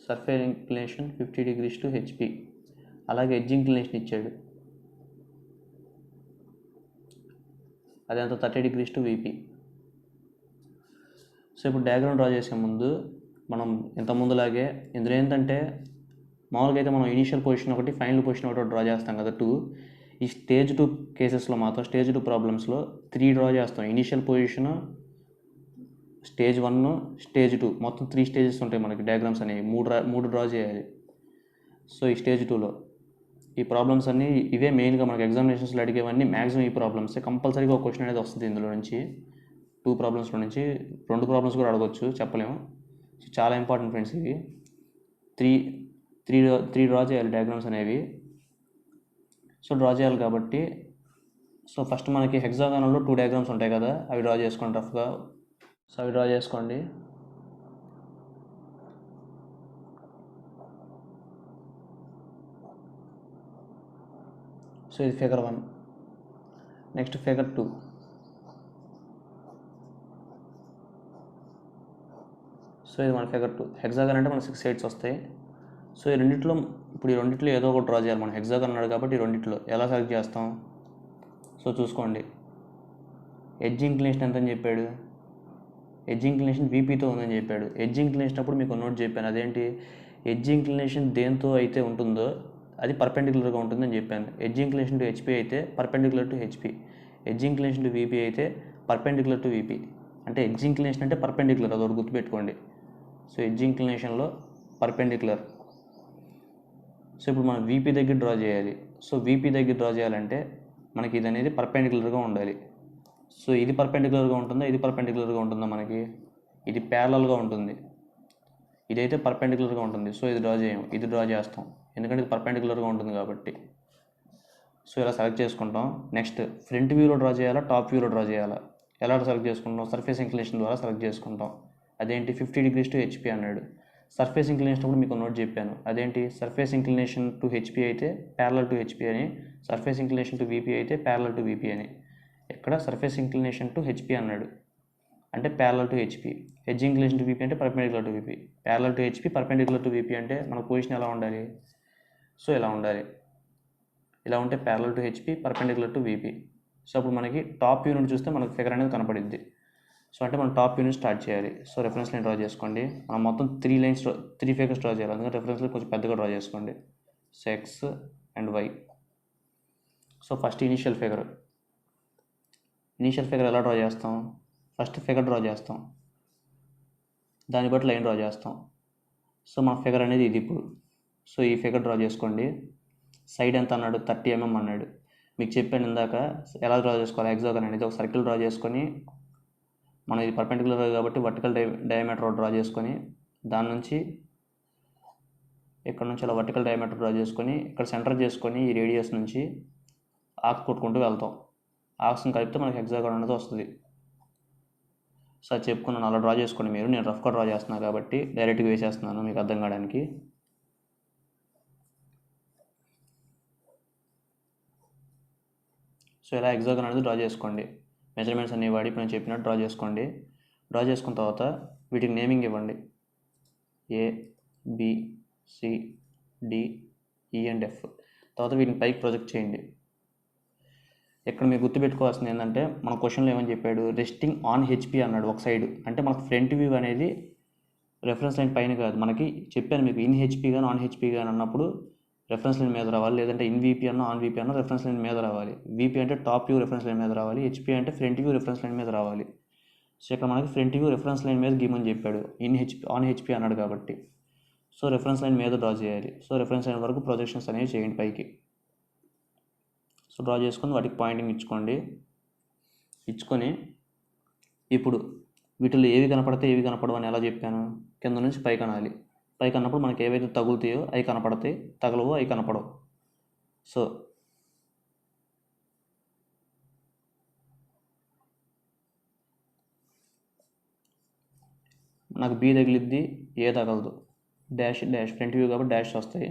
Surface inclination 50 degrees to HP. అలాగే ఎడ్జ్ ఇంక్లినేషన్ ఇచ్చాడు, అదంతా 30 degrees టు విపి. సో ఇప్పుడు డయాగ్రామ్ డ్రా చేసే ముందు మనం ఇంత ముందులాగే ఇందులో ఏంటంటే మామూలుగా అయితే మనం ఇనీషియల్ పొజిషన్ ఒకటి, ఫైనల్ పొజిషన్ ఒకటి డ్రా చేస్తాం కదా 2. ఈ స్టేజ్ 2 కేసెస్లో మాత్రం స్టేజ్ 2 ప్రాబ్లమ్స్లో 3 డ్రా చేస్తాం. ఇనీషియల్ పొజిషన్, స్టేజ్ 1, స్టేజ్ 2 మొత్తం 3 స్టేజెస్ ఉంటాయి మనకి డయాగ్రామ్స్ అనేవి. మూడు డ్రా చేయాలి. సో ఈ స్టేజ్ 2లో ఈ ప్రాబ్లమ్స్ అన్నీ ఇవే మెయిన్గా మనకి ఎగ్జామినేషన్స్లో అడిగేవన్నీ మ్యాక్సిమం ఈ ప్రాబ్లమ్స్. కంపల్సరీగా ఒక క్వశ్చన్ అనేది వస్తుంది ఇందులో నుంచి. 2 ప్రాబ్లమ్స్లో నుంచి 2 ప్రాబ్లమ్స్ కూడా అడగవచ్చు, చెప్పలేము. సో చాలా ఇంపార్టెంట్ ఫ్రెండ్స్ ఇవి. త్రీ డ్రా చేయాలి డయాగ్రామ్స్ అనేవి. సో డ్రా చేయాలి కాబట్టి సో ఫస్ట్ మనకి హెక్సాగానల్లో 2 డయాగ్రామ్స్ ఉంటాయి కదా, అవి డ్రా చేసుకోండి రఫ్గా. సో అవి డ్రా చేసుకోండి. సో ఇది ఫిగర్ 1. Next figure 2. సో ఇది మన ఫిగర్ 2. హెక్సాగాన్ అంటే మనకు 6 సైడ్స్ వస్తాయి. సో ఈ రెండిట్లో ఏదో ఒకటి డ్రా చేయాలి. మనం హెక్సాగాన్ అన్నాడు కాబట్టి ఈ రెండిట్లో ఎలా సెలెక్ట్ చేస్తాం? సో చూసుకోండి. ఎడ్జ్ ఇంక్లినేషన్ ఎంత అని చెప్పాడు? ఎడ్జ్ ఇంక్లినేషన్ VPతో ఉందని చెప్పాడు. ఎడ్జ్ ఇంక్లినేషన్ అప్పుడు మీకు నోట్ చెప్పాను. అదేంటి? ఎడ్జ్ ఇంక్లినేషన్ దేంతో అయితే ఉంటుందో అది పర్పెండిక్యులర్గా ఉంటుందని చెప్పాను. ఎడ్జ్ ఇంక్లినేషన్ టు HP అయితే perpendicular to HP. Edge inclination to VP అయితే పర్పెండిక్యులర్ టు VP. అంటే ఎడ్జ్ ఇంక్లినేషన్ అంటే పర్పెండిక్యులర్, అదొకటి గుర్తుపెట్టుకోండి. సో ఎడ్జ్ ఇంక్లినేషన్లో పర్పెండిక్యులర్. సో ఇప్పుడు మనం VP దగ్గర డ్రా చేయాలి. సో VP దగ్గర డ్రా చేయాలంటే మనకి ఇది అనేది పర్పెండిక్యులర్గా ఉండాలి. సో ఇది పర్పెండిక్యులర్గా ఉంటుందా, ఇది పర్పెండిక్యులర్గా ఉంటుందా? మనకి ఇది ప్యారలల్గా ఉంటుంది, ఇదైతే పర్పెండిక్యులర్గా ఉంటుంది. సో ఇది డ్రా చేయం, ఇది డ్రా చేస్తాం, ఎందుకంటే ఇది పర్పెండిక్యులర్గా ఉంటుంది కాబట్టి. సో ఇలా సెలెక్ట్ చేసుకుంటాం. నెక్స్ట్ ఫ్రంట్ వ్యూలో డ్రా చేయాలా, టాప్ వ్యూలో డ్రా చేయాలా? ఎలా సెలెక్ట్ చేసుకుంటాం? సర్ఫేస్ ఇంక్లినేషన్ ద్వారా సెలెక్ట్ చేసుకుంటాం. అదేంటి? 50 degrees to HP అన్నాడు. సర్ఫేస్ ఇంక్లినేషన్ కూడా మీకు నోట్ చెప్పాను. అదేంటి? సర్ఫేస్ ఇంక్లినేషన్ టు HP అయితే ప్యారలల్ టు HP అని, సర్ఫేస్ ఇంక్లినేషన్ టు VP అయితే ప్యారలల్ టు VP అని. ఇక్కడ సర్ఫేస్ ఇంక్లినేషన్ టు HP అన్నాడు అంటే parallel to HP. Edge inclination to VP అంటే perpendicular to VP. Parallel to HP, perpendicular to VP అంటే మన పొజిషన్ ఎలా ఉండాలి? సో ఇలా ఉండాలి. ఇలా ఉంటే parallel to HP, perpendicular to VP. So అప్పుడు మనకి టాప్ వ్యూ నుండి చూస్తే మనకు ఫిగర్ అనేది కనపడిద్ది. సో అంటే మనం టాప్ వ్యూ నుంచి స్టార్ట్ చేయాలి. సో రెఫరెన్స్ లైన్ డ్రా చేసుకోండి. మనం మొత్తం 3 ఫిగర్స్ డ్రా చేయాలి, అందుకని రెఫరెన్స్ లైన్ కొంచెం పెద్దగా డ్రా చేసుకోండి. So X and Y. So first initial figure ఎలా డ్రా చేస్తాం? ఫస్ట్ ఫిగర్ డ్రా చేస్తాం, దాన్ని బట్టి లైన్ డ్రా చేస్తాం. సో మన ఫిగర్ అనేది ఇది ఇప్పుడు. సో ఈ ఫిగర్ డ్రా చేసుకోండి. సైడ్ ఎంత అన్నాడు? 30 mm అన్నాడు. మీకు చెప్పాను ఇందాక ఎలా డ్రా చేసుకోవాలి. హెక్సాగాన్ అనేది ఒక సర్కిల్ డ్రా చేసుకొని, మనం ఇది పర్పెండిక్యులర్ కాబట్టి వర్టికల్ డయామీటర్ డ్రా చేసుకొని, దాని నుంచి ఇక్కడ నుంచి అలా వర్టికల్ డయామీటర్ డ్రా చేసుకొని, ఇక్కడ సెంటర్ చేసుకొని ఈ రేడియస్ నుంచి ఆర్క్ కొట్టుకుంటూ వెళ్తాం. ఆర్క్స్ని కలిపితే మనకి హెక్సాగాన్ అనేది వస్తుంది. సో అది చెప్పుకున్నాను, అలా డ్రా చేసుకోండి మీరు. నేను రఫ్గా డ్రా చేస్తున్నాను కాబట్టి డైరెక్ట్గా వేసేస్తున్నాను మీకు అర్థం కావడానికి. సో ఇలా హెక్సాగాన్ అనేది డ్రా చేసుకోండి. మెజర్మెంట్స్ అన్ని వాడి ఇప్పుడు నేను చెప్పినట్టు డ్రా చేసుకోండి. డ్రా చేసుకున్న తర్వాత వీటికి నేమింగ్ ఇవ్వండి. A, B, C, D, E and F. తర్వాత వీటిని పైకి ప్రొజెక్ట్ చేయండి. ఇక్కడ మీరు గుర్తుపెట్టుకోవాల్సింది ఏంటంటే మన క్వశ్చన్లో ఏమని చెప్పాడు? రెస్టింగ్ ఆన్ HP అన్నాడు ఒక సైడ్. అంటే మనకు ఫ్రంట్ వ్యూ అనేది రెఫరెన్స్ లైన్ పైన కాదు. మనకి చెప్పాను మీకు ఇన్ HP కానీ ఆన్ HP కానీ అన్నప్పుడు రెఫరెన్స్ లైన్ మీద రావాలి, లేదంటే ఇన్ VP అన్న ఆన్ VP అన్న రెఫరెన్స్ లైన్ మీద రావాలి. VP అంటే టాప్ వ్యూ రెఫరెన్స్ లైన్ మీద రావాలి, HP అంటే ఫ్రంట్ వ్యూ రెఫరెన్స్ లైన్ మీద రావాలి. సో ఇక్కడ మనకి ఫ్రంట్ వ్యూ రెఫరెన్స్ లైన్ మీద గీమని చెప్పాడు, ఆన్ HP అన్నాడు కాబట్టి. సో రెఫరెన్స్ లైన్ మీద డ్రా చేయాలి. సో రెఫరెన్స్ లైన్ వరకు ప్రొజెక్షన్స్ అనేవి చేయండి పైకి. సో డ్రా చేసుకొని వాటికి పాయింటింగ్ ఇచ్చుకొని ఇప్పుడు వీటిలో ఏవి కనపడితే ఏవి కనపడవు అని ఎలా చెప్పాను? కింద నుంచి పైకి అనాలి. పైకి అన్నప్పుడు మనకి ఏవైతే తగులుతాయో అవి కనపడతాయి, తగలవో అవి కనపడవు. సో నాకు B తగిలిద్ది, A తగలదు. డాష్ ఫ్రంట్ వ్యూ కాబట్టి డాష్ వస్తాయి.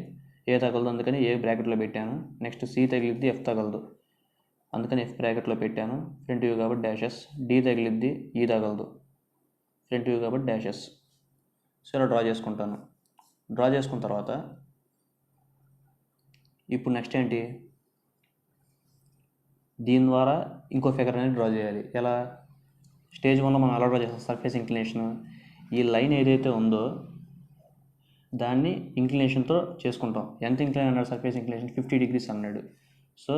A తగలదు, అందుకని A బ్రాకెట్లో పెట్టాను. నెక్స్ట్ C తగిలిద్ది, F తగలదు, అందుకని F బ్రాకెట్లో పెట్టాను. ఫ్రంట్ వ్యూ కాబట్టి డాషెస్. D తగిలిద్ది, E తగలదు, ఫ్రంట్ వ్యూ కాబట్టి డాషెస్. సో ఇలా డ్రా చేసుకుంటాను. డ్రా చేసుకున్న తర్వాత ఇప్పుడు నెక్స్ట్ ఏంటి? దీని ద్వారా ఇంకో ఫిగర్ అనేది డ్రా చేయాలి. ఎలా? స్టేజ్ 1లో మనం ఎలా డ్రా చేస్తాం? Surface inclination. ఈ లైన్ ఏదైతే ఉందో దాన్ని ఇంక్లినేషన్తో చేసుకుంటాం. ఎంత ఇంక్లైన్ అన్నాడు? సర్ఫేస్ ఇంక్లినేషన్ 50 degrees అన్నాడు. సో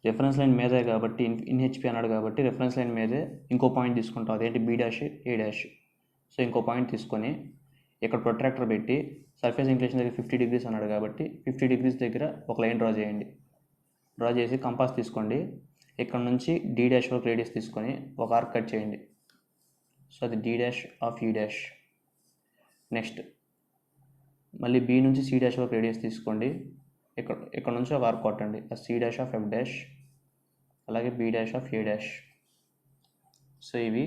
రెఫరెన్స్ లైన్ మీదే కాబట్టి ఇన్ HP అన్నాడు కాబట్టి రెఫరెన్స్ లైన్ మీదే ఇంకో పాయింట్ తీసుకుంటాం. అదేంటి? B dash, A dash. So ఇంకో పాయింట్ తీసుకొని ఇక్కడ ప్రొట్రాక్టర్ పెట్టి సర్ఫేస్ ఇంక్లినేషన్ దగ్గర 50 degrees అన్నాడు కాబట్టి 50 degrees దగ్గర ఒక లైన్ డ్రా చేయండి. డ్రా చేసి కంపాస్ తీసుకోండి. ఇక్కడ నుంచి D' వరకు రేడియస్ తీసుకొని ఒక ఆర్క్ కట్ చేయండి. సో అది D' ఆఫ్ E'. నెక్స్ట్ మళ్ళీ B నుంచి C' వరకు రేడియస్ తీసుకోండి. ఇక్కడ నుంచి ఒక ఆర్క్ కొట్టండి. C' ఆఫ్ F', అలాగే B' ఆఫ్ A'. సో ఇవి.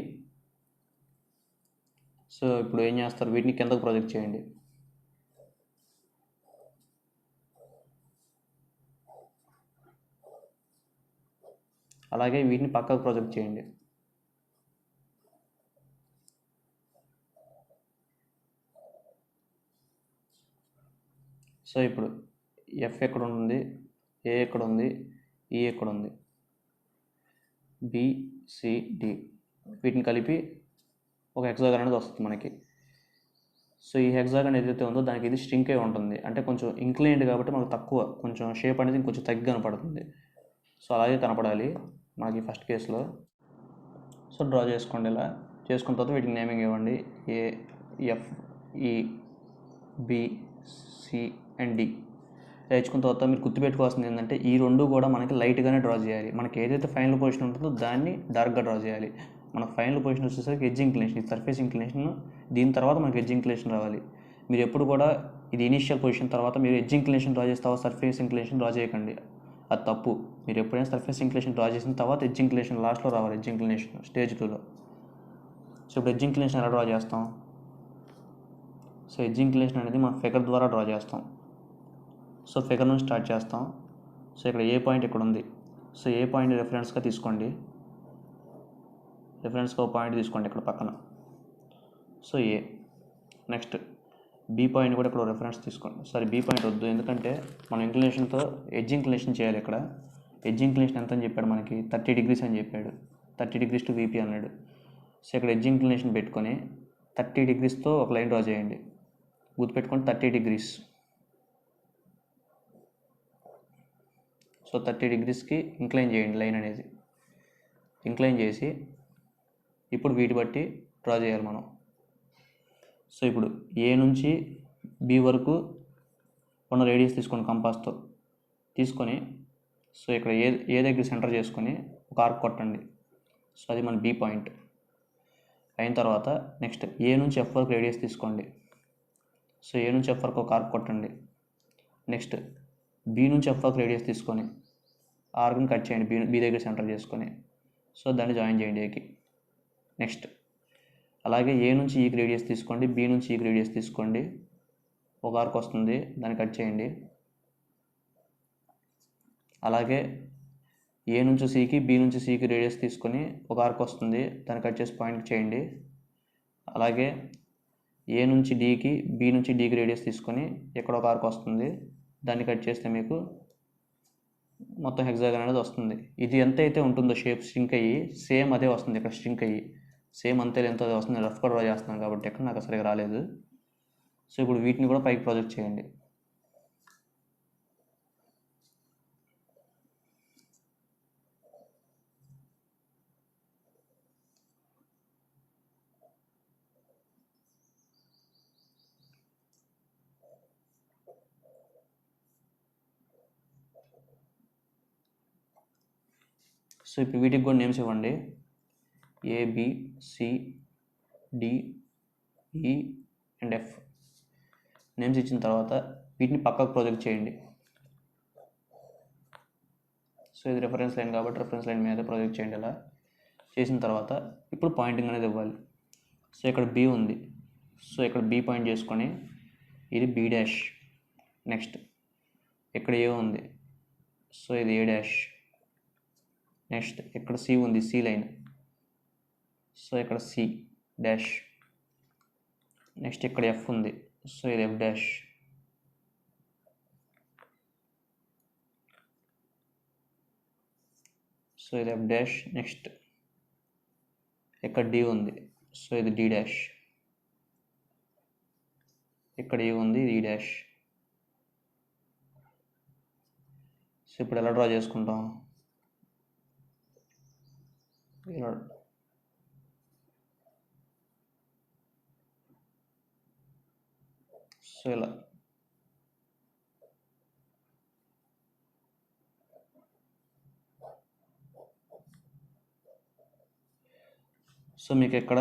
సో ఇప్పుడు ఏం చేస్తారు, వీటిని కిందకు ప్రొజెక్ట్ చేయండి. అలాగే వీటిని పక్కకు ప్రొజెక్ట్ చేయండి. సో ఇప్పుడు F ఎక్కడ ఉంది, A ఎక్కడ ఉంది, E ఎక్కడ ఉంది, B, C, D వీటిని కలిపి ఒక హెక్సాగన్ అనేది వస్తుంది మనకి. సో ఈ హెక్సాగన్ ఏదైతే ఉందో దానికి ఇది స్ట్రింక్ అయి ఉంటుంది, అంటే కొంచెం ఇంక్లైన్డ్ కాబట్టి మనకు తక్కువ, కొంచెం షేప్ అనేది ఇంకొంచెం తగ్గి కనపడుతుంది. సో అలాగే కనపడాలి మనకి ఫస్ట్ కేసులో. సో డ్రా చేసుకోండి. ఇలా చేసుకున్న తర్వాత వీటికి నేమింగ్ ఇవ్వండి. A, F, E, B, C and D. నేర్చుకున్న తర్వాత మీరు గుర్తుపెట్టుకోవాల్సింది ఏంటంటే ఈ రెండు కూడా మనకి లైట్గానే డ్రా చేయాలి. మనకి ఏదైతే ఫైనల్ పొజిషన్ ఉంటుందో దాన్ని డార్క్గా డ్రా చేయాలి. మన ఫైనల్ పొజిషన్ వచ్చేసరికి ఎడ్జ్ ఇంక్లినేషన్, ఇది సర్ఫేస్ ఇంక్లినేషన్, దీని తర్వాత మనకి ఎడ్జ్ ఇంక్లినేషన్ రావాలి. మీరు ఎప్పుడు కూడా ఇది ఇనీషియల్ పొజిషన్ తర్వాత మీరు ఎడ్జ్ ఇంక్లినేషన్ డ్రా చేస్తావా సర్ఫేస్ ఇంక్లినేషన్ డ్రా చేయకండి, అది తప్పు. మీరు ఎప్పుడైనా సర్ఫేస్ ఇంక్లినేషన్ డ్రా చేసిన తర్వాత ఎడ్జ్ ఇంక్లినేషన్ లాస్ట్లో రావాలి, ఎడ్జ్ ఇంక్లినేషన్ స్టేజ్ 2లో. సో ఇప్పుడు ఎడ్జ్ ఇంక్లినేషన్ ఎలా డ్రా చేస్తాం? సో ఎడ్జ్ ఇంక్లినేషన్ అనేది మనం ఫిగర్ ద్వారా డ్రా చేస్తాం. సో ఫిగర్ నుంచి స్టార్ట్ చేస్తాం. సో ఇక్కడ ఏ పాయింట్ ఇక్కడ ఉంది. సో ఏ పాయింట్ రెఫరెన్స్గా తీసుకోండి, రిఫరెన్స్గా ఒక పాయింట్ తీసుకోండి ఇక్కడ పక్కన. సో ఏ. నెక్స్ట్ బి పాయింట్ కూడా ఇక్కడ రెఫరెన్స్ తీసుకోండి. సారీ బి పాయింట్ వద్దు, ఎందుకంటే మనం ఇంక్లినేషన్తో ఎడ్జ్ ఇంక్లినేషన్ చేయాలి. ఇక్కడ ఎడ్జ్ ఇంక్లినేషన్ ఎంత అని చెప్పాడు మనకి, 30 degrees అని చెప్పాడు. 30 degrees టు VP అన్నాడు. సో ఇక్కడ ఎడ్జ్ ఇంక్లినేషన్ పెట్టుకొని 30 degreesతో ఒక లైన్ డ్రా చేయండి. గుర్తుపెట్టుకోండి 30 degrees. సో 30 degreesకి ఇంక్లైన్ చేయండి లైన్ అనేది. ఇంక్లైన్ చేసి ఇప్పుడు వీటి బట్టి డ్రా చేయాలి మనం. సో ఇప్పుడు ఏ నుంచి బి వరకు ఉన్న రేడియస్ తీసుకోండి కంపాస్తో తీసుకొని. సో ఇక్కడ ఏ దగ్గర సెంటర్ చేసుకొని ఒక ఆర్క్ కొట్టండి. సో అది మన బి పాయింట్ అయిన తర్వాత నెక్స్ట్ ఏ నుంచి ఎఫ్ వరకు రేడియస్ తీసుకోండి. సో ఏ నుంచి ఎఫ్ వరకు ఒక ఆర్క్ కొట్టండి. నెక్స్ట్ బి నుంచి ఎఫ్ వరకు రేడియస్ తీసుకొని ఆర్క్ని కట్ చేయండి బి దగ్గర సెంటర్ చేసుకొని. సో దాన్ని జాయిన్ చేయండి ఏకి. నెక్స్ట్ అలాగే ఏ నుంచి ఈకి రేడియస్ తీసుకోండి, బి నుంచి ఈకి రేడియస్ తీసుకోండి, ఒక ఆర్క్ వస్తుంది దాన్ని కట్ చేయండి. అలాగే ఏ నుంచి సికి, బి నుంచి సికి రేడియస్ తీసుకొని ఒక ఆర్క్ వస్తుంది దాన్ని కట్ చేసి పాయింట్ చేయండి. అలాగే ఏ నుంచి డికి, బి నుంచి డికి రేడియస్ తీసుకొని ఇక్కడ ఒక ఆర్క్ వస్తుంది దాన్ని కట్ చేస్తే మీకు మొత్తం హెక్సాగన్ అనేది వస్తుంది. ఇది ఎంత అయితే ఉంటుందో షేప్ స్ట్రింక్ అయ్యి సేమ్ అదే వస్తుంది. ఇక్కడ స్ట్రింక్ అయ్యి సేమ్ అంతే ఎంత వస్తుంది. రఫ్గా డ్రా చేస్తున్నాను కాబట్టి ఎక్కడ నాకు సరిగా రాలేదు. సో ఇప్పుడు వీటిని కూడా పైకి ప్రాజెక్ట్ చేయండి. సో ఇప్పుడు వీటికి కూడా నేమ్స్ ఇవ్వండి. ABCDE అండ్ F నేమ్స్ ఇచ్చిన తర్వాత వీటిని పక్కకు ప్రొజెక్ట్ చేయండి. సో ఇది రెఫరెన్స్ లైన్ కాబట్టి రెఫరెన్స్ లైన్ మీద ప్రొజెక్ట్ చేయండి. అలా చేసిన తర్వాత ఇప్పుడు పాయింటింగ్ అనేది ఇవ్వాలి. సో ఇక్కడ B ఉంది. సో ఇక్కడ B పాయింట్ చేసుకొని ఇది B'. నెక్స్ట్ ఇక్కడ A ఉంది. సో ఇది A'. నెక్స్ట్ ఇక్కడ C ఉంది, C లైన్. సో ఇక్కడ C'. నెక్స్ట్ ఇక్కడ F ఉంది. సో ఇది F'. సో ఇది F'. నెక్స్ట్ ఇక్కడ D ఉంది. సో ఇది D'. ఇక్కడ E ఉంది, ఇది E'. సో ఇప్పుడు ఎలా డ్రా చేసుకుంటాం? సో ఇలా సో మీకు ఇక్కడ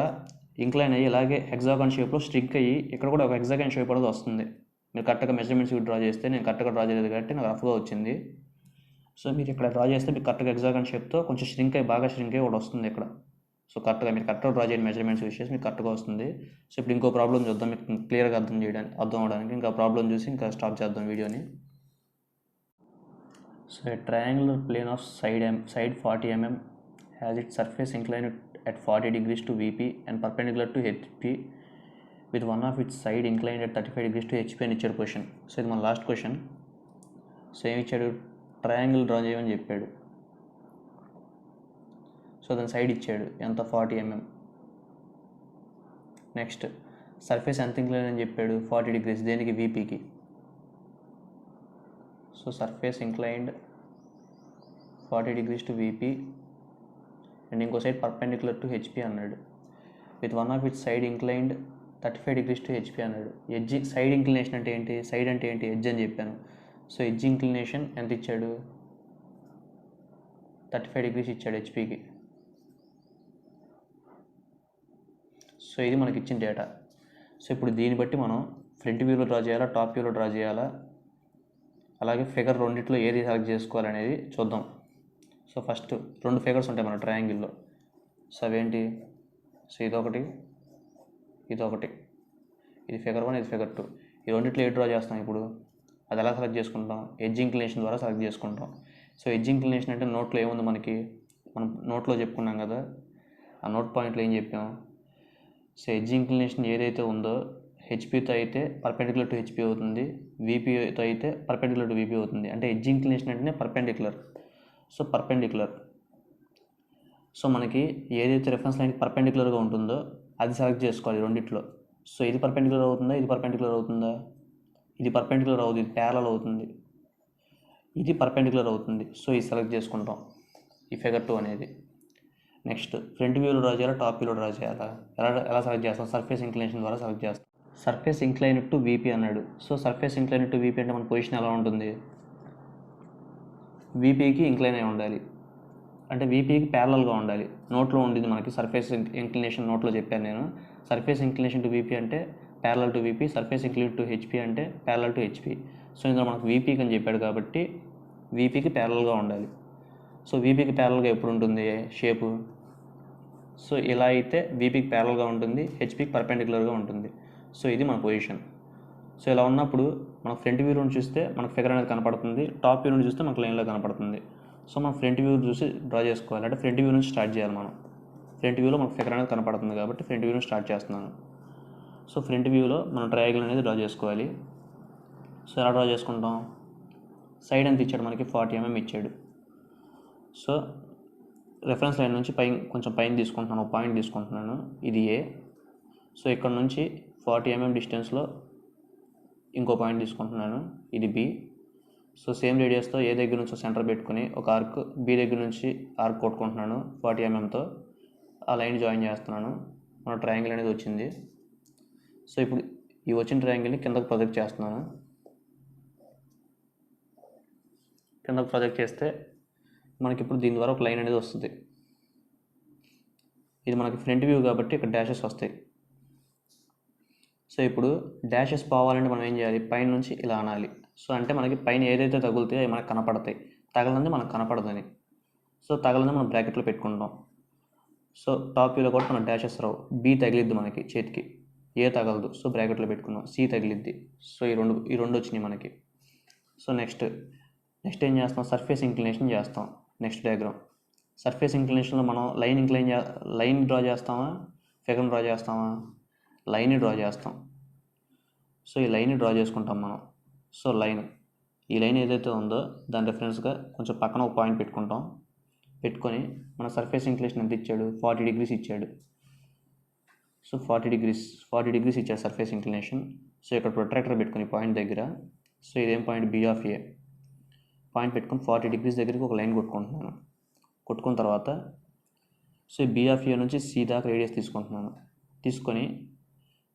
ఇంక్లైన్ అయ్యి ఇలాగే హెక్సాగాన్ షేప్లో స్ట్రిక్ అయ్యి ఇక్కడ కూడా ఒక హెక్సాగాన్ షేప్ అనేది వస్తుంది. మీరు కరెక్ట్గా మెజర్మెంట్స్ డ్రా చేస్తే, నేను కరెక్ట్గా డ్రా చేయలేదు కాబట్టి నాకు రఫ్గా వచ్చింది. సో మీరు ఇక్కడ డ్రా చేస్తే మీకు కరెక్ట్గా హెక్సాగాన్ షేప్తో కొంచెం బాగా ష్రింక్ అయ్యి ఒకటి వస్తుంది ఇక్కడ. సో కరెక్ట్గా మీరు కరెక్ట్గా డ్రా చేయండి, మెజర్మెంట్స్ యూస్ చేసి మీకు కరెక్ట్గా వస్తుంది. సో ఇప్పుడు ఇంకో ప్రాబ్లం చూద్దాం, మీకు క్లియర్గా అర్థం అవడానికి. ఇంకా ప్రాబ్లం చూసి ఇంకా స్టాప్ చేద్దాం వీడియోని. So a triangular plane of side 40 mm has its surface inclined at 40 degrees to VP and perpendicular to HP with one of its side inclined at 35 degrees to HP అని ఇచ్చాడు question. So ఇది మన last question. So ఏమి ఇచ్చాడు, triangle draw చేయమని చెప్పాడు. So దాని side ఇచ్చాడు ఎంత, 40 mm. నెక్స్ట్ సర్ఫేస్ ఎంత ఇంక్లైన్ అని చెప్పాడు, 40 degrees. దేనికి, VPకి. So surface inclined 40 degrees to VP and ఇంకో సైడ్ పర్పెండిక్యులర్ టు HP అన్నాడు. With one of its side inclined 35 degrees to HP అన్నాడు. ఎడ్జ్ సైడ్ ఇంక్లినేషన్ అంటే ఏంటి, సైడ్ అంటే ఏంటి, ఎడ్జ్ అని చెప్పాను. సో ఎడ్జ్ ఇంక్లినేషన్ ఎంత ఇచ్చాడు, 35 degrees ఇచ్చాడు HPకి. సో ఇది మనకి ఇచ్చిన డేటా. సో ఇప్పుడు దీన్ని బట్టి మనం ఫ్రంట్ వ్యూలో డ్రా చేయాలా, టాప్ వ్యూలో డ్రా చేయాలా, అలాగే ఫిగర్ రెండిట్లో ఏది సెలెక్ట్ చేసుకోవాలనేది చూద్దాం. సో ఫస్ట్ 2 ఫిగర్స్ ఉంటాయి మన ట్రయాంగిల్లో. సో అవేంటి, సో ఇదొకటి, ఇది ఫిగర్ 1, ఇది ఫిగర్ 2. ఈ రెండిట్లో ఏది డ్రా చేస్తాం ఇప్పుడు, అది ఎలా సెలెక్ట్ చేసుకుంటాం, ఎడ్జ్ ఇంక్లినేషన్ ద్వారా సెలెక్ట్ చేసుకుంటాం. సో ఎడ్జ్ ఇంక్లినేషన్ అంటే నోట్లో ఏముంది మనకి, మనం నోట్లో చెప్పుకున్నాం కదా, ఆ నోట్ పాయింట్లో ఏం చెప్పాం. సో ఎడ్జ్ ఇంక్లినేషన్ ఏదైతే ఉందో హెచ్పితో అయితే పర్పెండిక్యులర్ టు హెచ్పి అవుతుంది, వీపీతో అయితే పర్పెండిక్యులర్ టు వీపీ అవుతుంది. అంటే ఎడ్జ్ ఇంక్లినేషన్ అంటేనే పర్పెండిక్యులర్. So perpendicular. సో మనకి ఏదైతే రిఫరెన్స్ లైన్కి పర్పెండిక్యులర్గా ఉంటుందో అది సెలెక్ట్ చేసుకోవాలి రెండిట్లో. సో ఇది పర్పెండిక్యులర్ అవుతుందా, ఇది పర్పెండిక్యులర్ అవుతుందా, ఇది పర్పెండిక్యులర్ అవుతుంది, ఇది ప్యారలల్ అవుతుంది, ఇది పర్పెండిక్యులర్ అవుతుంది. సో ఇది సెలెక్ట్ చేసుకుంటాం, ఈ ఫిగర్ 2 అనేది. నెక్స్ట్ ఫ్రంట్ వ్యూలో డ్రా చేయాలా, టాప్ వ్యూలో డ్రా చేయాలా, ఎలా సెలెక్ట్ చేస్తాం, సర్ఫేస్ ఇంక్లినేషన్ ద్వారా సెలెక్ట్ చేస్తాం. సర్ఫేస్ ఇంక్లైన్డ్ టు వీపీ అన్నాడు. So surface inclined to VP అంటే మన పొజిషన్ ఎలా ఉంటుంది, వీపీకి ఇంక్లైన్ అయి ఉండాలి, అంటే వీపీకి ప్యారలల్గా ఉండాలి. నోట్లో ఉండింది మనకి సర్ఫేస్ ఇంక్లినేషన్, నోట్లో చెప్పాను నేను. సర్ఫేస్ ఇంక్లినేషన్ టు వీపీ అంటే parallel to VP, surface inclination to HP అంటే ప్యారలల్ టు హెచ్పీ. సో ఇందులో మనకు వీపీకి అని చెప్పాడు కాబట్టి వీపీకి ప్యారలల్గా ఉండాలి. సో వీపీకి ప్యారలల్గా ఎప్పుడు ఉంటుంది షేపు, సో ఇలా అయితే వీపీకి ప్యారలల్గా ఉంటుంది, హెచ్పీకి పర్పెండిక్యులర్గా ఉంటుంది. సో ఇది మన పొజిషన్. సో ఇలా ఉన్నప్పుడు మనం ఫ్రంట్ వ్యూ నుండి చూస్తే మనకు ఫిగర్ అనేది కనపడుతుంది, టాప్ వ్యూ నుండి చూస్తే మనకు లైన్లో కనపడుతుంది. సో మనం ఫ్రంట్ వ్యూ చూసి డ్రా చేసుకోవాలి, అంటే ఫ్రంట్ వ్యూ నుంచి స్టార్ట్ చేయాలి మనం. ఫ్రంట్ వ్యూలో మనకు ఫిగర్ అనేది కనపడుతుంది కాబట్టి ఫ్రంట్ వ్యూ నుంచి స్టార్ట్ చేస్తున్నాను. సో ఫ్రంట్ వ్యూలో మనం ట్రయాంగిల్ అనేది డ్రా చేసుకోవాలి. సో ఎలా డ్రా చేసుకుంటాం, సైడ్ ఎంత ఇచ్చాడు మనకి, 40 mm ఇచ్చాడు. సో రెఫరెన్స్ లైన్ నుంచి కొంచెం పైన తీసుకుంటున్నాను, ఒక పాయింట్ తీసుకుంటున్నాను, ఇది ఏ. సో ఇక్కడ నుంచి 40 mm డిస్టెన్స్లో ఇంకో పాయింట్ తీసుకుంటున్నాను, ఇది బి. సో సేమ్ రేడియస్తో ఏ దగ్గర నుంచి సెంటర్ పెట్టుకుని ఒక ఆర్క్ బి దగ్గర నుంచి ఆర్క్ కొట్టుకుంటున్నాను 40 mmతో, ఆ లైన్ జాయిన్ చేస్తున్నాను. మన ట్రయాంగిల్ అనేది వచ్చింది. సో ఇప్పుడు ఈ వచ్చిన ట్రయాంగిల్ని కిందకు ప్రొజెక్ట్ చేస్తున్నాను. కిందకు ప్రొజెక్ట్ చేస్తే మనకి ఇప్పుడు దీని ద్వారా ఒక లైన్ అనేది వస్తుంది. ఇది మనకి ఫ్రంట్ వ్యూ కాబట్టి ఇక్కడ డాషెస్ వస్తాయి. సో ఇప్పుడు డాషెస్ పోవాలంటే మనం ఏం చేయాలి, పైన నుంచి ఇలా అనాలి. సో అంటే మనకి పైన ఏదైతే తగులుతాయో అవి మనకు కనపడతాయి, తగలంది మనకు కనపడదని. సో తగలంది మనం బ్రాకెట్లో పెట్టుకుంటాం. సో టాప్ వ్యూలో కూడా మన డాషెస్ రావు, బి తగిలిద్ది మనకి చేతికి, ఏ తగలదు. సో బ్రాకెట్లో పెట్టుకున్నాం, సి తగిలిద్ది. సో ఈ రెండు వచ్చినాయి మనకి. సో నెక్స్ట్ ఏం చేస్తాం, సర్ఫేస్ ఇంక్లినేషన్ చేస్తాం. నెక్స్ట్ డయాగ్రామ్ సర్ఫేస్ ఇంక్లినేషన్లో మనం లైన్ డ్రా చేస్తామా, ఫిగర్ డ్రా చేస్తామా, లైన్ డ్రా చేస్తాం. సో ఈ లైన్ డ్రా చేసుకుంటాం మనం. సో ఈ లైన్ ఏదైతే ఉందో దాని రెఫరెన్స్గా కొంచెం పక్కన ఒక పాయింట్ పెట్టుకొని మన సర్ఫేస్ ఇంక్లినేషన్ ఎంత ఇచ్చాడు, 40 degrees ఇచ్చాడు. సో 40 degrees ఇచ్చాడు సర్ఫేస్ ఇంక్లినేషన్. సో ఇక్కడ ప్రొట్రాక్టర్ పెట్టుకుని పాయింట్ దగ్గర, సో ఇదేం point, B of A point పెట్టుకుని 40 degrees దగ్గరికి ఒక లైన్ కొట్టుకుంటున్నాను. కొట్టుకున్న తర్వాత సో బి ఆఫ్ ఏ నుంచి సి దాకా రేడియస్ తీసుకుంటున్నాను. తీసుకొని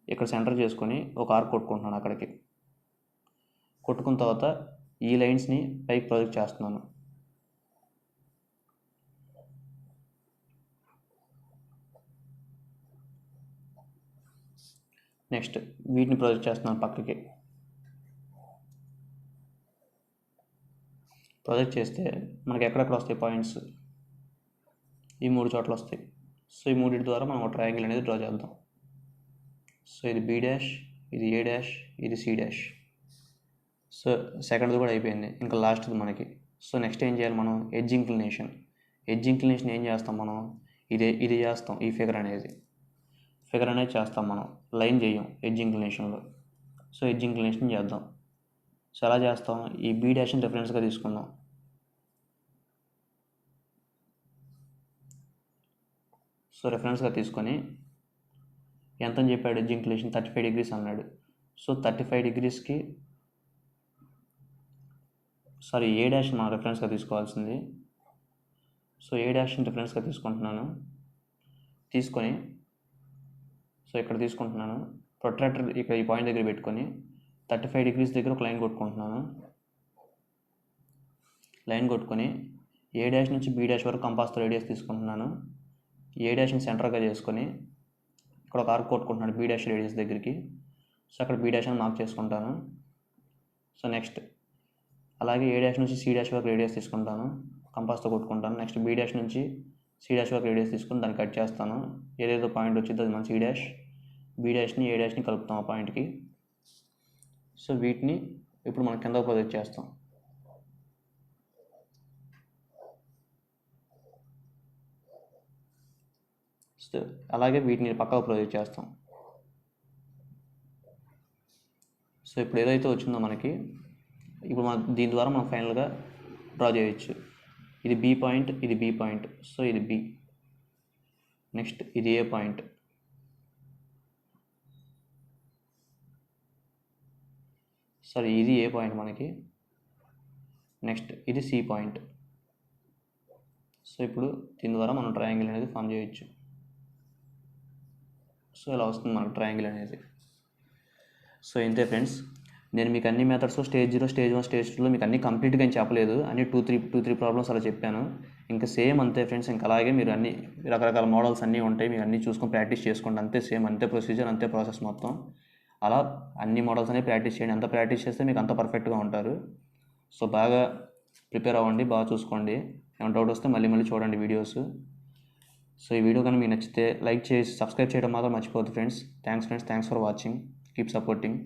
ఇక్కడ సెంటర్ చేసుకొని ఒక ఆర్క్ కొట్టుకుంటున్నాను అక్కడికి. కొట్టుకున్న తర్వాత ఈ లైన్స్ని పైకి ప్రొజెక్ట్ చేస్తున్నాను. నెక్స్ట్ వీటిని ప్రొజెక్ట్ చేస్తున్నాను పక్కకి. ప్రొజెక్ట్ చేస్తే మనకి ఎక్కడెక్కడ వస్తాయి పాయింట్స్, ఈ 3 చోట్ల వస్తాయి. సో ఈ మూడింటి ద్వారా మనం ఒక ట్రయాంగిల్ అనేది డ్రా చేద్దాం. సో ఇది B డాష్, ఇది A డాష్, ఇది C డాష్. సో సెకండ్ది కూడా అయిపోయింది, ఇంకా లాస్ట్ది మనకి. సో నెక్స్ట్ ఏం చేయాలి మనం? Edge inclination. ఎడ్జ్ ఇంక్లినేషన్ ఏం చేస్తాం మనం? ఇది చేస్తాం. ఈ ఫిగర్ అనేది చేస్తాం మనం, లైన్ చేయం ఎడ్జ్ ఇంక్లినేషన్లో. సో ఎడ్జ్ ఇంక్లినేషన్ చేద్దాం. సో ఎలా చేస్తాం? ఈ B డాష్ని రిఫరెన్స్గా తీసుకుందాం. సో రిఫరెన్స్గా తీసుకొని ఎంత అని చెప్పాడు? ఎడ్జ్ ఇంక్లినేషన్ 35 degrees అన్నాడు. సో 35 degreesకి A డాష్ మనం రిఫరెన్స్గా తీసుకోవాల్సింది. సో A డాష్ని రిఫరెన్స్గా తీసుకుంటున్నాను. తీసుకొని సో ఇక్కడ తీసుకుంటున్నాను. ప్రొట్రాక్టర్ ఇక్కడ ఈ పాయింట్ దగ్గర పెట్టుకొని 35 degrees దగ్గర ఒక లైన్ కొట్టుకుంటున్నాను. లైన్ కొట్టుకొని A డాష్ నుంచి B డాష్ వరకు కంపాస్తో రేడియస్ తీసుకుంటున్నాను. A డాష్ని సెంటర్గా చేసుకొని ఇక్కడ ఒక ఆర్క్ కొట్టుకుంటున్నాను B డాష్ రేడియస్ దగ్గరికి. సో అక్కడ B డాష్ అని మార్క్ చేసుకుంటాను. సో నెక్స్ట్ అలాగే A డాష్ నుంచి C డాష్ వరకు రేడియస్ తీసుకుంటాను, కంపాస్తో కొట్టుకుంటాను. నెక్స్ట్ B డాష్ నుంచి C డాష్ వరకు రేడియస్ తీసుకుని దాన్ని కట్ చేస్తాను. ఏదైతే పాయింట్ వచ్చిందో అది మన C డాష్. B డాష్ని A డాష్ని కలుపుతాం ఆ పాయింట్కి. సో వీటిని ఇప్పుడు మనం కింద ప్రొజెక్ట్ చేస్తాం. సో అలాగే వీటిని పక్కకు ప్రొజెక్ట్ చేస్తాం. సో ఇప్పుడు ఏదైతే వచ్చిందో మనకి, ఇప్పుడు మనం దీని ద్వారా మనం ఫైనల్గా డ్రా చేయొచ్చు. ఇది B పాయింట్, ఇది B పాయింట్. సో ఇది B. నెక్స్ట్ ఇది A పాయింట్. సారీ, ఇది A పాయింట్ మనకి. నెక్స్ట్ ఇది C పాయింట్. సో ఇప్పుడు దీని ద్వారా మనం ట్రయాంగిల్ అనేది ఫామ్ చేయొచ్చు. సో ఇలా వస్తుంది మనకు ట్రయాంగిల్ అనేది. సో ఇంతే ఫ్రెండ్స్, నేను మీకు అన్ని మెథడ్స్ స్టేజ్ 0, స్టేజ్ 1, స్టేజ్ 2లో మీకు అన్ని కంప్లీట్గా ఏం చెప్పలేదు, అన్ని 2-3 ప్రాబ్లమ్స్ అలా చెప్పాను. ఇంకా సేమ్ అంతే ఫ్రెండ్స్. ఇంకా అలాగే మీరు అన్ని రకరకాల మోడల్స్ అన్నీ ఉంటాయి, మీరు అన్నీ చూసుకొని ప్రాక్టీస్ చేసుకోండి. అంతే సేమ్, అంతే ప్రొసీజర్, అంతే ప్రాసెస్ మొత్తం. అలా అన్ని మోడల్స్ అనేవి ప్రాక్టీస్ చేయండి. అంత ప్రాక్టీస్ చేస్తే మీకు అంత పర్ఫెక్ట్గా ఉంటారు. సో బాగా ప్రిపేర్ అవ్వండి, బాగా చూసుకోండి. ఏమైనా డౌట్ వస్తే మళ్ళీ చూడండి వీడియోస్. సో ఈ వీడియో కానీ మీకు నచ్చితే లైక్ చేసి సబ్స్క్రైబ్ చేయడం మాత్రం మర్చిపోవద్దు friends. Thanks for watching. Keep supporting.